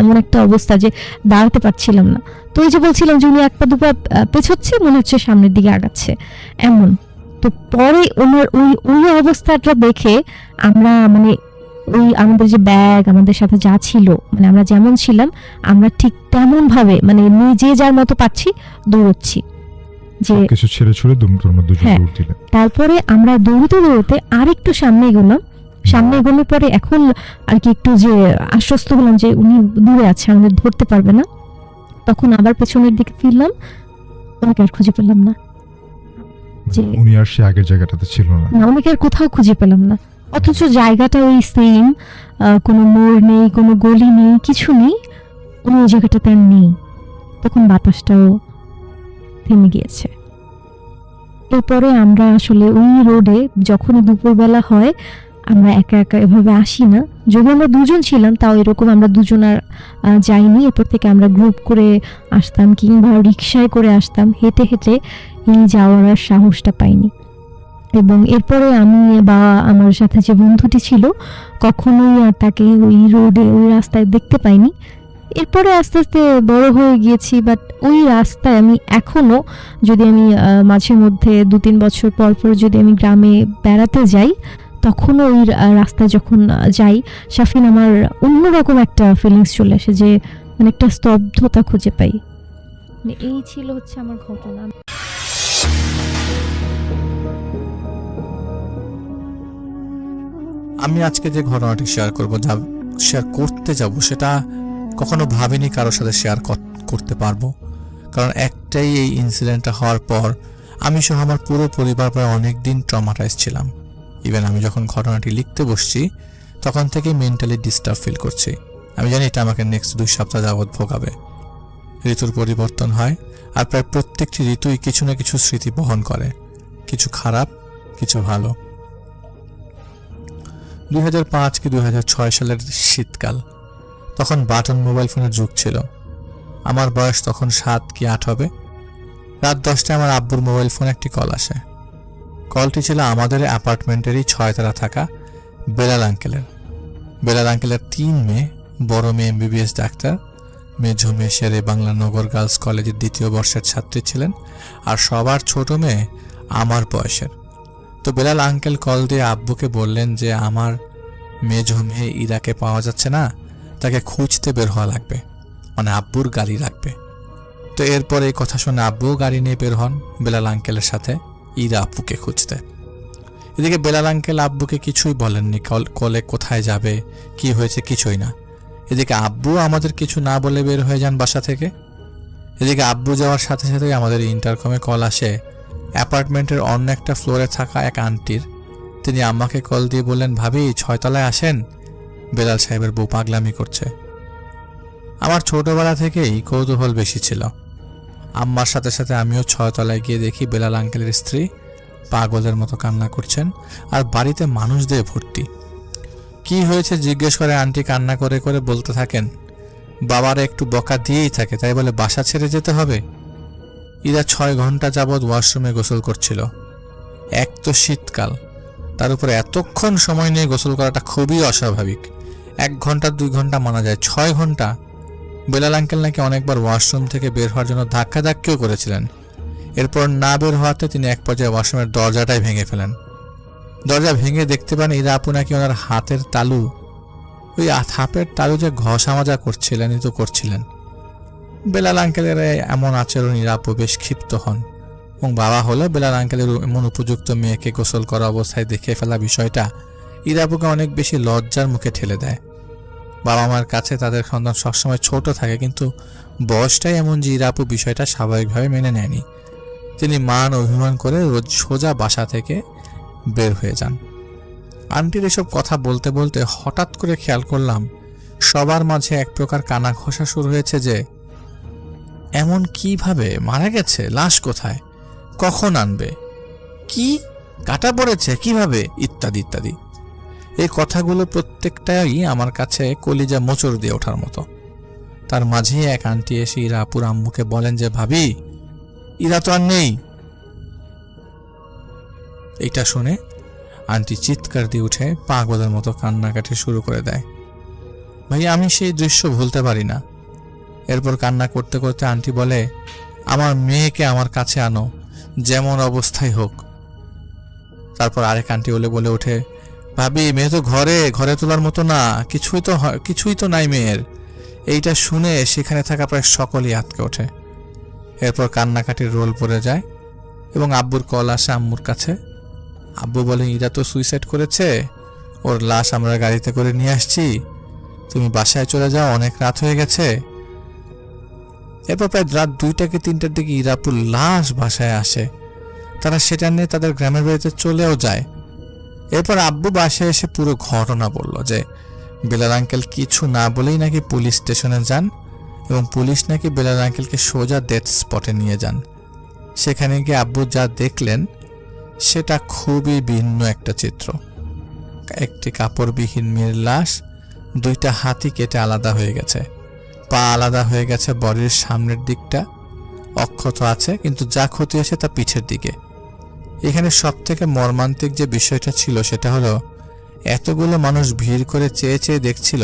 এমন একটা অবস্থা যে দাঁড়াতে পারছিলাম না। তো ওই যে বলছিলাম যে উনি এক পা দুপা পেছোচ্ছে, মনে হচ্ছে সামনের দিকে আগাচ্ছে, এমন। তো পরে ওনার ওই অবস্থাটা দেখে আমরা মানে ওই আমাদের যে ব্যাগ, আমাদের সাথে যা ছিল, মানে আমরা যেমন ছিলাম আমরা ঠিক তেমন ভাবে মানে যে যার মতো পাচ্ছি দৌড়চ্ছি, যে কিছু ছেড়ে ছুড়ে তোমরা দুজন দৌড় দিলে। তারপরে আমরা দৌড়তে আরেকটু সামনে এগোলাম। সামনে এগোনোর পরে এখন আর কি একটু যে আশ্বস্ত হলাম যে উনি দূরে আছে, আমাদের ধরতে পারবে না। তখন আবার পেছনের দিকে ফিরলাম, ওনাকে আর খুঁজে পেলাম না। যে উনি আর সে আগের জায়গাটাতে ছিল না? না, ওনাকে আর কোথাও খুঁজে পেলাম না। অথচ জায়গাটা ওই সেম, কোনো মোড় নেই, কোনো গলি নেই, কিছু নেই, উনি ওই জায়গাটাতে আর নেই। তখন বাতাসটাও থেমে গিয়েছে। এরপরে আমরা আসলে ওই রোডে যখনই দুপুরবেলা হয় আমরা একা একা এভাবে আসি না। যদি আমরা দুজন ছিলাম তাও এরকম আমরা দুজন আর যাইনি। এরপর থেকে আমরা গ্রুপ করে আসতাম কিংবা রিক্সায় করে আসতাম, হেঁটে হেঁটে এই যাওয়ার আর সাহসটা পাইনি। এবং এরপরে আমি বা আমার সাথে যে বন্ধুটি ছিল কখনোই আর তাকে ওই রোডে ওই রাস্তায় দেখতে পাইনি। এরপরে আস্তে আস্তে বড় হয়ে গিয়েছি, বাট ওই রাস্তায় আমি এখনো যদি আমি মাঝে মধ্যে 2-3 বছর পর পর যদি আমি গ্রামে বেড়াতে যাই, তখনও ওই রাস্তায় যখন যাই শাফিন, আমার অন্যরকম একটা ফিলিংস চলে আসে, যে মানে একটা স্তব্ধতা খুঁজে পাই। মানে এই ছিল হচ্ছে আমার ঘটনা। আমি আজকে যে ঘটনাটি শেয়ার করতে যাব সেটা কখনো ভাবিনি কারোর সাথে শেয়ার করতে পারবো, কারণ একটাই এই ইনসিডেন্টটা হওয়ার পর আমি সহ আমার পুরো পরিবার প্রায় অনেক দিন ট্রমাটাইজ ছিলাম। ইভেন আমি যখন ঘটনাটি লিখতে বসছি তখন থেকে মেন্টালি ডিস্টার্ব ফিল করছি। আমি জানি এটা আমাকে নেক্সট 2 সপ্তাহ যাবৎ ভোগাবে। ঋতুর পরিবর্তন হয়, আর প্রায় প্রত্যেকটি ঋতুই কিছু না কিছু স্মৃতি বহন করে, কিছু খারাপ, কিছু ভালো। 2005 কি 2006 সালের শীতকাল। তখন বাটন মোবাইল ফোনের যুগ ছিল। আমার বয়স তখন 7 কি 8 হবে। রাত 10টায় আমার আব্বুর মোবাইল ফোনে একটি কল আসে। কলটি ছিল আমাদের অ্যাপার্টমেন্টেরই 6 তলা থাকা বেলাল আঙ্কেলের। বেলাল আঙ্কেলের 3 মেয়ে, বড় মেয়ে MBBS ডাক্তার, মেঝো মেয়ে শেরে বাংলা নগর গার্লস কলেজের 2য় বর্ষের ছাত্রী ছিলেন, আর সবার ছোট মেয়ে আমার বয়সের। তো বেলাল আঙ্কেল কল দিয়ে আব্বুকে বললেন যে আমার মেঝো মেয়ে ইরাকে পাওয়া যাচ্ছে না, তাকে খুঁজতে বের হওয়া লাগবে, মানে আব্বুর গাড়ি লাগবে। তো এরপর এই কথা শুনে আব্বুও গাড়ি নিয়ে বের হন বেলাল আঙ্কেলের সাথে ইরা আপুকে খুঁজতে। এদিকে বেলাল আঙ্কেল আব্বুকে কিছুই বলেননি কলে কোথায় যাবে, কি হয়েছে, কিছুই না। এদিকে আব্বু আমাদের কিছু না বলে বের হয়ে যান বাসা থেকে। এদিকে আব্বু যাওয়ার সাথে সাথেই আমাদের ইন্টারকমে কল আসে অ্যাপার্টমেন্টের অন্য একটা ফ্লোরে থাকা এক আন্টির। তিনি আম্মাকে কল দিয়ে বললেন, ভাবি 6 তলায় আসেন, বেলাল সাহেবের বউ পাগলামি করছে। আমার ছোটবেলা থেকেই কৌতূহল বেশি ছিল। আম্মার সাথে সাথে আমিও 6 তলায় গিয়ে দেখি বেলাল আঙ্কেলের স্ত্রী পাগলের মতো কান্না করছেন, আর বাড়িতে মানুষ দিয়ে ভর্তি। কি হয়েছে জিজ্ঞেস করে আন্টি কান্না করে করে বলতে থাকেন, বাবারা একটু বকা দিয়েই থাকে, তাই বলে বাসা ছেড়ে যেতে হবে। ইরা 6 ঘন্টা যাবৎ ওয়াশরুমে গোসল করছিল। এক তো শীতকাল, তার উপরে এতক্ষণ সময় নিয়ে গোসল করাটা খুবই অস্বাভাবিক। 1 ঘন্টা 2 ঘন্টা মানা যায়, 6 ঘন্টা। বেলাল আঙ্কেল নাকি অনেকবার ওয়াশরুম থেকে বের হওয়ার জন্য ধাক্কাধাক্কিও করেছিলেন। এরপর না বের হওয়াতে তিনি এক পর্যায়ে ওয়াশরুমের দরজাটাই ভেঙে ফেলেন। দরজা ভেঙে দেখতে পান ইরা আপু নাকি ওনার হাতের তালু, ওই হাতের তালু যে ঘষা মাজা করছিলেন। বেলাল আঙ্কেলের এমন আচরণ ইরা আপু বেশ ক্ষিপ্ত হন, এবং বাবা হলে বেলাল আঙ্কেলের এমন উপযুক্ত মেয়েকে গোসল করা অবস্থায় দেখে ফেলা বিষয়টা ইরা আপুকে অনেক বেশি লজ্জার মুখে ঠেলে দেয়। বাবা মার কাছে তাদের সন্তান সবসময় ছোট থাকে, কিন্তু বয়সটাই এমন যে ইরা আপু বিষয়টা স্বাভাবিকভাবে মেনে নেয়নি। তিনি মান অভিমান করে রোজ সোজা বাসা থেকে বের হয়ে যান। আন্টির এসব কথা বলতে বলতে হঠাৎ করে খেয়াল করলাম সবার মাঝে এক প্রকার কানা ঘষা শুরু হয়েছে যে এমন কিভাবে মারা গেছে, লাশ কোথায়, কখন আনবে, কি কাটা পড়েছে কিভাবে, ইত্যাদি ইত্যাদি। এই কথাগুলো প্রত্যেকটাই আমার কাছে কলিজা মোচড় দিয়ে ওঠার মতো। তার মাঝে এক আন্টি এসে ইরা আপুর আম্মুকে বলেন যে, ভাবি ইরা তো আর নেই। এইটা শুনে আন্টি চিৎকার দিয়ে উঠে পাগলের মতো কান্নাকাটি শুরু করে দেয়। ভাই আমি সেই দৃশ্য ভুলতে পারি না। এরপর কান্না করতে করতে আন্টি বলে, আমার মেয়েকে আমার কাছে আনো, যেমন অবস্থায় হোক। তারপর আরেক আন্টি বলে ওঠে, ভাবি মেয়ে তো ঘরে তোলার মতো না, কিছুই তো নাই মেয়ের। এইটা শুনে সেখানে থাকা প্রায় সকলেই আটকে ওঠে। এরপর কান্নাকাটির রোল পড়ে যায় এবং আব্বুর কল আসে আম্মুর কাছে। আব্বু বলে, ইরা তো সুইসাইড করেছে, ওর লাশ আমরা গাড়িতে করে নিয়ে আসছি, তুমি বাসায় চলে যাও, অনেক রাত হয়ে গেছে। এরপর প্রায় রাত 2টা কি 3টার দিকে ইরাপুর লাশ বাসায় আসে। তারা সেটা নিয়ে তাদের গ্রামের বাড়িতে চলেও যায়। এরপর আব্বু বাসায় এসে পুরো ঘটনা বলল যে বেলাল আঙ্কেল কিছু না বলেই নাকি পুলিশ স্টেশনে যান, এবং পুলিশ নাকি বেলাল আঙ্কেলকে সোজা ডেথ স্পটে নিয়ে যান। সেখানে গিয়ে আব্বু যা দেখলেন সেটা খুবই ভিন্ন একটা চিত্র। একটি কাপড়বিহীন মেয়ের লাশ, 2টা হাতই কেটে আলাদা হয়ে গেছে, পা আলাদা হয়ে গেছে, বডির সামনের দিকটা অক্ষত আছে, কিন্তু যা ক্ষতি হয়েছে তা পিঠের দিকে। এখানে সব থেকে মর্মান্তিক যে বিষয়টা ছিল সেটা হলো এতগুলো মানুষ ভিড় করে চেয়ে চেয়ে দেখছিল,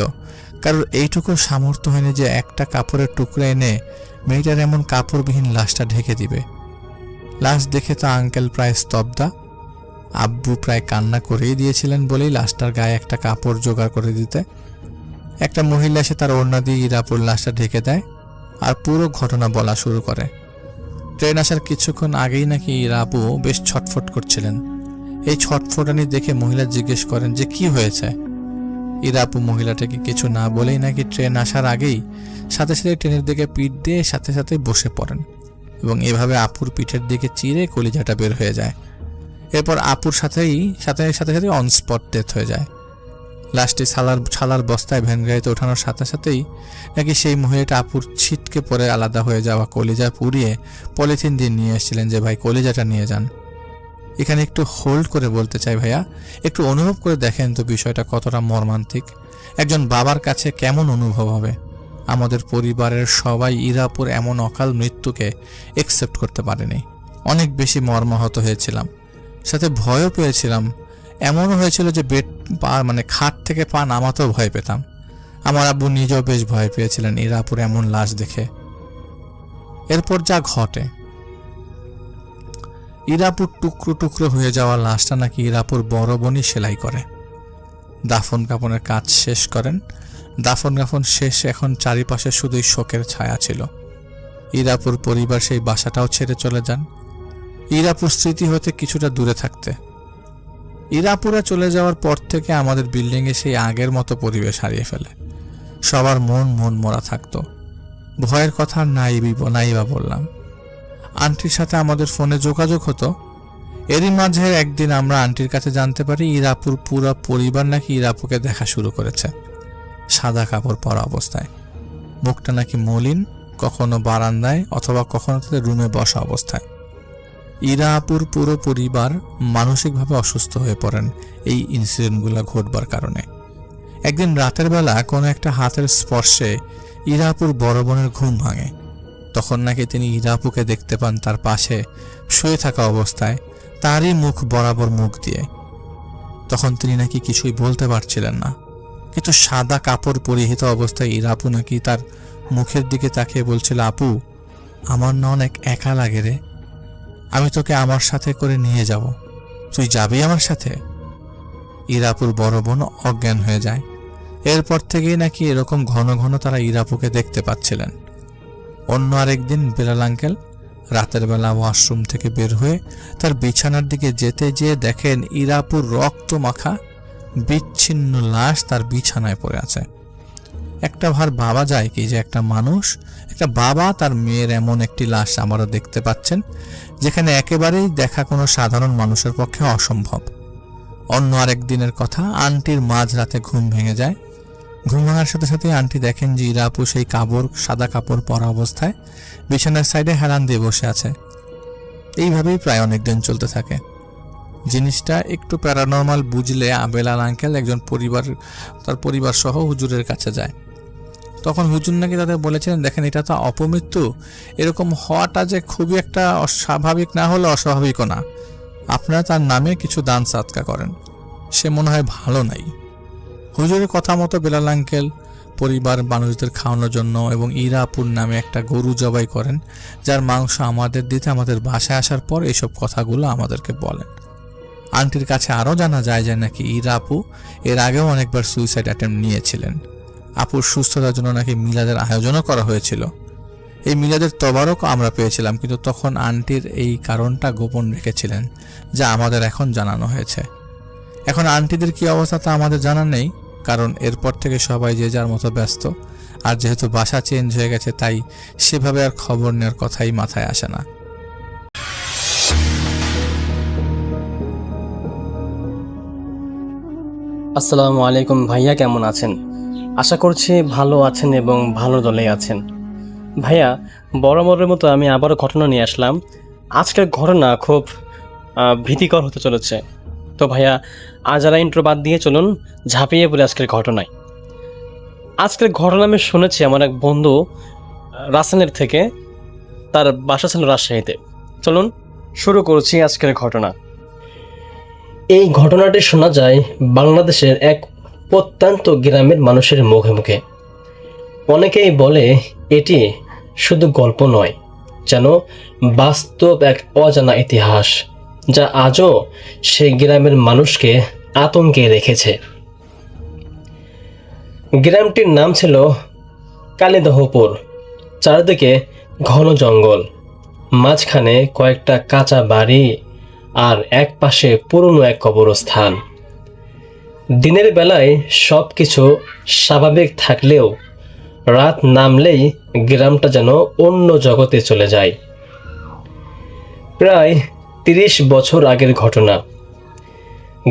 কারণ এইটুকু সামর্থ্য হয়নি যে একটা কাপড়ের টুকরা এনে মেয়েটার এমন কাপড়বিহীন লাশটা ঢেকে দিবে। লাশ দেখে তো আঙ্কেল প্রায় স্তব্ধা। আব্বু প্রায় কান্না করেই দিয়েছিলেন বলেই লাশটার গায়ে একটা কাপড় জোগাড় করে দিতে একটা মহিলা এসে তার ওড়না দিয়ে ইরাপুর লাশটা ঢেকে দেয়, আর পুরো ঘটনা বলা শুরু করে। ট্রেন আসার কিছুক্ষণ আগেই নাকি ইরাপু বেশ ছটফট করছিলেন। এই ছটফটানি দেখে মহিলা জিজ্ঞেস করেন যে কি হয়েছে। ইরাপু মহিলাটাকে কিছু না বলেই নাকি ট্রেন আসার আগেই সাথে সাথে ট্রেনের দিকে পিঠ দিয়ে সাথে সাথে বসে পড়েন, এবং এভাবে আপুর পিঠের দিকে চিরে কলিজাটা বের হয়ে যায়। এরপর আপুর সাথে সাথে অন স্পট ডেথ হয়ে যায়। লাশটি ছালার বস্তায় ভ্যান গাড়িতে ওঠানোর সাথে সাথেই নাকি সেই মহিলাটা আপুর ছিটকে পড়ে আলাদা হয়ে যাওয়া কলিজা পুড়িয়ে পলিথিন দিয়ে নিয়ে এসেছিলেন যে ভাই কলিজাটা নিয়ে যান। এখানে একটু হোল্ড করে বলতে চাই ভাইয়া, একটু অনুভব করে দেখেন তো বিষয়টা কতটা মর্মান্তিক। একজন বাবার কাছে কেমন অনুভব হবে? আমাদের পরিবারের সবাই ইরাপুর এমন অকাল মৃত্যুকে একসেপ্ট করতে পারেনি। অনেক বেশি মর্মাহত হয়েছিলাম, সাথে ভয়ও পেয়েছিলাম। এমনও হয়েছিল যে খাট থেকে পা নামাতেও ভয় পেতাম। আমার আব্বু নিজেও বেশ ভয় পেয়েছিলেন ইরাপুর এমন লাশ দেখে। এরপর যা ঘটে, ইরাপুর টুকরো টুকরো হয়ে যাওয়া লাশটা নাকি ইরাপুর বড় বোনই সেলাই করে। দাফন কাফনের কাজ শেষ করেন। দাফন কাফন শেষ, এখন চারিপাশে শুধুই শোকের ছায়া ছিল। ইরাপুর পরিবার সেই বাসাটাও ছেড়ে চলে যান, ইরাপুর স্মৃতি হতে কিছুটা দূরে থাকতে। ইরাপুরা চলে যাওয়ার পর থেকে আমাদের বিল্ডিংয়ে সেই আগের মতো পরিবেশ হারিয়ে ফেলে। সবার মন মরা থাকতো। ভয়ের কথা নাই বা বললাম। আন্টির সাথে আমাদের ফোনে যোগাযোগ হতো। এরই মাঝে একদিন আমরা আন্টির কাছে জানতে পারি ইরাপুর পুরো পরিবার নাকি ইরাপুকে দেখা শুরু করেছে সাদা কাপড় পরা অবস্থায়। মুখটা নাকি মলিন, কখনো বারান্দায় অথবা কখনো তাদের রুমে বসা অবস্থায়। ইরাপুর পুরো পরিবার মানসিকভাবে অসুস্থ হয়ে পড়েন এই ইনসিডেন্টগুলো ঘটবার কারণে। একদিন রাতের বেলা কোনো একটা হাতের স্পর্শে ইরাপুর বড় বোনের ঘুম ভাঙে। তখন নাকি তিনি ইরাপুকে দেখতে পান তার পাশে শুয়ে থাকা অবস্থায়, তারই মুখ বরাবর মুখ দিয়ে। তখন তিনি নাকি কিছুই বলতে পারছিলেন না, কিন্তু সাদা কাপড় পরিহিত অবস্থায় ইরাপু নাকি তার মুখের দিকে তাকিয়ে বলছিল, আপু আমার না অনেক একা লাগে রে, আমি তোকে আমার সাথে করে নিয়ে যাব, তুই যাবি আমার সাথে? ইরাপুর বড় বোন অজ্ঞান হয়ে যায়। এরপর থেকেই নাকি এরকম ঘন ঘন তারা ইরাপুকে দেখতে পাচ্ছিলেন। অন্য আরেকদিন বেলাল আঙ্কেল রাতের বেলা ওয়াশরুম থেকে বের হয়ে তার বিছানার দিকে যেতে যেয়ে দেখেন ইরাপুর রক্ত মাখা বিচ্ছিন্ন লাশ তার বিছানায় পড়ে আছে। একটা ভার ভাবা যায় কি যে একটা মানুষ, একটা বাবা তার মেয়ের এমন একটি লাশ আমারও দেখতে পাচ্ছেন, যেখানে একেবারেই দেখা কোনো সাধারণ মানুষের পক্ষে অসম্ভব। অন্য আরেক দিনের কথা, আন্টির মাঝরাতে ঘুম ভেঙে যায়। ঘুম ভাঙার সাথে সাথে আন্টি দেখেন যে ইরাপু সেই সাদা কাপড় পরা অবস্থায় বিছানার সাইডে হেলান দিয়ে বসে আছে। এইভাবেই প্রায় অনেকদিন চলতে থাকে। জিনিসটা একটু প্যারানর্মাল বুঝলে বেলাল আঙ্কেল তার পরিবার সহ হুজুরের কাছে যায়। তখন হুজুর নাকি তাদের বলেছিলেন, দেখেন এটা তো অপমৃত্যু, এরকম হওয়াটা যে খুবই একটা অস্বাভাবিক না হলে অস্বাভাবিকও না, আপনারা তার নামে কিছু দান সাদকা করেন, সে মনে হয় ভালো নাই। হুজুরের কথা মতো বেলাল আঙ্কেল পরিবার মানুষদের খাওয়ানোর জন্য এবং ইরাপুর নামে একটা গরু জবাই করেন, যার মাংস আমাদের দিতে আমাদের বাসায় আসার পর এইসব কথাগুলো আমাদেরকে বলেন। আন্টির কাছে আরও জানা যায় যে নাকি ইরাপু এর আগেও অনেকবার সুইসাইড অ্যাটেম্প্ট নিয়েছিলেন। আপুর সুস্থতার জন্য নাকি মিলাদের আয়োজনও করা হয়েছিল। এই মিলাদের তবারক আমরা পেয়েছিলাম, কিন্তু তখন আন্টির এই কারণটা গোপন রেখেছিলেন, যা আমাদের এখন জানানো হয়েছে। এখন আন্টিদের কি অবস্থা তা আমাদের জানা নেই, কারণ এরপর থেকে সবাই যে যার মতো ব্যস্ত। আর যেহেতু বাসা চেঞ্জ হয়ে গেছে, তাই সেভাবে আর খবর নেওয়ার কথাই মাথায় আসে না। আসসালামু আলাইকুম ভাইয়া, কেমন আছেন? আশা করছি ভালো আছেন এবং ভালো দলে আছেন। ভাইয়া, বরাবরের মতো আমি আবারও ঘটনা নিয়ে আসলাম। আজকের ঘটনা খুব ভীতিকর হতে চলেছে। তো ভাইয়া, যারা ইন্ট্রো বাদ দিয়ে চলুন ঝাঁপিয়ে পড়ে আজকের ঘটনায়। আজকের ঘটনা আমি শুনেছি আমার এক বন্ধু রাসায়নের থেকে, তার বাসা ছিল রাজশাহীতে। চলুন শুরু করছি আজকের ঘটনা। এই ঘটনাটি শোনা যায় বাংলাদেশের এক প্রত্যন্ত গ্রামের মানুষের মুখে মুখে। অনেকেই বলে এটি শুধু গল্প নয়, যেন বাস্তব এক অজানা ইতিহাস, যা আজও সেই গ্রামের মানুষকে আতঙ্কে রেখেছে। গ্রামটির নাম ছিল কালিদহপুর। চারিদিকে ঘন জঙ্গল, মাঝখানে কয়েকটা কাঁচা বাড়ি আর এক পাশে পুরনো এক কবরস্থান। দিনের বেলায় সব কিছু স্বাভাবিক থাকলেও রাত নামলেই গ্রামটা যেন অন্য জগতে চলে যায়। প্রায় 30 বছর আগের ঘটনা।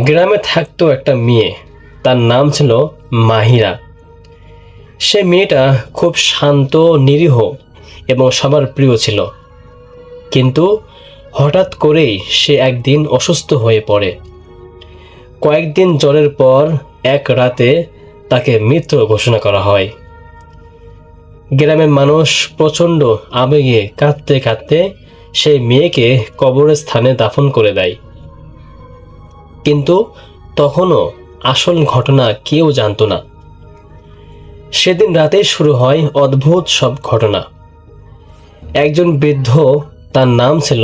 গ্রামে থাকতো একটা মেয়ে, তার নাম ছিল মাহিরা। সে মেয়েটা খুব শান্ত, নিরীহ এবং সবার প্রিয় ছিল। কিন্তু হঠাৎ করেই সে একদিন অসুস্থ হয়ে পড়ে। কয়েকদিন জ্বরের পর এক রাতে তাকে মৃত ঘোষণা করা হয়। গ্রামের মানুষ প্রচণ্ড আবেগে কাঁদতে কাঁদতে সেই মেয়েকে কবরের স্থানে দাফন করে দেয়। কিন্তু তখনও আসল ঘটনা কেউ জানতো না। সেদিন রাতেই শুরু হয় অদ্ভুত সব ঘটনা। একজন বৃদ্ধ, তার নাম ছিল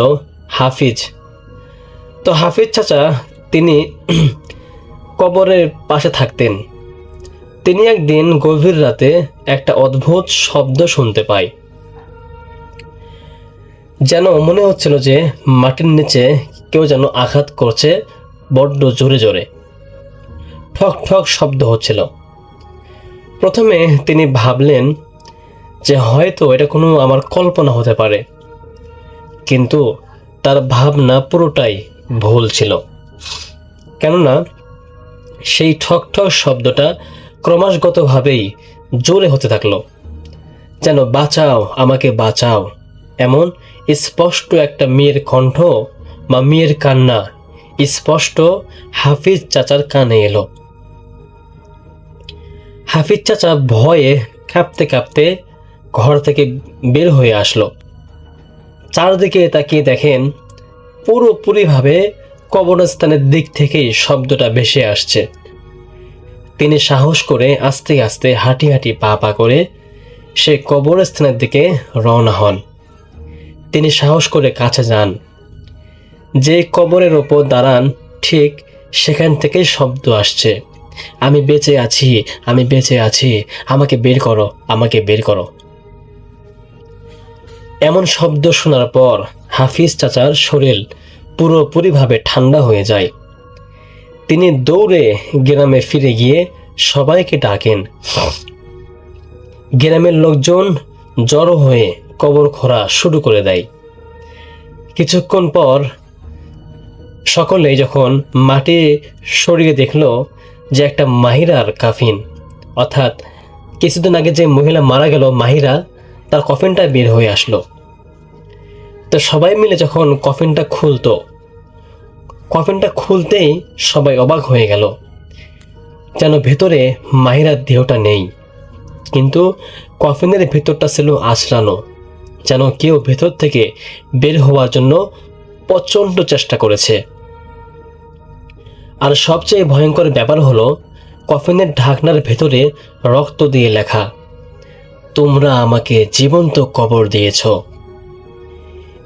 হাফিজ। তো হাফিজ চাচা তিনি কবরের পাশে থাকতেন। তিনি একদিন গভীর রাতে একটা অদ্ভুত শব্দ শুনতে পায়। যেন মনে হচ্ছিল যে মাটির নিচে কেউ যেন আঘাত করছে বড্ড জোরে জোরে। ঠক ঠক শব্দ হচ্ছিল। প্রথমে তিনি ভাবলেন যে হয়তো এটা কোনো আমার কল্পনা হতে পারে, কিন্তু তার ভাবনা পুরোটাই ভুল ছিল। কেননা সেই ঠক ঠক শব্দটা ক্রমাগতভাবেই জোরে হতে থাকলো, যেন বাঁচাও, আমাকে বাঁচাও, এমন স্পষ্ট একটা মেয়ের কণ্ঠ বা মেয়ের কান্না স্পষ্ট হাফিজ চাচার কানে এলো। হাফিজ চাচা ভয়ে কাঁপতে কাঁপতে ঘর থেকে বের হয়ে আসলো। চারদিকে তাকিয়ে দেখেন পুরোপুরিভাবে কবরস্থানের দিক থেকেই শব্দটা ভেসে আসছে। তিনি সাহস করে আস্তে আস্তে হাঁটি হাঁটি পা পা করে সে কবরস্থানের দিকে রওনা হন। তিনি সাহস করে কাছে যান। যে কবরের ওপর দাঁড়ান ঠিক সেখান থেকেই শব্দ আসছে, আমি বেঁচে আছি, আমি বেঁচে আছি, আমাকে বের করো, আমাকে বের করো। এমন শব্দ শোনার পর হাফিজ চাচার শরীর পুরোপুরিভাবে ঠান্ডা হয়ে যায়। তিনি দৌড়ে গ্রামে ফিরে গিয়ে সবাইকে ডাকেন। গ্রামের লোকজন জড়ো হয়ে কবর খোঁড়া শুরু করে দেয়। কিছুক্ষণ পর সকলেই যখন মাটি সরিয়ে দেখল যে একটা মাহিরার কাফিন, অর্থাৎ কিছুদিন আগে যে মহিলা মারা গেল মাহিরা, তার কফিনটা বের হয়ে আসলো। তো সবাই মিলে যখন কফিনটা খুলতেই সবাই অবাক হয়ে গেল, যেন ভেতরে মাহিরার দেহটা নেই, কিন্তু কফিনের ভেতরটা ছিল আঁচড়ানো, যেন কেউ ভেতর থেকে বের হওয়ার জন্য প্রচণ্ড চেষ্টা করেছে। আর সবচেয়ে ভয়ঙ্কর ব্যাপার হলো কফিনের ঢাকনার ভেতরে রক্ত দিয়ে লেখা, তোমরা আমাকে জীবন্ত কবর দিয়েছ।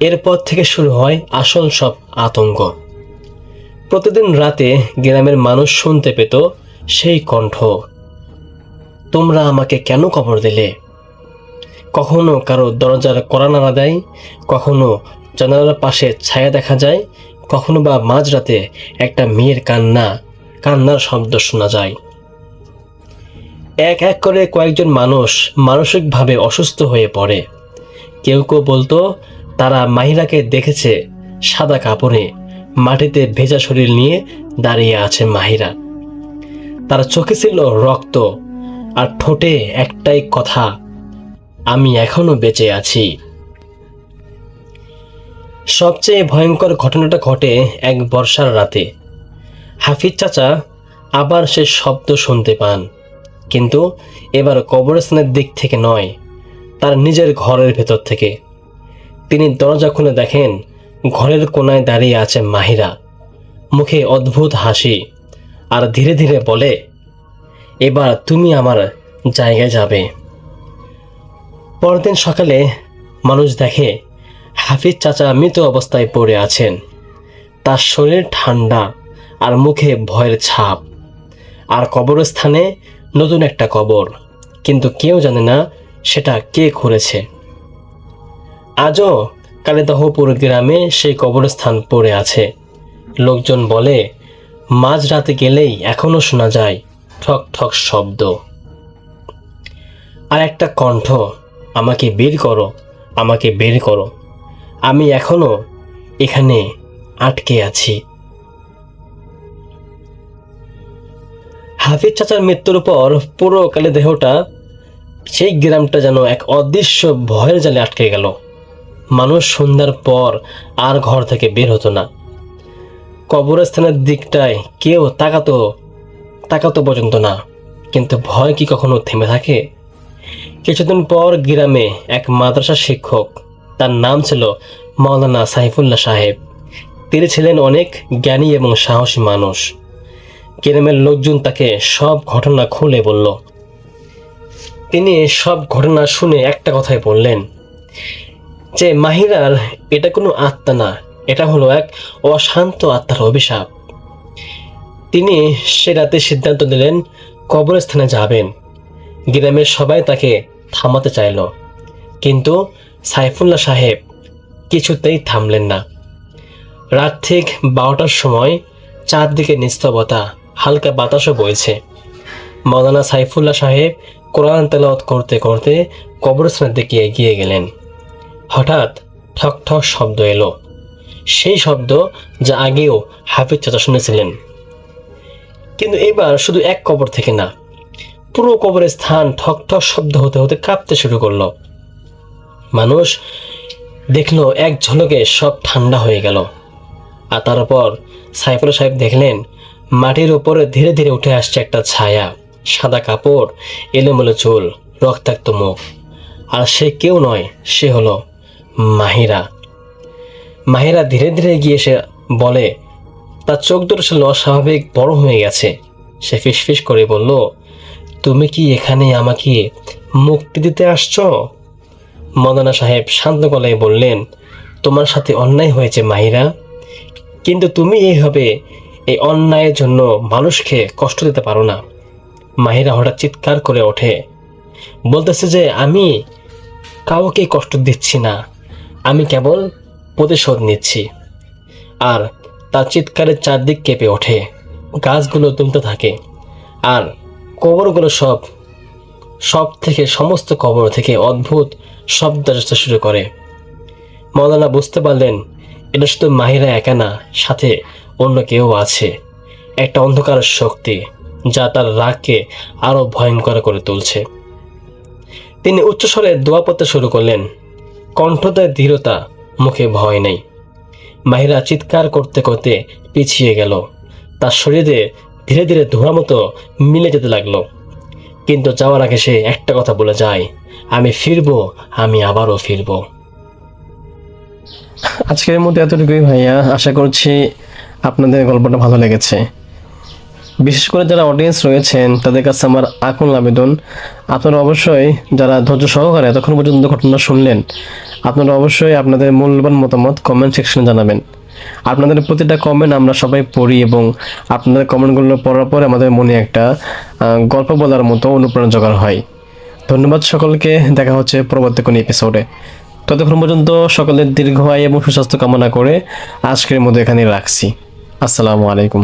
এরপর থেকে শুরু হয় আসল সব আতঙ্ক। প্রতিদিন রাতে গ্রামের মানুষ শুনতে পেত সেই কণ্ঠ, তোমরা আমাকে কেন কবর দিলে? কখনো কারো দরজার কড়া নাড়া দেয়, কখনো জানালার পাশে ছায়া দেখা যায়, কখনো বা মাঝরাতে একটা মেয়ের কান্নার শব্দ শোনা যায়। এক এক করে কয়েকজন মানুষ মানসিকভাবে অসুস্থ হয়ে পড়ে। কেউ কেউ বলতো তারা মাহিরাকে দেখেছে সাদা কাপড়ে মাটিতে ভেজা শরীর নিয়ে দাঁড়িয়ে আছে মাহিরা। তার চোখে ছিল রক্ত আর ঠোঁটে একটাই কথা, আমি এখনো বেঁচে আছি। সবচেয়ে ভয়ঙ্কর ঘটনাটা ঘটে এক বর্ষার রাতে। হাফিজ চাচা আবার সে শব্দ শুনতে পান, কিন্তু এবার কবরস্থানের দিক থেকে নয়, তার নিজের ঘরের ভেতর থেকে। তিনি দরজা খুলে দেখেন ঘরের কোনায় দাঁড়িয়ে আছে মাহিরা, মুখে অদ্ভুত হাসি, আর ধীরে ধীরে বলে, এবার তুমি আমার জায়গায় যাবে। পরদিন সকালে মানুষ দেখে হাফিজ চাচা মৃত অবস্থায় পড়ে আছেন। তার শরীর ঠান্ডা আর মুখে ভয়ের ছাপ। আর কবরস্থানে নতুন একটা কবর, কিন্তু কেউ জানে না সেটা কে খুঁড়েছে। আজও কালিদাহপুর গ্রামে সেই কবরস্থান পড়ে আছে। লোকজন বলে মাঝরাতে গেলেই এখনো শোনা যায় ঠক ঠক শব্দ আর একটা কণ্ঠ, আমাকে বের করো, আমাকে বের করো, আমি এখনো এখানে আটকে আছি। হাফিজ চাচার মৃত্যুর পর পুরো কালে দেহটা, সেই গ্রামটা যেন এক অদৃশ্য ভয়ের জালে আটকে গেল। মানুষ সন্ধ্যার পর আর ঘর থেকে বের হতো না। কবরস্থানের দিকটায় কেউ তাকাতো পর্যন্ত না। কিন্তু ভয় কি কখনো থেমে থাকে? কিছুদিন পর গ্রামে এক মাদ্রাসা শিক্ষক, তার নাম ছিল মাওলানা সাইফুল্লাহ সাহেব। তিনি ছিলেন অনেক জ্ঞানী এবং সাহসী মানুষ। গ্রামের লোকজন তাকে সব ঘটনা খুলে বলল। তিনি সব ঘটনা শুনে একটা কথাই বললেন যে মাহিরার এটা কোনো আত্মা না, এটা হলো এক অশান্ত আত্মার অভিশাপ। তিনি সে রাতে সিদ্ধান্ত নিলেন কবরস্থানে যাবেন। গ্রামের সবাই তাকে থামাতে চাইল, কিন্তু সাইফুল্লাহ সাহেব কিছুতেই থামলেন না। রাত ঠিক 12টার সময় চারদিকে নিস্তবতা, হালকা বাতাসও বইছে। মাওলানা সাইফুল্লাহ সাহেব কোরআন তেলাওয়াত করতে করতে কবরস্থানের দিকে এগিয়ে গেলেন। হঠাৎ ঠক ঠক শব্দ এলো, সেই শব্দ যা আগেও হাফিজ চাচা শুনেছিলেন। কিন্তু এবার শুধু এক কবর থেকে না, পুরো কবরের স্থান ঠক ঠক শব্দ হতে হতে কাঁপতে শুরু করলো। মানুষ দেখলো এক ঝলকে সব ঠান্ডা হয়ে গেল। আর তারপর সাইফুল্লাহ সাহেব দেখলেন মাটির উপরে ধীরে ধীরে উঠে আসছে একটা ছায়া, সাদা কাপড়, এলোমেলো চুল, রক্তাক্ত মুখ। আর সে কেউ নয়, সে হলো মাহিরা। মাহিরা ধীরে ধীরে গিয়ে এসে বলে, তার চোখ দুটো ছিল অস্বাভাবিক বড় হয়ে গেছে। সে ফিসফিস করে বলল, তুমি কি এখানে আমাকে মুক্তি দিতে আসছো? মাওলানা সাহেব শান্ত গলায় বললেন, তোমার সাথে অন্যায় হয়েছে মাহিরা, কিন্তু তুমি এইভাবে এই অন্যায়ের জন্য মানুষকে কষ্ট দিতে পারো না। মাহিরা হঠাৎ চিৎকার করে ওঠে, বলতেছে যে আমি কাউকে কষ্ট দিচ্ছি না, আমি কেবল প্রতিশোধ নিচ্ছি। আর তার চিৎকারের চারদিক কেঁপে ওঠে, গাছগুলো দুলতে থাকে, আর কবরগুলো সমস্ত কবর থেকে অদ্ভুত শব্দ আসতে শুরু করে। মাওলানা বুঝতে পারলেন এটা শুধু মাহিরা একা না, সাথে অন্য কেউ আছে, একটা অন্ধকার শক্তি যা তার রাগকে আরো ভয়ঙ্কর করে তুলছে। তিনি উচ্চস্বরে দোয়া পড়তে শুরু করলেন, কণ্ঠতে দৃঢ়তা, মুখে ভয় নেই। মাহিরা চিৎকার করতে করতে পিছিয়ে গেল, তার শরীরে ধীরে ধীরে ধোঁয়ার মতো মিলে যেতে লাগলো। কিন্তু যাওয়ার আগে সে একটা কথা বলে যায়, আমি ফিরবো, আমি আবারও ফিরবো। আজকের মধ্যে এতটুকুই ভাইয়া, আশা করছি আপনাদের গল্পটা ভালো লেগেছে। বিশেষ করে যারা অডিয়েন্স রয়েছেন তাদের কাছে আমার আকুল আবেদন, আপনারা অবশ্যই যারা ধৈর্য সহকারে এতক্ষণ পর্যন্ত ঘটনা শুনলেন, আপনারা অবশ্যই আপনাদের মূল্যবান মতামত কমেন্ট সেকশনে জানাবেন। আপনাদের প্রতিটা কমেন্ট আমরা সবাই পড়ি এবং আপনাদের কমেন্টগুলো পড়ার পরে আমাদের মনে একটা গল্প বলার মতো অনুপ্রেরণা জোগাড় হয়। ধন্যবাদ সকলকে, দেখা হচ্ছে পরবর্তী কোনো এপিসোডে। ততক্ষণ পর্যন্ত সকলের দীর্ঘ আয়ু এবং সুস্বাস্থ্য কামনা করে আজকের মতো এখানে রাখছি। আসসালামু আলাইকুম।